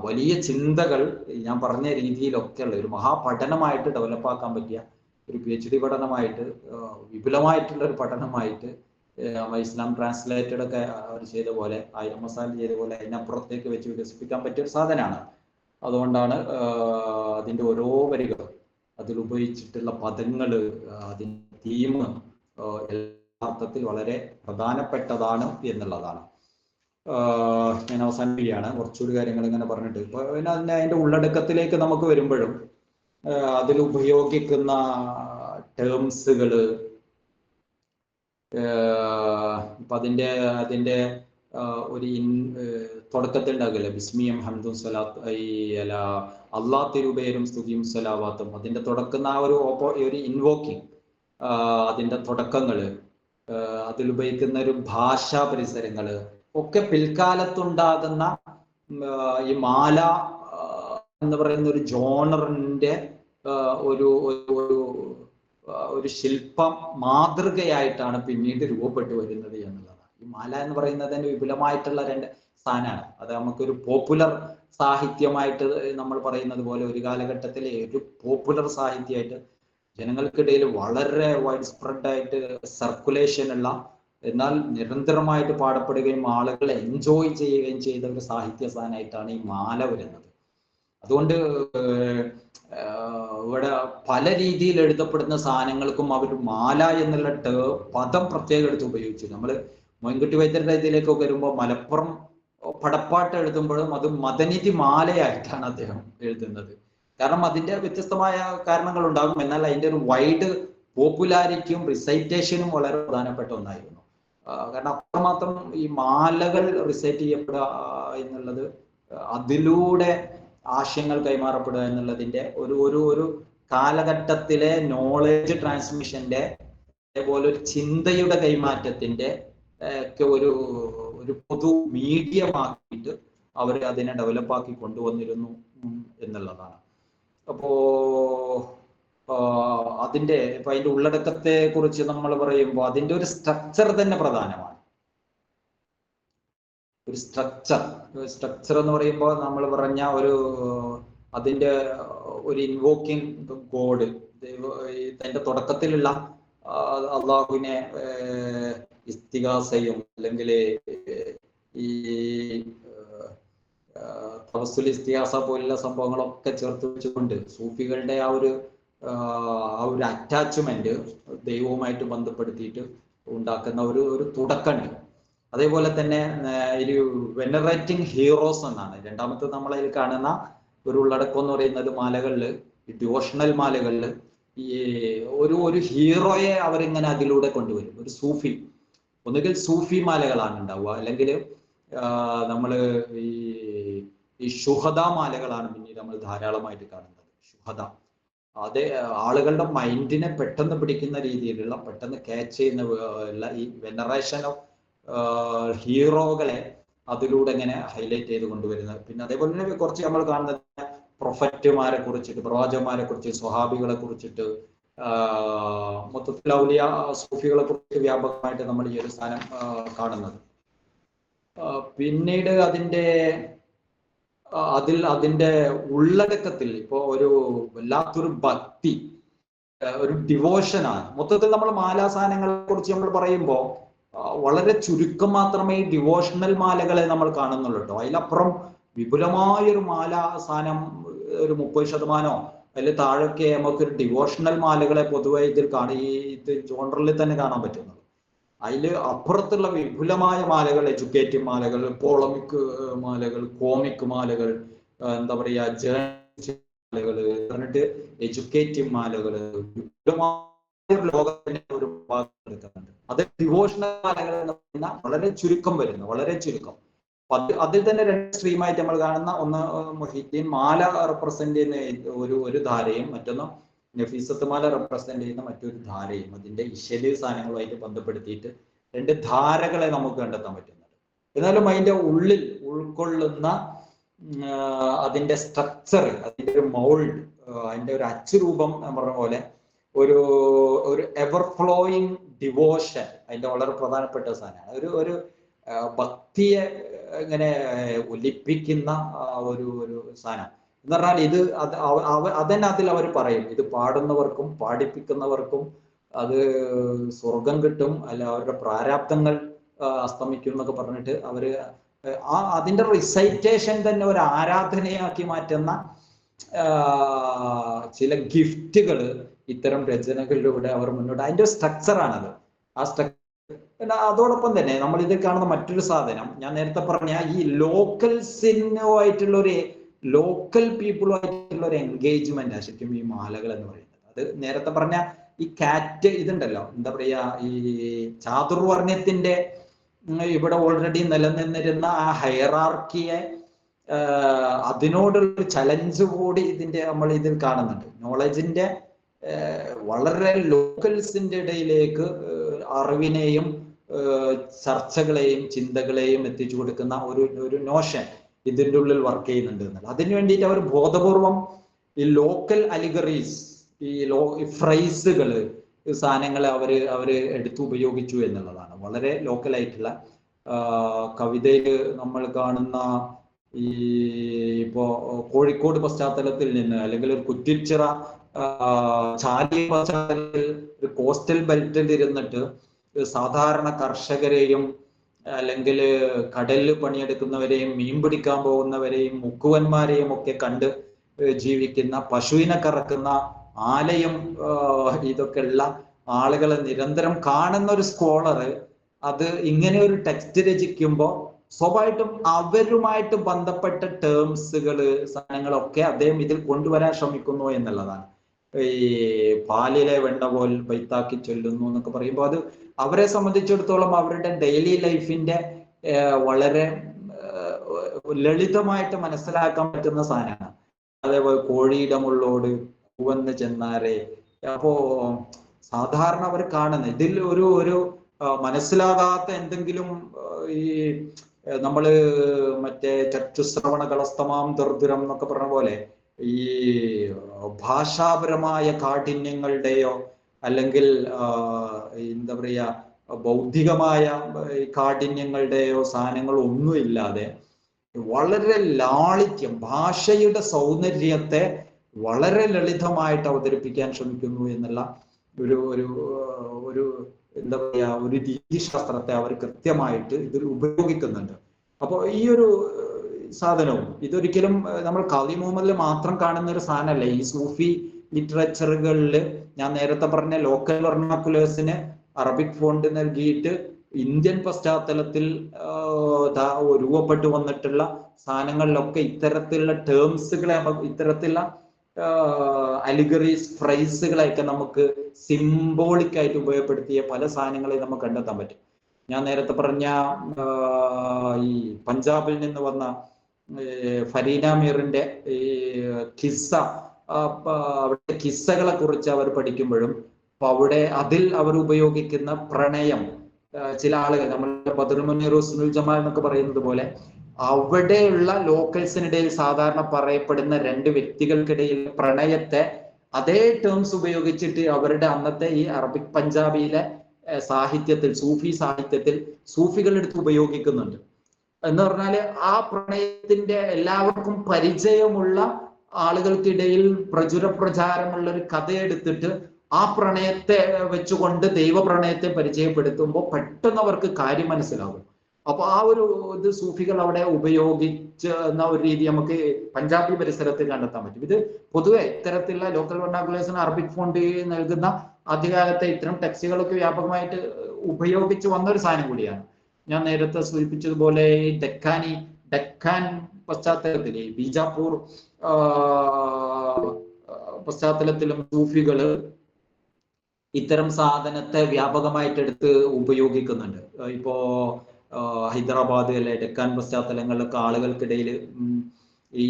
വലിയ ചിന്തകൾ ഞാൻ പറഞ്ഞ രീതിയിലൊക്കെയുള്ള ഒരു മഹാപഠനമായിട്ട് ഡെവലപ്പാക്കാൻ പറ്റിയ ഒരു PhD പഠനമായിട്ട്, വിപുലമായിട്ടുള്ള ഒരു പഠനമായിട്ട് ഇസ്ലാം ട്രാൻസ്ലേറ്റഡ് ഒക്കെ അവർ ചെയ്ത പോലെ, ആയിരം മസാല ചെയ്ത പോലെ അതിനപ്പുറത്തേക്ക് വെച്ച് വികസിപ്പിക്കാൻ പറ്റിയ ഒരു സാധനമാണ്. അതുകൊണ്ടാണ് അതിൻ്റെ ഓരോ വരികളും, അതിൽ ഉപയോഗിച്ചിട്ടുള്ള പദങ്ങൾ, അതിൻ്റെ തീം യഥാർത്ഥത്തിൽ വളരെ പ്രധാനപ്പെട്ടതാണ് എന്നുള്ളതാണ്. ഞാൻ അവസാനിപ്പിക്കുകയാണ്. കുറച്ചുകൂടി കാര്യങ്ങൾ ഇങ്ങനെ പറഞ്ഞിട്ട് പിന്നെ അതിൻ്റെ ഉള്ളടക്കത്തിലേക്ക് നമുക്ക് വരുമ്പോഴും അതിൽ ഉപയോഗിക്കുന്ന ടേംസുകൾ, ഇപ്പം അതിൻ്റെ ഒരു തുടക്കത്തിൽ ഉണ്ടാകില്ല, ബിസ്മിയും ഹംദും സ്വലാത്ത് അല്ല അള്ളാ തിരുപേരും സ്തുതിയും സ്വലാവാത്തും, അതിൻ്റെ തുടക്കുന്ന ആ ഒരു ഇൻവോക്കിങ്, അതിൻ്റെ തുടക്കങ്ങൾ, അതിലുപയോഗിക്കുന്ന ഒരു ഭാഷാ പരിസരങ്ങൾ ഒക്കെ പിൽക്കാലത്തുണ്ടാകുന്ന ഈ മാല എന്ന് പറയുന്ന ഒരു ജോണറിന്റെ ഒരു ശില്പം മാതൃകയായിട്ടാണ് പിന്നീട് രൂപപ്പെട്ടു വരുന്നത് എന്നുള്ളതാണ്. ഈ മാല എന്ന് പറയുന്നതിന് വിപുലമായിട്ടുള്ള രണ്ട് സ്ഥാനമാണ്. അത് നമുക്കൊരു പോപ്പുലർ സാഹിത്യമായിട്ട് നമ്മൾ പറയുന്നത് പോലെ ഒരു കാലഘട്ടത്തിൽ ഒരു പോപ്പുലർ സാഹിത്യമായിട്ട് ജനങ്ങൾക്കിടയിൽ വളരെ വൈഡ് സ്പ്രെഡായിട്ട് സർക്കുലേഷൻ ഉള്ള, എന്നാൽ നിരന്തരമായിട്ട് പാടപ്പെടുകയും ആളുകൾ എൻജോയ് ചെയ്യുകയും ചെയ്ത ഒരു സാഹിത്യ സ്ഥാനമായിട്ടാണ് ഈ മാല വരുന്നത്. അതുകൊണ്ട് ഇവിടെ പല രീതിയിൽ എഴുതപ്പെടുന്ന സാധനങ്ങൾക്കും അവർ മാല എന്നുള്ള പദം പ്രത്യേകം എടുത്ത് ഉപയോഗിച്ചു. നമ്മൾ മോയിൻകുട്ടി വൈദ്യരുടെ ഇതിലേക്കൊക്കെ വരുമ്പോൾ മലപ്പുറം പടപ്പാട്ട് എഴുതുമ്പോഴും അത് മദനിധി മാലയായിട്ടാണ് അദ്ദേഹം എഴുതുന്നത്. കാരണം അതിൻ്റെ വ്യത്യസ്തമായ കാരണങ്ങൾ ഉണ്ടാകും, എന്നാൽ അതിൻ്റെ ഒരു വൈഡ് പോപ്പുലാരിറ്റിയും റിസൈറ്റേഷനും വളരെ പ്രധാനപ്പെട്ട ഒന്നായിരുന്നു. കാരണം അത്രമാത്രം ഈ മാലകൾ റിസൈറ്റ് ചെയ്യപ്പെടുക എന്നുള്ളത്, അതിലൂടെ ആശയങ്ങൾ കൈമാറപ്പെടുക എന്നുള്ളതിൻ്റെ ഒരു കാലഘട്ടത്തിലെ നോളേജ് ട്രാൻസ്മിഷന്റെ, അതേപോലെ ഒരു ചിന്തയുടെ കൈമാറ്റത്തിന്റെ ഒക്കെ ഒരു പൊതു മീഡിയമാക്കിയിട്ട് അവർ അതിനെ ഡെവലപ്പാക്കി കൊണ്ടുവന്നിരുന്നു എന്നുള്ളതാണ്. അപ്പോ അതിന്റെ ഉള്ളടക്കത്തെ കുറിച്ച് നമ്മൾ പറയുമ്പോൾ അതിന്റെ ഒരു സ്ട്രക്ചർ തന്നെ പ്രധാനമാണ്. ഒരു സ്ട്രക്ചർ എന്ന് പറയുമ്പോൾ നമ്മൾ പറഞ്ഞ അതിന്റെ ഒരു ഇൻവോക്കിംഗ് ഗോഡ്, അതിന്റെ തുടക്കത്തിലുള്ള അള്ളാഹുവിനെ ഇസ്തിഗാസയും അല്ലെങ്കിൽ ഈ തവസ്സുൽ ഇസ്തിഗാസ പോലുള്ള സംഭവങ്ങളൊക്കെ ചേർത്ത് വെച്ചുകൊണ്ട് സൂഫികളുടെ ആ ഒരു അറ്റാച്ച്മെന്റ് ദൈവവുമായിട്ട് ബന്ധപ്പെടുത്തിയിട്ട് ഉണ്ടാക്കുന്ന ഒരു തുടക്കമുണ്ട്. അതേപോലെ തന്നെ ഒരു വെനറേറ്റിംഗ് ഹീറോസ് എന്നാണ് രണ്ടാമത്തെ നമ്മളതിൽ കാണുന്ന ഒരു ഉള്ളടക്കം എന്ന് പറയുന്നത് മാലകളിൽ, ഈ ഡിവോഷണൽ മാലകളിൽ ഈ ഒരു ഹീറോയെ അവരിങ്ങനെ അതിലൂടെ കൊണ്ടുവരും. ഒരു സൂഫി, ഒന്നുകിൽ സൂഫി മാലകളാണ് ഉണ്ടാവുക, അല്ലെങ്കിൽ നമ്മള് ഈ ഷുഹദ മാലകളാണ് പിന്നീട് നമ്മൾ ധാരാളമായിട്ട് കാണുന്നത്. ഷുഹദ, അതേ ആളുകളുടെ മൈൻഡിനെ പെട്ടെന്ന് പിടിക്കുന്ന രീതിയിലുള്ള, പെട്ടെന്ന് ക്യാച്ച് ചെയ്യുന്ന ഈ വെനറേഷൻ ഓഫ് ഹീറോകളെ അതിലൂടെ ഇങ്ങനെ ഹൈലൈറ്റ് ചെയ്ത് കൊണ്ടുവരുന്നത്. പിന്നെ അതേപോലെ തന്നെ കുറച്ച് നമ്മൾ കാണുന്നത് പ്രൊഫറ്റുമാരെ കുറിച്ചിട്ട്, പ്രവാചകന്മാരെ കുറിച്ച്, സ്വഹാബികളെ കുറിച്ചിട്ട്, മൊത്തത്തിൽ ഔലിയ സൂഫികളെ കുറിച്ച് വ്യാപകമായിട്ട് നമ്മൾ ഈ ഒരു സ്ഥാനം കാണുന്നത്. പിന്നീട് അതിന്റെ ഉള്ളടക്കത്തിൽ ഇപ്പോ ഒരു വല്ലാത്തൊരു ഭക്തി, ഒരു ഡിവോഷനാണ്. മൊത്തത്തിൽ നമ്മൾ മാലാസാനങ്ങളെ കുറിച്ച് നമ്മൾ പറയുമ്പോൾ വളരെ ചുരുക്കം മാത്രമേ ഈ ഡിവോഷണൽ മാലകളെ നമ്മൾ കാണുന്നുള്ളൂ കേട്ടോ. അതിലപ്പുറം വിപുലമായൊരു മാലാസാനം ഒരു 30% അതിൽ താഴൊക്കെ നമുക്കൊരു ഡിവോഷണൽ മാലകളെ പൊതുവെ ഇതിൽ ഇത് ജോണറിൽ തന്നെ കാണാൻ പറ്റുന്നത്. അതിൽ അപ്പുറത്തുള്ള വിപുലമായ മാലകൾ, എഡ്യൂക്കേറ്റീവ് മാലകൾ, പോളമിക് മാലകൾ, കോമിക് മാലകൾ, എന്താ പറയുക, ജേർണലിസ്റ്റ് മാലകൾ, എന്നിട്ട് എഡ്യൂക്കേറ്റീവ് മാലകൾ, വിപുലമായ ലോകത്തിന്റെ ഒരു ഭാഗം എടുക്കുന്നുണ്ട്. അത് ഡിവോഷണൽ മാലകൾ എന്ന് പറയുന്ന വളരെ ചുരുക്കം വരുന്നു, വളരെ ചുരുക്കം. അതിൽ തന്നെ 2 സ്ട്രീമായിട്ട് നമ്മൾ കാണുന്ന, ഒന്ന് മുഹീദ്ദീൻ മാല റെപ്രസെന്റ് ചെയ്യുന്ന ഒരു ധാരയും, മറ്റൊന്ന് നഫീസത്ത് മാല റെപ്രസെന്റ് ചെയ്യുന്ന മറ്റൊരു ധാരയും. അതിന്റെ ഇശല് സാധനങ്ങളുമായിട്ട് ബന്ധപ്പെടുത്തിയിട്ട് 2 ധാരകളെ നമുക്ക് കണ്ടെത്താൻ പറ്റുന്നുണ്ട്. എന്നാലും അതിന്റെ ഉള്ളിൽ ഉൾക്കൊള്ളുന്ന അതിന്റെ സ്ട്രക്ചർ, അതിന്റെ ഒരു മൗൾഡ്, അതിന്റെ ഒരു അച്ചുരൂപം എന്ന് പറഞ്ഞ പോലെ ഒരു എവർ ഫ്ലോയിങ് ഡിവോഷൻ അതിന്റെ വളരെ പ്രധാനപ്പെട്ട സാധനമാണ്. ഒരു ഭക്തിയെ ഇങ്ങനെ ഒലിപ്പിക്കുന്ന ഒരു സാധനം എന്ന് പറഞ്ഞാൽ ഇത് അതന്നെ അതിൽ അവർ പറയും, ഇത് പാടുന്നവർക്കും പാടിപ്പിക്കുന്നവർക്കും അത് സ്വർഗം കിട്ടും, അല്ല അവരുടെ പ്രാരാബ്ദങ്ങൾ അസ്തമിക്കും എന്നൊക്കെ പറഞ്ഞിട്ട് അവര് അതിന്റെ റിസൈറ്റേഷൻ തന്നെ ഒരു ആരാധനയാക്കി മാറ്റുന്ന ചില ഗിഫ്റ്റുകൾ ഇത്തരം രചനകളിലൂടെ അവർ മുന്നോട്ട്, അതിന്റെ സ്ട്രക്ചറാണത്. ആ സ്ട്രക്ചർ. പിന്നെ അതോടൊപ്പം തന്നെ നമ്മൾ ഇതിൽ കാണുന്ന മറ്റൊരു സാധനം, ഞാൻ നേരത്തെ പറഞ്ഞ ഈ ലോക്കൽസിനുമായിട്ടുള്ള ലോക്കൽ പീപ്പിളുമായിട്ടുള്ള ഒരു എൻഗേജ്മെന്റ് ശരിക്കും ഈ മാലകൾ എന്ന് പറയുന്നത്. അത് നേരത്തെ പറഞ്ഞ ഈ കാറ്റ് ഇതുണ്ടല്ലോ, എന്താ പറയാ, ഈ ചാതുർവർണ്ണ്യത്തിന്റെ ഇവിടെ ഓൾറെഡി നിലനിന്നിരുന്ന ആ ഹൈറാർക്കിയെ അതിനോടുള്ള ചലഞ്ച് കൂടി നമ്മൾ ഇതിൽ കാണുന്നുണ്ട്. നോളജിന്റെ വളരെ ലോക്കൽസിന്റെ ഇടയിലേക്ക് അറിവിനെയും ചർച്ചകളെയും ചിന്തകളെയും എത്തിച്ചു കൊടുക്കുന്ന ഒരു നോഷൻ ഇതിൻ്റെ ഉള്ളിൽ വർക്ക് ചെയ്യുന്നുണ്ട് എന്നുള്ളത്. അതിനു വേണ്ടിയിട്ട് അവർ ബോധപൂർവം ഈ ലോക്കൽ അലിഗറീസ്, ഈ ഫ്രൈസുകൾ, സാധനങ്ങൾ അവര് എടുത്ത് ഉപയോഗിച്ചു എന്നുള്ളതാണ്. വളരെ ലോക്കലായിട്ടുള്ള കവിതയിൽ നമ്മൾ കാണുന്ന ഈ ഇപ്പോ കോഴിക്കോട് പശ്ചാത്തലത്തിൽ നിന്ന്, അല്ലെങ്കിൽ ഒരു കുറ്റിച്ചിറ ചാലിയ പശ്ചാത്തലത്തിൽ ഒരു കോസ്റ്റൽ ബെൽറ്റിൽ ഇരുന്നിട്ട് സാധാരണ കർഷകരെയും, അല്ലെങ്കിൽ കടലിൽ പണിയെടുക്കുന്നവരെയും, മീൻ പിടിക്കാൻ പോകുന്നവരെയും, മുക്കുവന്മാരെയും ഒക്കെ കണ്ട് ജീവിക്കുന്ന, പശുവിനെ കറക്കുന്ന, ആലയും ഇതൊക്കെ ഉള്ള ആളുകളെ നിരന്തരം കാണുന്ന ഒരു സ്കോളർ അത് ഇങ്ങനെ ഒരു ടെക്സ്റ്റ് രചിക്കുമ്പോൾ സ്വാഭാവികമായിട്ടും അവരുമായിട്ട് ബന്ധപ്പെട്ട ടേംസുകള്, സാധനങ്ങളൊക്കെ അദ്ദേഹം ഇതിൽ കൊണ്ടുവരാൻ ശ്രമിക്കുന്നു എന്നുള്ളതാണ്. ഈ പാലിലെ വെണ്ണ പോൽ ബൈത്താക്കി ചൊല്ലുന്നു എന്നൊക്കെ പറയുമ്പോൾ അത് അവരെ സംബന്ധിച്ചിടത്തോളം അവരുടെ ഡെയിലി ലൈഫിന്റെ വളരെ ലളിതമായിട്ട് മനസ്സിലാക്കാൻ പറ്റുന്ന സാധനമാണ്. അതേപോലെ കോഴിയുടെ മുള്ളോട് പൂവന്ന് ചെന്നാരെ. അപ്പോ സാധാരണ അവർ കാണുന്ന ഇതിൽ ഒരു മനസ്സിലാകാത്ത എന്തെങ്കിലും, ഈ നമ്മള് മറ്റേ ചക്ഷുശ്രവണ കളസ്തമാം ദർദുരം എന്നൊക്കെ പറഞ്ഞ പോലെ ഈ ഭാഷാപരമായ കാഠിന്യങ്ങളുടെയോ അല്ലെങ്കിൽ എന്താ പറയാ ബൗദ്ധികമായ കാഠിന്യങ്ങളുടെയോ സാധനങ്ങൾ ഒന്നുമില്ലാതെ വളരെ ലാളിത്യം, ഭാഷയുടെ സൗന്ദര്യത്തെ വളരെ ലളിതമായിട്ട് അവതരിപ്പിക്കാൻ ശ്രമിക്കുന്നു എന്നുള്ള ഒരു എന്താ പറയാ ഒരു രീതിശാസ്ത്രത്തെ അവർ കൃത്യമായിട്ട് ഇതിൽ ഉപയോഗിക്കുന്നുണ്ട്. അപ്പോൾ ഈ ഒരു സാധനവും ഇതൊരിക്കലും നമ്മൾ ഖാദി മുഹമ്മദിൽ മാത്രം കാണുന്ന ഒരു സാധനമല്ല. ഈ സൂഫി ലിറ്ററേച്ചറുകളിൽ ഞാൻ നേരത്തെ പറഞ്ഞ ലോക്കൽ വെർണാക്കുലേഴ്സിന് അറബിക് ഫോണ്ട് നൽകിയിട്ട് ഇന്ത്യൻ പശ്ചാത്തലത്തിൽ രൂപപ്പെട്ടു വന്നിട്ടുള്ള സാധനങ്ങളിലൊക്കെ ഇത്തരത്തിലുള്ള ടേംസുകളെ, ഇത്തരത്തിലുള്ള അലിഗറീസ്, ഫ്രൈസുകളെയൊക്കെ നമുക്ക് സിംബോളിക് ആയിട്ട് ഉപയോഗപ്പെടുത്തിയ പല സാധനങ്ങളെയും നമുക്ക് കണ്ടെത്താൻ പറ്റും. ഞാൻ നേരത്തെ പറഞ്ഞ ഈ പഞ്ചാബിൽ നിന്ന് വന്ന ഫരീന മീറിന്റെ ഈ കിസ്സ, അവിടെ കിസ്സകളെ കുറിച്ച് അവർ പഠിക്കുമ്പോഴും അവിടെ അതിൽ അവർ ഉപയോഗിക്കുന്ന പ്രണയം, ചില ആളുകൾ നമ്മുടെ ബദറുമുനീർ ഹുസ്നുൽ ജമാൽ എന്നൊക്കെ പറയുന്നത് പോലെ അവിടെയുള്ള ലോക്കൽസിനിടയിൽ സാധാരണ പറയപ്പെടുന്ന രണ്ട് വ്യക്തികൾക്കിടയിൽ പ്രണയത്തെ അതേ ടേംസ് ഉപയോഗിച്ചിട്ട് അവരുടെ അന്നത്തെ ഈ അറബിക് പഞ്ചാബിയിലെ സാഹിത്യത്തിൽ, സൂഫി സാഹിത്യത്തിൽ സൂഫികളെടുത്ത് ഉപയോഗിക്കുന്നുണ്ട്. എന്ന് പറഞ്ഞാല് ആ പ്രണയത്തിന്റെ എല്ലാവർക്കും പരിചയമുള്ള ആളുകൾക്കിടയിൽ പ്രചുര പ്രചാരമുള്ള ഒരു കഥയെടുത്തിട്ട് ആ പ്രണയത്തെ വെച്ചുകൊണ്ട് ദൈവപ്രണയത്തെ പരിചയപ്പെടുത്തുമ്പോൾ പെട്ടെന്ന് അവർക്ക് കാര്യം മനസ്സിലാകും. അപ്പൊ ആ ഒരു ഇത് സൂഫികൾ അവിടെ ഉപയോഗിച്ച ഒരു രീതി നമുക്ക് പഞ്ചാബി പരിസരത്ത് കണ്ടെത്താൻ പറ്റും. ഇത് പൊതുവെ ഇത്തരത്തിലുള്ള ലോക്കൽ വെർണാക്കുലേഴ്സിന് അറബിക് ഫോണ്ട് നൽകുന്ന ആദ്യകാലത്തെ ഇത്തരം ടെക്സ്റ്റുകളൊക്കെ വ്യാപകമായിട്ട് ഉപയോഗിച്ച് വന്ന ഒരു സാധനം കൂടിയാണ്. ഞാൻ നേരത്തെ സൂചിപ്പിച്ചതുപോലെ ഈ ഡെക്കാൻ പശ്ചാത്തലത്തില്, ബീജാപ്പൂർ പശ്ചാത്തലത്തിലും സൂഫികള് ഇത്തരം സാധനത്തെ വ്യാപകമായിട്ട് എടുത്ത് ഉപയോഗിക്കുന്നുണ്ട്. ഇപ്പോ ഹൈദരാബാദ് അല്ലെ ഡെക്കാൻ പശ്ചാത്തലങ്ങളിലൊക്കെ ആളുകൾക്കിടയിൽ ഈ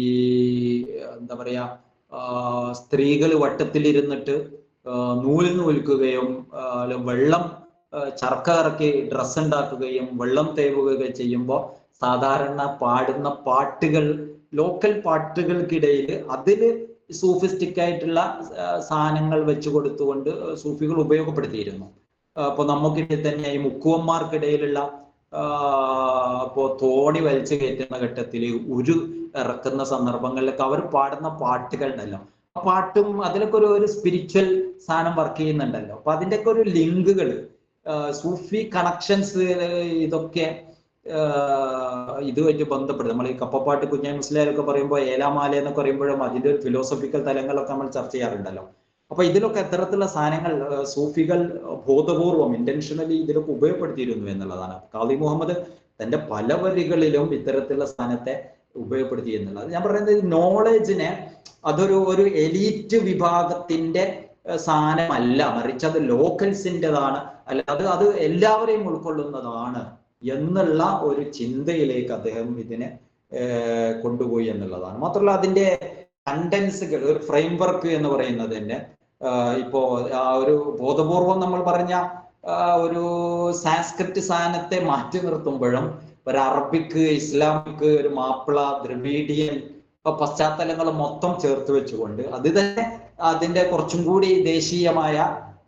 എന്താ പറയാ, സ്ത്രീകൾ വട്ടത്തിലിരുന്നിട്ട് നൂല് നൂൽക്കുകയും വെള്ളം ചർക്ക ഇറക്കി ഡ്രസ്സ് ഉണ്ടാക്കുകയും വെള്ളം തേവുകയൊക്കെ ചെയ്യുമ്പോൾ സാധാരണ പാടുന്ന പാട്ടുകൾ, ലോക്കൽ പാട്ടുകൾക്കിടയിൽ അതില് സൂഫിസ്റ്റിക് ആയിട്ടുള്ള സാധനങ്ങൾ വെച്ചു കൊടുത്തുകൊണ്ട് സൂഫികൾ ഉപയോഗപ്പെടുത്തിയിരുന്നു. അപ്പൊ നമുക്കിടയിൽ തന്നെ ഈ മുക്കുവന്മാർക്കിടയിലുള്ള ഇപ്പോ തോണി വലിച്ചു കയറ്റുന്ന ഘട്ടത്തിൽ ഇറക്കുന്ന സന്ദർഭങ്ങളിലൊക്കെ അവർ പാടുന്ന പാട്ടുകളുണ്ടല്ലോ, ആ പാട്ടും അതിലൊക്കെ ഒരു സ്പിരിച്വൽ സാധനം വർക്ക് ചെയ്യുന്നുണ്ടല്ലോ. അപ്പൊ അതിൻ്റെയൊക്കെ ഒരു ലിങ്കുകൾ, സൂഫി കണക്ഷൻസ്, ഇതൊക്കെ ഇതുമായിട്ട് ബന്ധപ്പെടും. നമ്മൾ ഈ കപ്പപ്പാട്ട് കുഞ്ഞായി മുസ്ലിയാരൊക്കെ പറയുമ്പോൾ ഏലാമാല എന്നൊക്കെ പറയുമ്പോഴും അതിന്റെ ഒരു ഫിലോസഫിക്കൽ തലങ്ങളൊക്കെ നമ്മൾ ചർച്ച ചെയ്യാറുണ്ടല്ലോ. അപ്പൊ ഇതിലൊക്കെ എത്തരത്തിലുള്ള സാധനങ്ങൾ സൂഫികൾ ബോധപൂർവം ഇന്റൻഷനലി ഇതിലൊക്കെ ഉപയോഗപ്പെടുത്തിയിരുന്നു എന്നുള്ളതാണ്. ഖാദി മുഹമ്മദ് തന്റെ പല വരികളിലും ഇത്തരത്തിലുള്ള സാധനത്തെ ഉപയോഗപ്പെടുത്തി എന്നുള്ളത്. ഞാൻ പറയുന്നത് നോളജിനെ ഒരു എലീറ്റ് വിഭാഗത്തിന്റെ സാധനമല്ല, മറിച്ച് അത് ലോക്കൽസിൻ്റെതാണ്, അല്ലാതെ അത് എല്ലാവരെയും ഉൾക്കൊള്ളുന്നതാണ് എന്നുള്ള ഒരു ചിന്തയിലേക്ക് അദ്ദേഹം ഇതിനെ കൊണ്ടുപോയി എന്നുള്ളതാണ്. മാത്രമല്ല അതിന്റെ കണ്ടൻസുകൾ, ഒരു ഫ്രെയിം വർക്ക് എന്ന് പറയുന്നതിന്റെ ഇപ്പോ ആ ഒരു ബോധപൂർവം നമ്മൾ പറഞ്ഞ ഒരു സാൻസ്ക്രിറ്റ് സാധനത്തെ മാറ്റി നിർത്തുമ്പോഴും ഒരു അറബിക്, ഇസ്ലാമിക്, ഒരു മാപ്പിള, ദ്രവീഡിയൻ പശ്ചാത്തലങ്ങൾ മൊത്തം ചേർത്ത് വെച്ചുകൊണ്ട് അത് തന്നെ അതിന്റെ കുറച്ചും കൂടി ദേശീയമായ,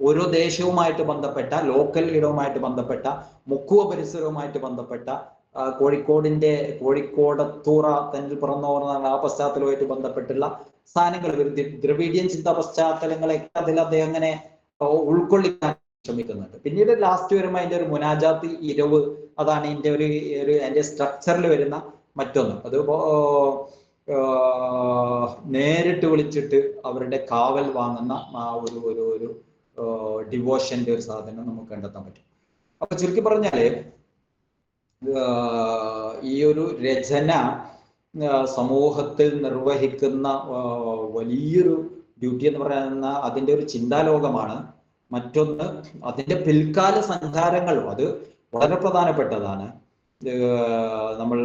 ഓരോ ദേശവുമായിട്ട് ബന്ധപ്പെട്ട, ലോക്കൽ ഇടവുമായിട്ട് ബന്ധപ്പെട്ട, മുക്കുവ പരിസരവുമായിട്ട് ബന്ധപ്പെട്ട, കോഴിക്കോടത്തൂറ തന്നിൽ പിറന്നോർ ആ പശ്ചാത്തലവുമായിട്ട് ബന്ധപ്പെട്ടുള്ള സാധനങ്ങൾ, ദ്രവീഡിയൻ ചിന്താ പശ്ചാത്തലങ്ങളെ അതിൽ അദ്ദേഹം അങ്ങനെ ഉൾക്കൊള്ളിക്കാൻ ശ്രമിക്കുന്നുണ്ട്. പിന്നീട് ലാസ്റ്റ് വരുമ്പോൾ അതിന്റെ ഒരു മുനാജാത്ത് ഇരവ്, അതാണ് ഇതിന്റെ അതിന്റെ സ്ട്രക്ചറിൽ വരുന്ന മറ്റൊന്ന്. അത് നേരിട്ട് വിളിച്ചിട്ട് അവരുടെ കാവൽ വാങ്ങുന്ന ആ ഒരു ഡിവോഷന്റെ ഒരു സാധനം നമുക്ക് കണ്ടെത്താൻ പറ്റും. അപ്പൊ ചുരുക്കി പറഞ്ഞാല് ഈ ഒരു രചന സമൂഹത്തിൽ നിർവഹിക്കുന്ന വലിയൊരു ഡ്യൂട്ടി എന്ന് പറയുന്ന അതിന്റെ ഒരു ചിന്താലോകമാണ്. മറ്റൊന്ന് അതിന്റെ പിൽക്കാല സഞ്ചാരങ്ങളും അത് വളരെ പ്രധാനപ്പെട്ടതാണ്. നമ്മൾ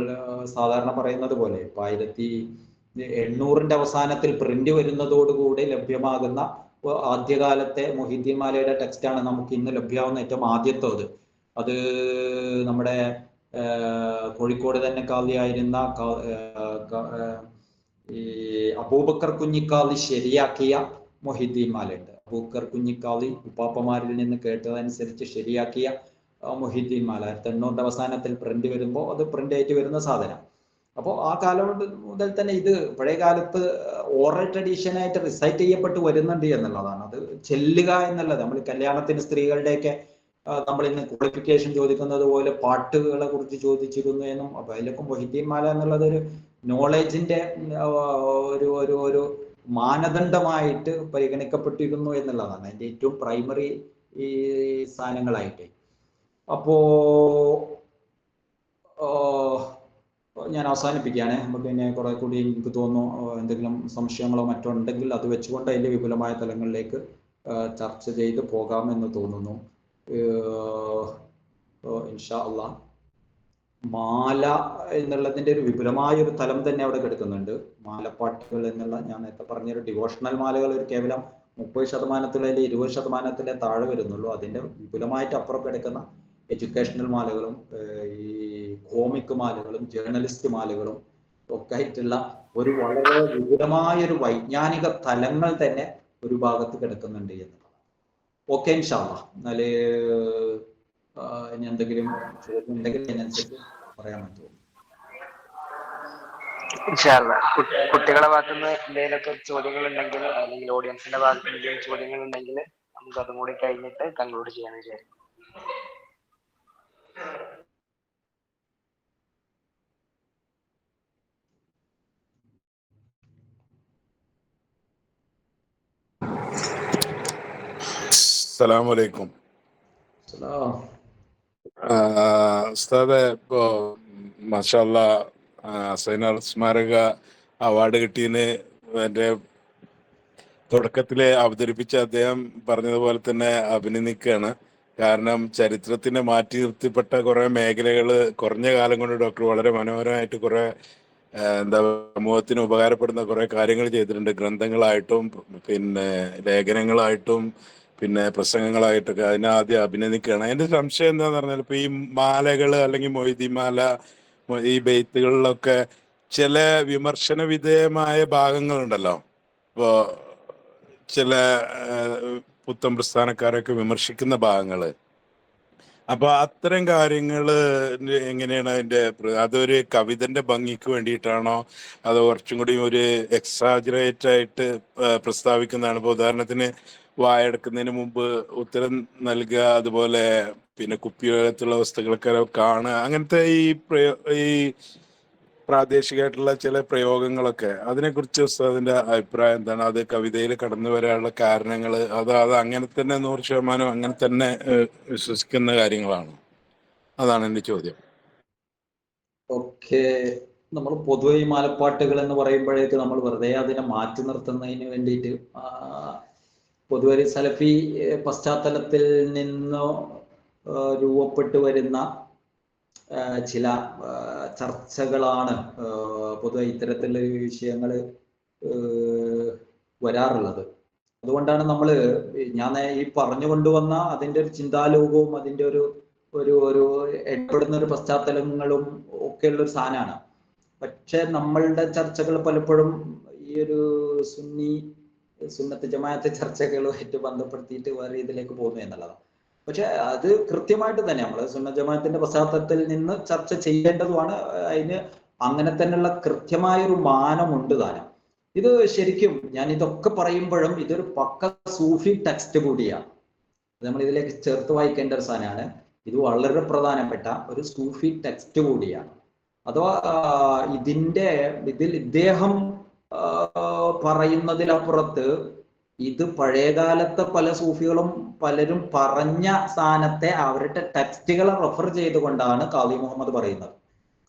സാധാരണ പറയുന്നത് പോലെ 1800 അവസാനത്തിൽ പ്രിന്റ് വരുന്നതോടുകൂടി ലഭ്യമാകുന്ന ആദ്യകാലത്തെ മൊഹീദ്ദീൻ മാലയുടെ ടെക്സ്റ്റാണ് നമുക്ക് ഇന്ന് ലഭ്യമാവുന്ന ഏറ്റവും ആദ്യത്തേത്. അത് നമ്മുടെ കോഴിക്കോട് തന്നെ കാളിയായിരുന്ന ഈ അബൂബക്കർ കുഞ്ഞിക്കാളി ശരിയാക്കിയ മൊഹീദ്ദീൻ മാലയുണ്ട്. അബൂബക്കർ കുഞ്ഞിക്കാളി ഉപ്പാപ്പമാരിൽ നിന്ന് കേട്ടതനുസരിച്ച് ശരിയാക്കിയ മൊഹീദ്ദീൻ മാല 1800 അവസാനത്തിൽ പ്രിന്റ് വരുമ്പോൾ അത് പ്രിന്റ് ആയിട്ട് വരുന്ന സാധനം. അപ്പോൾ ആ കാലം മുതൽ തന്നെ ഇത് പഴയ കാലത്ത് ഓറൽ ട്രഡീഷനായിട്ട് റിസൈറ്റ് ചെയ്യപ്പെട്ട് വരുന്നുണ്ട് എന്നുള്ളതാണ്. അത് ചെല്ലുക എന്നുള്ളത്, നമ്മൾ കല്യാണത്തിന് സ്ത്രീകളുടെയൊക്കെ നമ്മൾ ഇന്ന് ക്വാളിഫിക്കേഷൻ ചോദിക്കുന്നത് പോലെ പാട്ടുകളെ കുറിച്ച് ചോദിച്ചിരുന്നു എന്നും, അപ്പൊ അതിലൊക്കെ മൊഹീദ്ദീൻ മാല എന്നുള്ളത് ഒരു നോളജിന്റെ ഒരു മാനദണ്ഡമായിട്ട് പരിഗണിക്കപ്പെട്ടിരുന്നു എന്നുള്ളതാണ് അതിന്റെ ഏറ്റവും പ്രൈമറി ഈ സാധനങ്ങളായിട്ട്. അപ്പോ ഞാൻ അവസാനിപ്പിക്കുകയാണ്. നമുക്ക് പിന്നെ കുറെ കൂടി എനിക്ക് തോന്നുന്നു എന്തെങ്കിലും സംശയങ്ങളോ മറ്റോ ഉണ്ടെങ്കിൽ അത് വെച്ചുകൊണ്ട് അതിൻ്റെ വിപുലമായ തലങ്ങളിലേക്ക് ചർച്ച ചെയ്ത് പോകാമെന്ന് തോന്നുന്നു. ഇൻഷാ അള്ളാഹ് മാല എന്നുള്ളതിൻ്റെ ഒരു വിപുലമായൊരു തലം തന്നെ അവിടെ കിടക്കുന്നുണ്ട്. മാലപ്പാട്ടുകൾ എന്നുള്ള ഞാൻ നേരത്തെ പറഞ്ഞൊരു ഡിവോഷണൽ മാലകൾ ഒരു കേവലം 30% 20% താഴെ വരുന്നുള്ളൂ. അതിൻ്റെ വിപുലമായിട്ട് അപ്പുറം കിടക്കുന്ന എഡ്യൂക്കേഷണൽ മാലകളും ഈ കോമിക് മാലകളും ജേർണലിസ്റ്റ് മാലകളും ഒക്കെ ആയിട്ടുള്ള ഒരു വളരെ വിപുലമായൊരു വൈജ്ഞാനിക തലങ്ങൾ തന്നെ ഒരു ഭാഗത്ത് കിടക്കുന്നുണ്ട് എന്നുള്ളതാണ്. ഓക്കെ, ഇൻഷാ അല്ലാഹ്. എന്നാല് ഇനി എന്തെങ്കിലും ചോദ്യം ഉണ്ടെങ്കിൽ അതിനനുസരിച്ച് പറയാൻ പറ്റുമോ? കുട്ടികളുടെ ഭാഗത്തുനിന്ന് എന്തെങ്കിലുമൊക്കെ ചോദ്യങ്ങൾ ഉണ്ടെങ്കിൽ, അല്ലെങ്കിൽ ഓഡിയൻസിന്റെ ഭാഗത്ത് എന്തെങ്കിലും ചോദ്യങ്ങൾ ഉണ്ടെങ്കിൽ നമുക്ക് അതും കൂടി കഴിഞ്ഞിട്ട് കൺക്ലൂഡ് ചെയ്യാന്ന് വിചാരിക്കും. അസ്സലാമു അലൈക്കും. ഉസ്താദെ, ഇപ്പോ മാഷാ അല്ലാഹ് ഹസൈനൽ സ്മാരക അവാർഡ് കിട്ടിയതിന് എൻ്റെ തുടക്കത്തിലെ അവതരിപ്പിച്ച അദ്ദേഹം പറഞ്ഞതുപോലെ തന്നെ അഭിനന്ദിക്കുകയാണ്. കാരണം ചരിത്രത്തിനെ മാറ്റി നിർത്തിപ്പെട്ട കുറെ മേഖലകൾ കുറഞ്ഞ കാലം കൊണ്ട് ഡോക്ടർ വളരെ മനോഹരമായിട്ട് കുറെ സമൂഹത്തിന് ഉപകാരപ്പെടുന്ന കുറെ കാര്യങ്ങൾ ചെയ്തിട്ടുണ്ട്. ഗ്രന്ഥങ്ങളായിട്ടും പിന്നെ ലേഖനങ്ങളായിട്ടും പിന്നെ പ്രസംഗങ്ങളായിട്ടൊക്കെ. അതിനാദ്യം അഭിനന്ദിക്കുകയാണ്. അതിന്റെ സംശയം എന്താന്ന് പറഞ്ഞാൽ, ഇപ്പൊ ഈ മാലകൾ അല്ലെങ്കിൽ മൊയ്തിമാല, ഈ ബെയ്ത്തുകളിലൊക്കെ ചില വിമർശന വിധേയമായ ഭാഗങ്ങളുണ്ടല്ലോ. ഇപ്പോ ചില പുത്തൻ പ്രസ്ഥാനക്കാരൊക്കെ വിമർശിക്കുന്ന ഭാഗങ്ങള്. അപ്പൊ അത്തരം കാര്യങ്ങള് എങ്ങനെയാണ് അതിന്റെ? അതൊരു കവിതന്റെ ഭംഗിക്ക് വേണ്ടിയിട്ടാണോ അതോ കുറച്ചും കൂടി ഒരു എക്സാജറേറ്റ് ആയിട്ട് പ്രസ്താവിക്കുന്നതാണ്? ഇപ്പൊ ഉദാഹരണത്തിന് വായെടുക്കുന്നതിന് മുമ്പ് ഉത്തരം നൽകുക, അതുപോലെ പിന്നെ കുപ്പിവെള്ളത്തുള്ള വസ്തുക്കളൊക്കെ കാണുക, അങ്ങനത്തെ ഈ പ്രാദേശികമായിട്ടുള്ള ചില പ്രയോഗങ്ങളൊക്കെ, അതിനെക്കുറിച്ച് ഉസ്താദിന്റെ അഭിപ്രായം എന്താണ്? അത് കവിതയിൽ കടന്നു വരാനുള്ള കാരണങ്ങൾ അത് അങ്ങനെ തന്നെ 100% അങ്ങനെ തന്നെ വിശ്വസിക്കുന്ന കാര്യങ്ങളാണ്? അതാണ് എൻ്റെ ചോദ്യം. ഓക്കെ, നമ്മൾ പൊതുവെ ഈ മാലപ്പാട്ടുകൾ എന്ന് പറയുമ്പോഴേക്ക് നമ്മൾ വെറുതെ അതിനെ മാറ്റി നിർത്തുന്നതിന് വേണ്ടിയിട്ട് പൊതുവെ ഒരു സലഫി പശ്ചാത്തലത്തിൽ നിന്നോ രൂപപ്പെട്ടു വരുന്ന ചില ചർച്ചകളാണ് പൊതുവെ ഇത്തരത്തിലുള്ള വിഷയങ്ങൾ വരാറുള്ളത്. അതുകൊണ്ടാണ് ഞാൻ ഈ പറഞ്ഞു കൊണ്ടുവന്ന അതിൻ്റെ ഒരു ചിന്താലോകവും അതിൻ്റെ ഒരു ഇടപെടുന്ന ഒരു പശ്ചാത്തലങ്ങളും ഒക്കെയുള്ള ഒരു സാധനമാണ്. പക്ഷെ നമ്മളുടെ ചർച്ചകൾ പലപ്പോഴും ഈ ഒരു സുന്നത്ത് ജമാഅത്ത് ചർച്ചകളുമായിട്ട് ബന്ധപ്പെടുത്തിയിട്ട് വേറെ ഇതിലേക്ക് പോകുന്നു എന്നുള്ളതാണ്. പക്ഷെ അത് കൃത്യമായിട്ട് തന്നെ നമ്മൾ സുന്നത്ത് ജമാഅത്തിന്റെ പശ്ചാത്തലത്തിൽ നിന്ന് ചർച്ച ചെയ്യേണ്ടതുമാണ്. അതിന് അങ്ങനെ തന്നെയുള്ള കൃത്യമായൊരു മാനമുണ്ട് താനും. ഇത് ശരിക്കും ഞാൻ ഇതൊക്കെ പറയുമ്പോഴും ഇതൊരു പക്ക സൂഫി ടെക്സ്റ്റ് കൂടിയാണ്. നമ്മൾ ഇതിലേക്ക് ചേർത്ത് വായിക്കേണ്ട ഒരു സാധനമാണ്. ഇത് വളരെ പ്രധാനപ്പെട്ട ഒരു സൂഫി ടെക്സ്റ്റ് കൂടിയാണ്. അഥവാ ഇതിൽ ഇദ്ദേഹം പറയുന്നതിലപ്പുറത്ത് ഇത് പഴയകാലത്തെ പല സൂഫികളും പലരും പറഞ്ഞ സ്ഥാനത്തെ അവരുടെ ടെക്സ്റ്റുകളെ റെഫർ ചെയ്തുകൊണ്ടാണ് ഖാദി മുഹമ്മദ് പറയുന്നത്.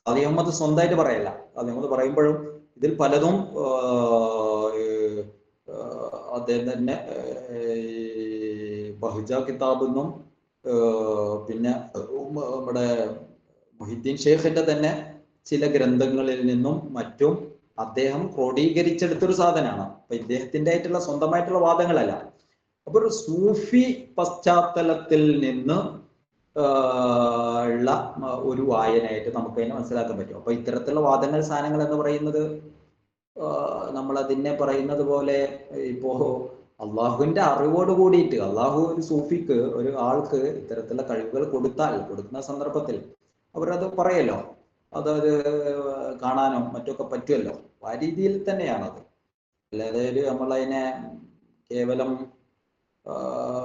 ഖാദി മുഹമ്മദ് സ്വന്തമായിട്ട് പറയല്ല. ഖാദി മുഹമ്മദ് പറയുമ്പോഴും ഇതിൽ പലതും അദ്ദേഹം തന്നെ ബഹുജ കിതാബെന്നും പിന്നെ നമ്മുടെ മുഹിദ്ദീൻ ഷേഖിന്റെ തന്നെ ചില ഗ്രന്ഥങ്ങളിൽ നിന്നും മറ്റും അദ്ദേഹം ക്രോഡീകരിച്ചെടുത്തൊരു സാധനമാണ്. അപ്പൊ ഇദ്ദേഹത്തിന്റെ ആയിട്ടുള്ള സ്വന്തമായിട്ടുള്ള വാദങ്ങളല്ല. അപ്പൊ ഒരു സൂഫി പശ്ചാത്തലത്തിൽ നിന്ന് ഉള്ള ഒരു വായനയായിട്ട് നമുക്ക് അതിനെ മനസ്സിലാക്കാൻ പറ്റും. അപ്പൊ ഇത്തരത്തിലുള്ള വാദങ്ങൾ സാധനങ്ങൾ എന്ന് പറയുന്നത് നമ്മൾ അതിനെ പറയുന്നത് പോലെ ഇപ്പോ അള്ളാഹുവിന്റെ അറിവോട് കൂടിയിട്ട് അള്ളാഹു ഒരു സൂഫിക്ക് ഒരു ആൾക്ക് ഇത്തരത്തിലുള്ള കഴിവുകൾ കൊടുക്കുന്ന സന്ദർഭത്തിൽ അവരത് പറയല്ലോ, അതത് കാണാനോ മറ്റൊക്കെ പറ്റുമല്ലോ. ആ രീതിയിൽ തന്നെയാണത്. അല്ലാതെ നമ്മളതിനെ കേവലം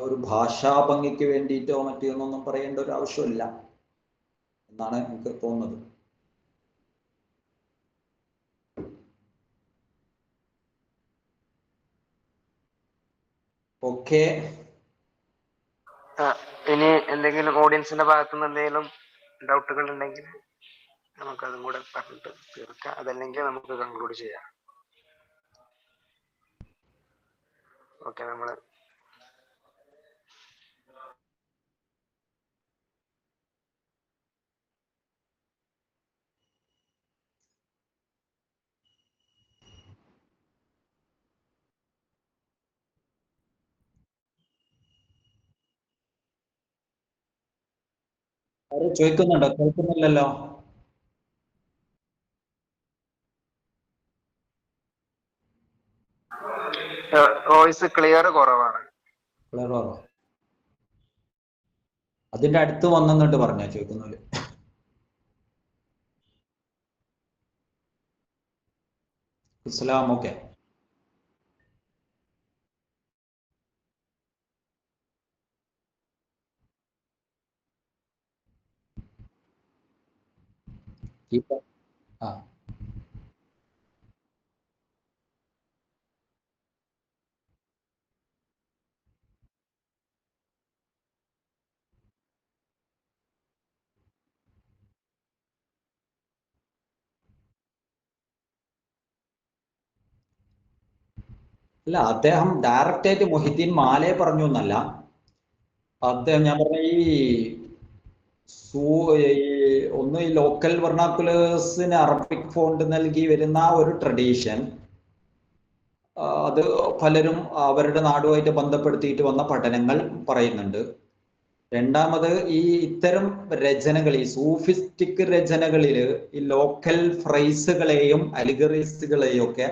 ഒരു ഭാഷാ ഭംഗിക്ക് വേണ്ടിയിട്ടോ മറ്റൊന്നും പറയേണ്ട ഒരു ആവശ്യമില്ല എന്നാണ് എനിക്ക് തോന്നുന്നത്. ഓക്കെ, ഇനി എന്തെങ്കിലും ഓഡിയൻസിന്റെ ഭാഗത്തുനിന്ന് എന്തെങ്കിലും ഡൗട്ടുകൾ ഉണ്ടെങ്കിൽ നമുക്കതും കൂടെ പറഞ്ഞിട്ട് തീർക്കാം. അതല്ലെങ്കിൽ നമുക്ക് കൺക്ലൂഡ് ചെയ്യാം. ഓക്കെ, നമ്മള് ചോദിക്കുന്നുണ്ടോ? കേൾക്കുന്നില്ലല്ലോ. വോയിസ് ക്ലിയർ കുറവാണ്. അതിന്റെ അടുത്ത് വന്നിട്ട് പറഞ്ഞോ ചോദിക്കുന്നവര്. ഇസ്ലാം ഓക്കെ. ആ അല്ല, അദ്ദേഹം ഡയറക്റ്റ് ആയിട്ട് മൊഹിദ്ദീൻ മാലയെ പറഞ്ഞു എന്നല്ല. അദ്ദേഹം ഞാൻ പറഞ്ഞ ഒന്ന് ഈ ലോക്കൽ വെർണാക്കുലേഴ്സിന് അറബിക് ഫോണ്ട് നൽകി വരുന്ന ഒരു ട്രഡീഷൻ, അത് പലരും അവരുടെ നാടുമായിട്ട് ബന്ധപ്പെടുത്തിയിട്ട് വന്ന പഠനങ്ങൾ പറയുന്നുണ്ട്. രണ്ടാമത് ഈ ഇത്തരം രചനകൾ, ഈ സൂഫിസ്റ്റിക് രചനകളിൽ ഈ ലോക്കൽ ഫ്രൈസുകളെയും അലിഗറീസുകളെയും ഒക്കെ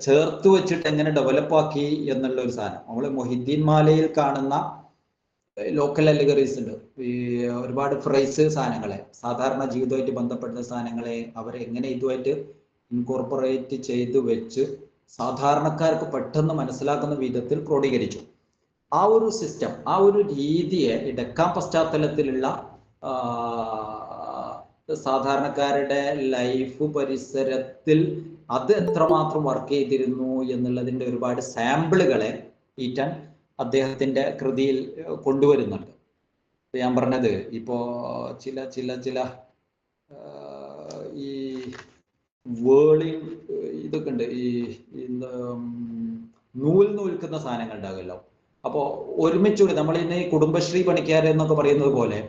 ചേർത്ത് വെച്ചിട്ട് എങ്ങനെ ഡെവലപ്പാക്കി എന്നുള്ള ഒരു സാധനം നമ്മൾ മൊഹിദ്ദീൻ മാലയിൽ കാണുന്ന ലോക്കൽ അലിഗറീസ് ഉണ്ട്. ഈ ഒരുപാട് ഫ്രൈസ് സാധനങ്ങളെ, സാധാരണ ജീവിതമായിട്ട് ബന്ധപ്പെടുന്ന സാധനങ്ങളെ അവരെങ്ങനെ ഇതുമായിട്ട് ഇൻകോർപ്പറേറ്റ് ചെയ്ത് വെച്ച് സാധാരണക്കാർക്ക് പെട്ടെന്ന് മനസ്സിലാക്കുന്ന വിധത്തിൽ ക്രോഡീകരിച്ചു. ആ ഒരു സിസ്റ്റം, ആ ഒരു രീതിയെ ഈ ഡെക്കാൻ പശ്ചാത്തലത്തിലുള്ള സാധാരണക്കാരുടെ ലൈഫ് പരിസരത്തിൽ അത് എത്രമാത്രം വർക്ക് ചെയ്തിരുന്നു എന്നുള്ളതിൻ്റെ ഒരുപാട് സാമ്പിളുകളെ ഈറ്റൻ അദ്ദേഹത്തിൻ്റെ കൃതിയിൽ കൊണ്ടുവരുന്നുണ്ട്. ഞാൻ പറഞ്ഞത് ഇപ്പോ ചില ഈ വേളിങ് ഇതൊക്കെ ഉണ്ട്, ഈ നൂൽക്കുന്ന സാധനങ്ങൾ ഉണ്ടാകുമല്ലോ. അപ്പോൾ ഒരുമിച്ചുകൂടി നമ്മൾ ഇന്ന് ഈ കുടുംബശ്രീ പണിക്കാർ എന്നൊക്കെ പറയുന്നത് പോലെ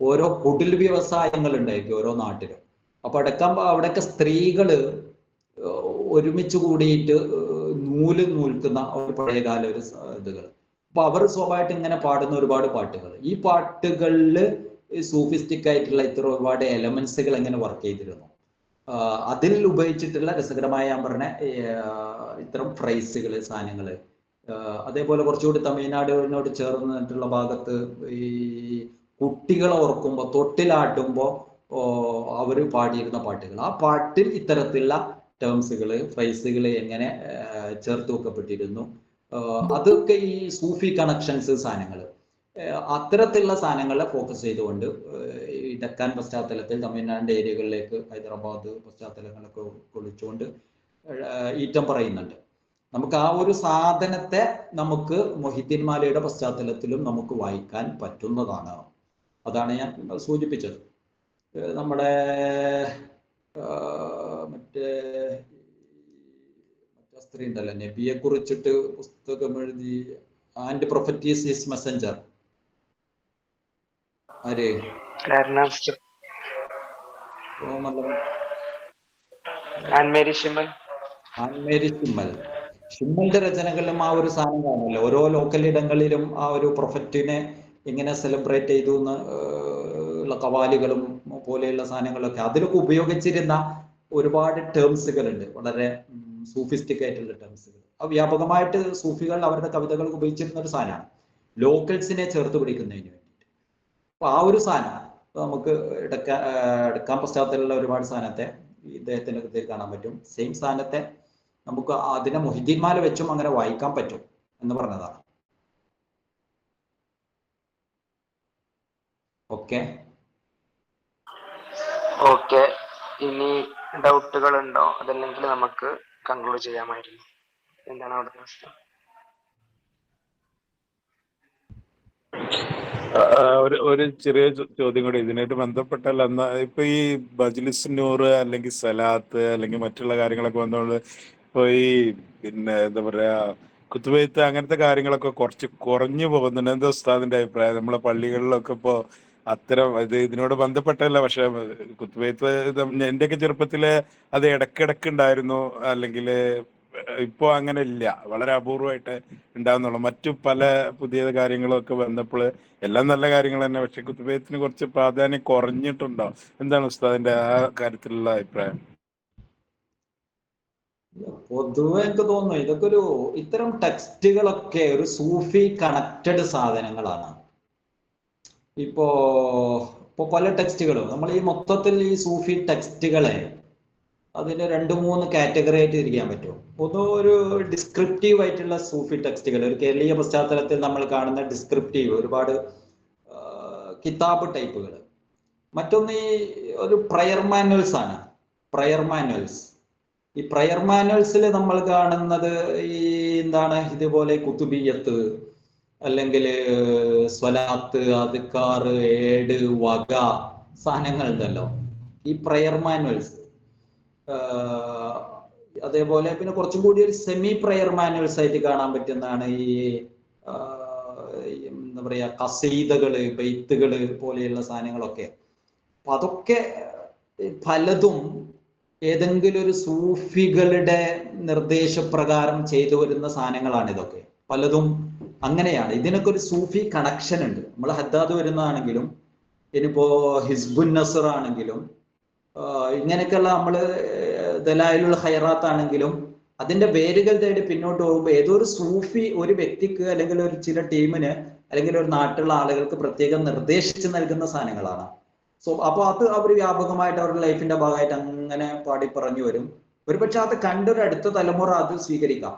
ഓരോ കുടിൽ വ്യവസായങ്ങൾ ഉണ്ടായിരിക്കും ഓരോ നാട്ടിലും. അപ്പൊ അവിടെയൊക്കെ സ്ത്രീകള് ഒരുമിച്ച് കൂടിയിട്ട് നൂൽക്കുന്ന ഒരു പഴയകാല ഒരു ഇതുകൾ. അപ്പൊ അവർ സ്വാഭാവികമായിട്ട് ഇങ്ങനെ പാടുന്ന ഒരുപാട് പാട്ടുകൾ, ഈ പാട്ടുകളിൽ സൂഫിസ്റ്റിക് ആയിട്ടുള്ള ഇത്ര ഒരുപാട് എലമെന്റ്സുകൾ എങ്ങനെ വർക്ക് ചെയ്തിരുന്നു, അതിൽ ഉപയോഗിച്ചിട്ടുള്ള രസകരമായ ഞാൻ പറഞ്ഞ ഇത്തരം ഫ്രൈസുകൾ, സാധനങ്ങൾ. അതേപോലെ കുറച്ചുകൂടി തമിഴ്നാടിനോട് ചേർന്നിട്ടുള്ള ഭാഗത്ത് ഈ കുട്ടികളെ ഓർക്കുമ്പോൾ, തൊട്ടിലാട്ടുമ്പോൾ അവർ പാടിയിരുന്ന പാട്ടുകൾ, ആ പാട്ടിൽ ഇത്തരത്തിലുള്ള ടേംസുകൾ, ഫ്രൈസുകൾ എങ്ങനെ ചേർത്ത് വെക്കപ്പെട്ടിരുന്നു, അതൊക്കെ ഈ സൂഫി കണക്ഷൻസ് സാധനങ്ങൾ, അത്തരത്തിലുള്ള സാധനങ്ങളെ ഫോക്കസ് ചെയ്തുകൊണ്ട് ഈ ഡെക്കാൻ പശ്ചാത്തലത്തിൽ തമിഴ്നാടിൻ്റെ ഏരിയകളിലേക്ക്, ഹൈദരാബാദ് പശ്ചാത്തലങ്ങളൊക്കെ കൊള്ളിച്ചുകൊണ്ട് ഈറ്റം പറയുന്നുണ്ട്. നമുക്ക് ആ ഒരു സാധനത്തെ നമുക്ക് മൊഹിദ്ദീൻ മാലയുടെ പശ്ചാത്തലത്തിലും നമുക്ക് വായിക്കാൻ പറ്റുന്നതാണ്. അതാണ് ഞാൻ സൂചിപ്പിച്ചത്. നമ്മുടെ മറ്റേ സ്ത്രീ ഉണ്ടല്ലോ, നബിയെ കുറിച്ചിട്ട് പുസ്തകം എഴുതി, ആൻഡ് പ്രൊഫറ്റീസ് ഈസ് മെസ്സഞ്ചർ, ആര്? ആൻമേരി ഷിമ്മൽ. ഷിമ്മലിന്റെ രചനകളിലും ആ ഒരു സാധനം കാണുമല്ലോ. ഓരോ ലോക്കൽ ഇടങ്ങളിലും ആ ഒരു പ്രൊഫറ്റിനെ എങ്ങനെ സെലിബ്രേറ്റ് ചെയ്തു എന്ന് ഉള്ള കവാലികളും പോലെയുള്ള സാധനങ്ങളൊക്കെ അതിലൊക്കെ ഉപയോഗിച്ചിരുന്ന ഒരുപാട് ടേംസുകളുണ്ട്, വളരെ സൂഫിസ്റ്റിക് ആയിട്ടുള്ള ടേംസുകൾ. വ്യാപകമായിട്ട് സൂഫികൾ അവരുടെ കവിതകൾക്ക് ഉപയോഗിച്ചിരുന്ന ഒരു സാധനമാണ് ലോക്കൽസിനെ ചേർത്ത് പിടിക്കുന്നതിന് വേണ്ടിയിട്ട്. അപ്പൊ ആ ഒരു സാധനം നമുക്ക് എടുക്കാൻ പശ്ചാത്തലമുള്ള ഒരുപാട് സാധനത്തെ ഇദ്ദേഹത്തിന്റെ കൃതിയിൽ കാണാൻ പറ്റും. സെയിം സാധനത്തെ നമുക്ക് അതിനെ മൊഹിദ്ദീൻ മാല വെച്ചും അങ്ങനെ വായിക്കാൻ പറ്റും എന്ന് പറഞ്ഞതാണ്. ഓക്കെ ഓക്കെ, ഇനി ഡൗട്ടുകൾ ഉണ്ടോ? അതല്ലെങ്കിൽ നമുക്ക് കൺക്ലൂഡ് ചെയ്യാമായിരുന്നു. എന്താണ് അവിടുത്തെ പ്രശ്നം? ഒരു ചെറിയ ചോദ്യം കൂടി ഇതിനായിട്ട് ബന്ധപ്പെട്ടല്ല. എന്നാ ഇപ്പൊ ഈ മജ്ലിസ് നൂറ് അല്ലെങ്കിൽ സലാത്ത് അല്ലെങ്കിൽ മറ്റുള്ള കാര്യങ്ങളൊക്കെ വന്നോണ്ട് ഇപ്പൊ ഈ പിന്നെ എന്താ പറയാ കുത്തുബെയ്ത്ത് അങ്ങനത്തെ കാര്യങ്ങളൊക്കെ കുറച്ച് കുറഞ്ഞു പോകുന്നുണ്ട്. എന്താ ഉസ്താദിന്റെ അഭിപ്രായം? നമ്മളെ പള്ളികളിലൊക്കെ ഇപ്പോ അത്തരം ഇതിനോട് ബന്ധപ്പെട്ടല്ല, പക്ഷെ കുത്തുബെയ്ത്ത് എന്റെയൊക്കെ ചെറുപ്പത്തില് അത് ഇടക്കിടക്ക് ഉണ്ടായിരുന്നു. അല്ലെങ്കിൽ ഇപ്പോ അങ്ങനെ ഇല്ല, വളരെ അപൂർവമായിട്ട് ഉണ്ടാവുന്നുള്ളൂ. മറ്റു പല പുതിയ കാര്യങ്ങളൊക്കെ വന്നപ്പോൾ എല്ലാം നല്ല കാര്യങ്ങൾ തന്നെ, പക്ഷെ കുത്തുബെയ്ത്തിന് കുറച്ച് പ്രാധാന്യം കുറഞ്ഞിട്ടുണ്ടോ? എന്താണ് ഉസ്താദിന്റെ ആ കാര്യത്തിലുള്ള അഭിപ്രായം? പൊതുവെ എനിക്ക് തോന്നുന്നു ഇതൊക്കെ ഒരു ഇത്തരം ടെക്സ്റ്റുകളൊക്കെ ഒരു സൂഫി കണക്റ്റഡ് സാധനങ്ങളാണ്. ഇപ്പോ ഇപ്പൊ പല ടെക്സ്റ്റുകളും നമ്മൾ ഈ മൊത്തത്തിൽ ഈ സൂഫി ടെക്സ്റ്റുകളെ അതിന് 2-3 കാറ്റഗറി ആയിട്ട് തിരിക്കാൻ പറ്റും. ഒന്ന് ഒരു ഡിസ്ക്രിപ്റ്റീവ് ആയിട്ടുള്ള സൂഫി ടെക്സ്റ്റുകൾ, ഒരു കേരളീയ പശ്ചാത്തലത്തിൽ നമ്മൾ കാണുന്ന ഡിസ്ക്രിപ്റ്റീവ് ഒരുപാട് കിതാബ് ടൈപ്പുകൾ. മറ്റൊന്ന് ഈ ഒരു പ്രയർ മാനുവൽസ് ആണ്. പ്രയർ മാനുവൽസ്, ഈ പ്രയർ മാനുവൽസിൽ നമ്മൾ കാണുന്നത് ഈ എന്താണ്, ഇതുപോലെ കുത്തുബിയത്ത് അല്ലെങ്കിൽ സ്വലാത്ത്, അദ്കാർ, ഏട്, വക സാധനങ്ങൾ ഉണ്ടല്ലോ ഈ പ്രയർ മാനുവൽസ്. അതേപോലെ പിന്നെ കുറച്ചും കൂടി ഒരു സെമി പ്രയർ മാനുവൽസ് ആയിട്ട് കാണാൻ പറ്റുന്നതാണ് ഈ എന്താ പറയാ കസീദകള്, ബെയ്ത്തുകള് പോലെയുള്ള സാധനങ്ങളൊക്കെ. അപ്പൊ അതൊക്കെ പലതും ഏതെങ്കിലും ഒരു സൂഫികളുടെ നിർദ്ദേശപ്രകാരം ചെയ്തു വരുന്ന സാധനങ്ങളാണ് ഇതൊക്കെ. പലതും അങ്ങനെയാണ്. ഇതിനൊക്കെ ഒരു സൂഫി കണക്ഷൻ ഉണ്ട്. നമ്മൾ ഹദ്ദാദ് വരുന്നതാണെങ്കിലും ഇനിയിപ്പോ ഹിസ്ബുൻ നസർ ആണെങ്കിലും ഇങ്ങനെയൊക്കെയുള്ള നമ്മള് ദലായിലുള്ള ഹൈറാത്ത് ആണെങ്കിലും അതിന്റെ വേരുകൾ തേടി പിന്നോട്ട് പോകുമ്പോൾ ഏതോ ഒരു സൂഫി ഒരു വ്യക്തിക്ക് അല്ലെങ്കിൽ ഒരു ചില ടീമിന് അല്ലെങ്കിൽ ഒരു നാട്ടിലുള്ള ആളുകൾക്ക് പ്രത്യേകം നിർദ്ദേശിച്ച് നൽകുന്ന സാധനങ്ങളാണ്. അപ്പൊ അത് അവർ വ്യാപകമായിട്ട് അവരുടെ ലൈഫിന്റെ ഭാഗമായിട്ട് അങ്ങനെ പാടി പറഞ്ഞു വരും. ഒരുപക്ഷെ അത് കണ്ടൊരു അടുത്ത തലമുറ അത് സ്വീകരിക്കാം.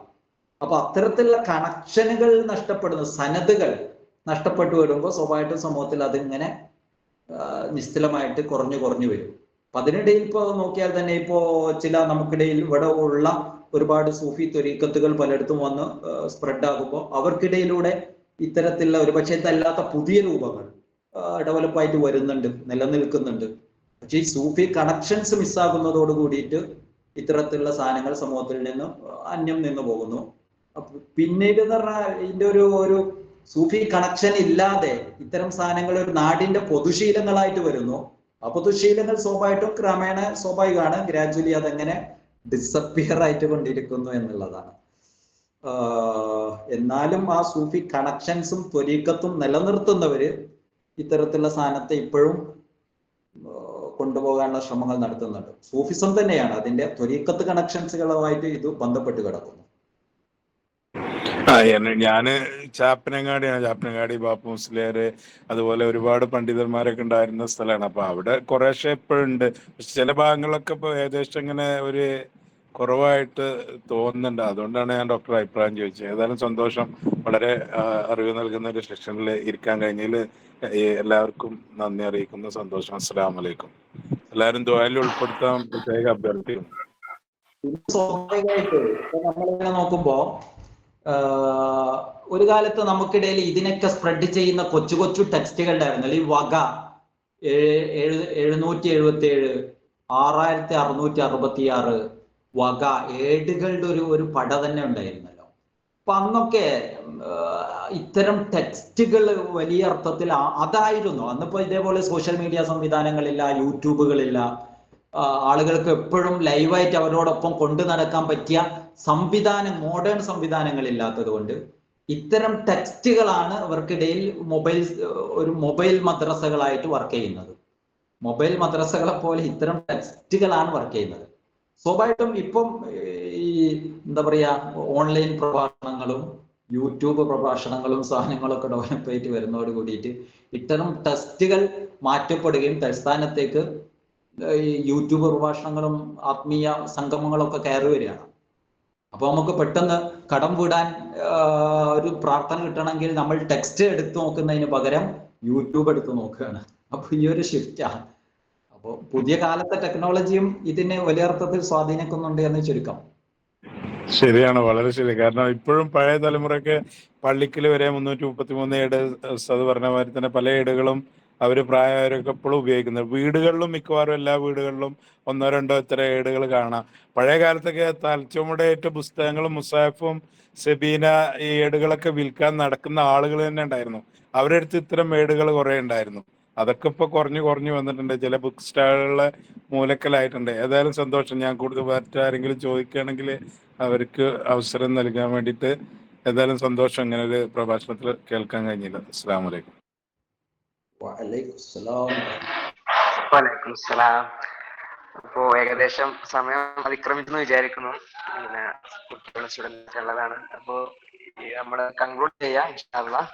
അപ്പൊ അത്തരത്തിലുള്ള കണക്ഷനുകൾ നഷ്ടപ്പെടുന്നു, സനതുകൾ നഷ്ടപ്പെട്ടു വരുമ്പോൾ സ്വാഭാവികമായിട്ടും സമൂഹത്തിൽ അതിങ്ങനെ നിശ്ചലമായിട്ട് കുറഞ്ഞു വരും. അപ്പൊ അതിനിടയിൽ ഇപ്പോ നോക്കിയാൽ തന്നെ ഇപ്പോ ചില നമുക്കിടയിൽ ഇവിടെ ഉള്ള ഒരുപാട് സൂഫി ത്വരീക്കത്തുകൾ പലയിടത്തും വന്ന് സ്പ്രെഡ് ആകുമ്പോൾ അവർക്കിടയിലൂടെ ഇത്തരത്തിലുള്ള ഒരുപക്ഷെ ഇതല്ലാത്ത പുതിയ രൂപങ്ങൾ ഡെവലപ്പായിട്ട് വരുന്നുണ്ട്, നിലനിൽക്കുന്നുണ്ട്. പക്ഷെ ഈ സൂഫി കണക്ഷൻസ് മിസ്സാകുന്നതോട് കൂടിയിട്ട് ഇത്തരത്തിലുള്ള സാധനങ്ങൾ സമൂഹത്തിൽ നിന്ന് അന്യം നിന്ന് പോകുന്നു. പിന്നീട് എന്ന് പറഞ്ഞാൽ ഇതിന്റെ ഒരു സൂഫി കണക്ഷൻ ഇല്ലാതെ ഇത്തരം സാധനങ്ങൾ ഒരു നാടിന്റെ പൊതുശീലങ്ങളായിട്ട് വരുന്നു. ആ പൊതുശീലങ്ങൾ സ്വാഭാവികമായിട്ടും ക്രമേണ സ്വാഭാവികമാണ് ഗ്രാജുവലി അതെങ്ങനെ ഡിസപ്പിയർ ആയിട്ട് കൊണ്ടിരിക്കുന്നു എന്നുള്ളതാണ്. എന്നാലും ആ സൂഫി കണക്ഷൻസും ത്വരീക്കത്തും നിലനിർത്തുന്നവര് ഇത്തരത്തിലുള്ള സാധനത്തെ ഇപ്പോഴും കൊണ്ടുപോകാനുള്ള ശ്രമങ്ങൾ നടത്തുന്നുണ്ട്. സൂഫിസം തന്നെയാണ് അതിന്റെ ത്വരീക്കത്ത് കണക്ഷൻസുകളുമായിട്ട് ഇത് ബന്ധപ്പെട്ട് കിടക്കുന്നു. ഞാന് ചാപ്പനങ്ങാടി ബാപ്പു മുസ്ലിയാര് അതുപോലെ ഒരുപാട് പണ്ഡിതന്മാരൊക്കെ ഉണ്ടായിരുന്ന സ്ഥലമാണ്. അപ്പൊ അവിടെ കുറേശ്ശെ ഇപ്പോഴുണ്ട്, പക്ഷെ ചില ഭാഗങ്ങളൊക്കെ ഇപ്പൊ ഏകദേശം ഇങ്ങനെ ഒരു കുറവായിട്ട് തോന്നുന്നുണ്ട്. അതുകൊണ്ടാണ് ഞാൻ ഡോക്ടർ അഭിപ്രായം ചോദിച്ചത്. ഏതായാലും സന്തോഷം, വളരെ അറിവ് നൽകുന്ന ഒരു സെക്ഷനിൽ ഇരിക്കാൻ കഴിഞ്ഞതിൽ എല്ലാവർക്കും നന്ദി അറിയിക്കുന്നു. സന്തോഷം. അസ്സലാമു അലൈക്കും. എല്ലാവരും ദുആയിൽ ഉൾപ്പെടുത്താൻ പ്രത്യേക അഭ്യർത്ഥിക്കുന്നു. സ്വാഭാവികമായിട്ട് നമ്മളിങ്ങനെ നോക്കുമ്പോ ഒരു കാലത്ത് നമുക്കിടയിൽ ഇതിനൊക്കെ സ്പ്രെഡ് ചെയ്യുന്ന കൊച്ചു കൊച്ചു ടെക്സ്റ്റുകൾ ഉണ്ടായിരുന്നല്ലോ. ഈ വക 777, 6666 വക ഏടുകളുടെ ഒരു പട തന്നെ ഉണ്ടായിരുന്നല്ലോ. അപ്പൊ അന്നൊക്കെ ഇത്തരം ടെക്സ്റ്റുകൾ വലിയ അർത്ഥത്തിൽ അതായിരുന്നു. അന്നിപ്പോ ഇതേപോലെ സോഷ്യൽ മീഡിയ സംവിധാനങ്ങളില്ല, യൂട്യൂബുകളില്ല, ആളുകൾക്ക് എപ്പോഴും ലൈവായിട്ട് അവരോടൊപ്പം കൊണ്ടു നടക്കാൻ പറ്റിയ സംവിധാനം, മോഡേൺ സംവിധാനങ്ങൾ ഇല്ലാത്തത് കൊണ്ട് ഇത്തരം ടെക്സ്റ്റുകളാണ് ഇവർക്കിടയിൽ ഒരു മൊബൈൽ മദ്രസകളായിട്ട് വർക്ക് ചെയ്യുന്നത്. മൊബൈൽ മദ്രസകളെ പോലെ ഇത്തരം ടെക്സ്റ്റുകളാണ് വർക്ക് ചെയ്യുന്നത്. സ്വാഭാവികമായിട്ടും ഇപ്പം ഈ എന്താ പറയാ ഓൺലൈൻ പ്രഭാഷണങ്ങളും യൂട്യൂബ് പ്രഭാഷണങ്ങളും സാധനങ്ങളൊക്കെ ഡെവലപ്പ് ആയിട്ട് വരുന്നതോട് കൂടിയിട്ട് ഇത്തരം ടെക്സ്റ്റുകൾ മാറ്റപ്പെടുകയും തൽസ്ഥാനത്തേക്ക് ഈ യൂട്യൂബ് പ്രഭാഷണങ്ങളും ആത്മീയ സംഗമങ്ങളൊക്കെ കയറി വരികയാണ്. അപ്പൊ നമുക്ക് പെട്ടെന്ന് കടം വിടാൻ ഒരു പ്രാർത്ഥന കിട്ടണമെങ്കിൽ നമ്മൾ ടെക്സ്റ്റ് എടുത്തു നോക്കുന്നതിന് പകരം യൂട്യൂബ് എടുത്ത് നോക്കുകയാണ്. അപ്പൊ ഈ ഒരു ഷിഫ്റ്റാണ്. അപ്പോൾ പുതിയ കാലത്തെ ടെക്നോളജിയും ഇതിനെ വലിയ അർത്ഥത്തിൽ സ്വാധീനിക്കുന്നുണ്ട് എന്ന് ചുരുക്കം. ശരിയാണ്, വളരെ ശരി. കാരണം ഇപ്പോഴും പഴയ തലമുറയ്ക്ക് പള്ളിക്കൽ വരെ 333 ഏട് ഉസ്താദ് പറഞ്ഞ മാതിരി തന്നെ പല ഏടുകളും അവര് പ്രായമായവരൊക്കെ ഇപ്പോഴും ഉപയോഗിക്കുന്നത്. വീടുകളിലും മിക്കവാറും എല്ലാ വീടുകളിലും ഒന്നോ രണ്ടോ ഇത്തരം ഏടുകൾ കാണാം. പഴയ കാലത്തൊക്കെ തലച്ചുമടേറ്റ പുസ്തകങ്ങളും മുസാഫും സെബീന ഈ ഏടുകളൊക്കെ വിൽക്കാൻ നടക്കുന്ന ആളുകൾ തന്നെ ഉണ്ടായിരുന്നു. അവരുടെ അടുത്ത് ഇത്തരം ഏടുകൾ കുറെ ഉണ്ടായിരുന്നു. അതൊക്കെ ഇപ്പൊ കുറഞ്ഞു കുറഞ്ഞു വന്നിട്ടുണ്ട്. ചില ബുക്ക് സ്റ്റാളുകളിലെ മൂലക്കലായിട്ടുണ്ട്. ഏതായാലും സന്തോഷം. ഞാൻ കൂടുതൽ മറ്റാരെങ്കിലും ചോദിക്കുകയാണെങ്കിൽ അവർക്ക് അവസരം നൽകാൻ വേണ്ടിയിട്ട് ഏതായാലും സന്തോഷം. ഇങ്ങനെ ഒരു പ്രഭാഷണത്തിൽ കേൾക്കാൻ കഴിഞ്ഞില്ല. അസ്സലാമു അലൈക്കും. വഅലൈക്കും സലാം. വലൈക്കും സലാം. അപ്പോ ഏകദേശം സമയം അതിക്രമിച്ചെന്ന് വിചാരിക്കുന്നു. പിന്നെ കുട്ടികളും സ്റ്റുഡൻസ് ഉള്ളതാണ്. അപ്പോ നമ്മള് കൺക്ലൂഡ് ചെയ്യാം ഇൻഷാ അല്ലാഹ്.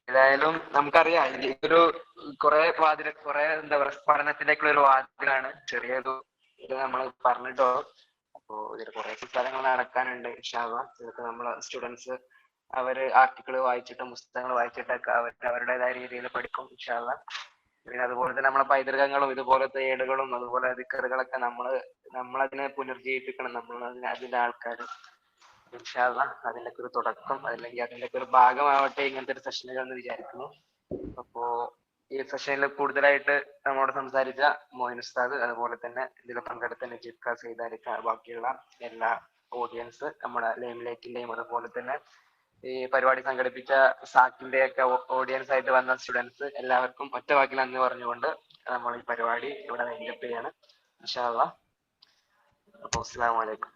ഏതായാലും നമുക്കറിയാം ഇതൊരു കുറെ എന്താ പറയുക പഠനത്തിലേക്കുള്ള ഒരു വാതിലാണ്. ചെറിയൊരു ഇത് നമ്മൾ പറഞ്ഞിട്ടോ. അപ്പോ ഇതിൽ കുറെ സ്ഥലങ്ങൾ നടക്കാനുണ്ട് ഇൻഷാ അല്ലാഹ്. ഇതൊക്കെ നമ്മളെ സ്റ്റുഡൻസ് അവര് ആർട്ടിക്കിൾ വായിച്ചിട്ടും പുസ്തകങ്ങൾ വായിച്ചിട്ടൊക്കെ അവരുടേതായ രീതിയിൽ പഠിക്കും ഇൻഷാ അല്ലാഹ്. പിന്നെ അതുപോലെ തന്നെ നമ്മളെ പൈതൃകങ്ങളും ഇതുപോലത്തെ ഏടുകളും അതുപോലെ ദിക്കറുകളൊക്കെ നമ്മളതിനെ പുനർജീവിപ്പിക്കണം. അതിന്റെ ആൾക്കാർ ഇൻഷാ അല്ലാഹ്. അതിന്റെ ഒരു തുടക്കം അല്ലെങ്കിൽ അതിന്റെ ഒരു ഭാഗമാവട്ടെ ഇങ്ങനത്തെ ഒരു സെഷനുകൾ എന്ന് വിചാരിക്കുന്നു. അപ്പോ ഈ സെഷനിൽ കൂടുതലായിട്ട് നമ്മോട് സംസാരിച്ച മോയിൻ ഉസ്താദ്, അതുപോലെ തന്നെ ഇതിൽ പങ്കെടുത്ത നജീബ് ഖാ, സൈദാലിക്ക, ബാക്കിയുള്ള എല്ലാ ഓഡിയൻസ്, നമ്മുടെ ലൈംലൈറ്റിന്റെയും അതുപോലെ തന്നെ ഈ പരിപാടി സംഘടിപ്പിച്ച സാക്കിന്റെ ഒക്കെ ഓഡിയൻസ് ആയിട്ട് വന്ന സ്റ്റുഡൻസ് എല്ലാവർക്കും ഒറ്റ വാക്കിൽ നന്ദി പറഞ്ഞുകൊണ്ട് നമ്മൾ ഈ പരിപാടി ഇവിടെ വൈൻഡപ്പ് ചെയ്യാണ് ഇൻഷാ അല്ലാഹ്. അപ്പോൾ അസ്സലാമു അലൈക്കും.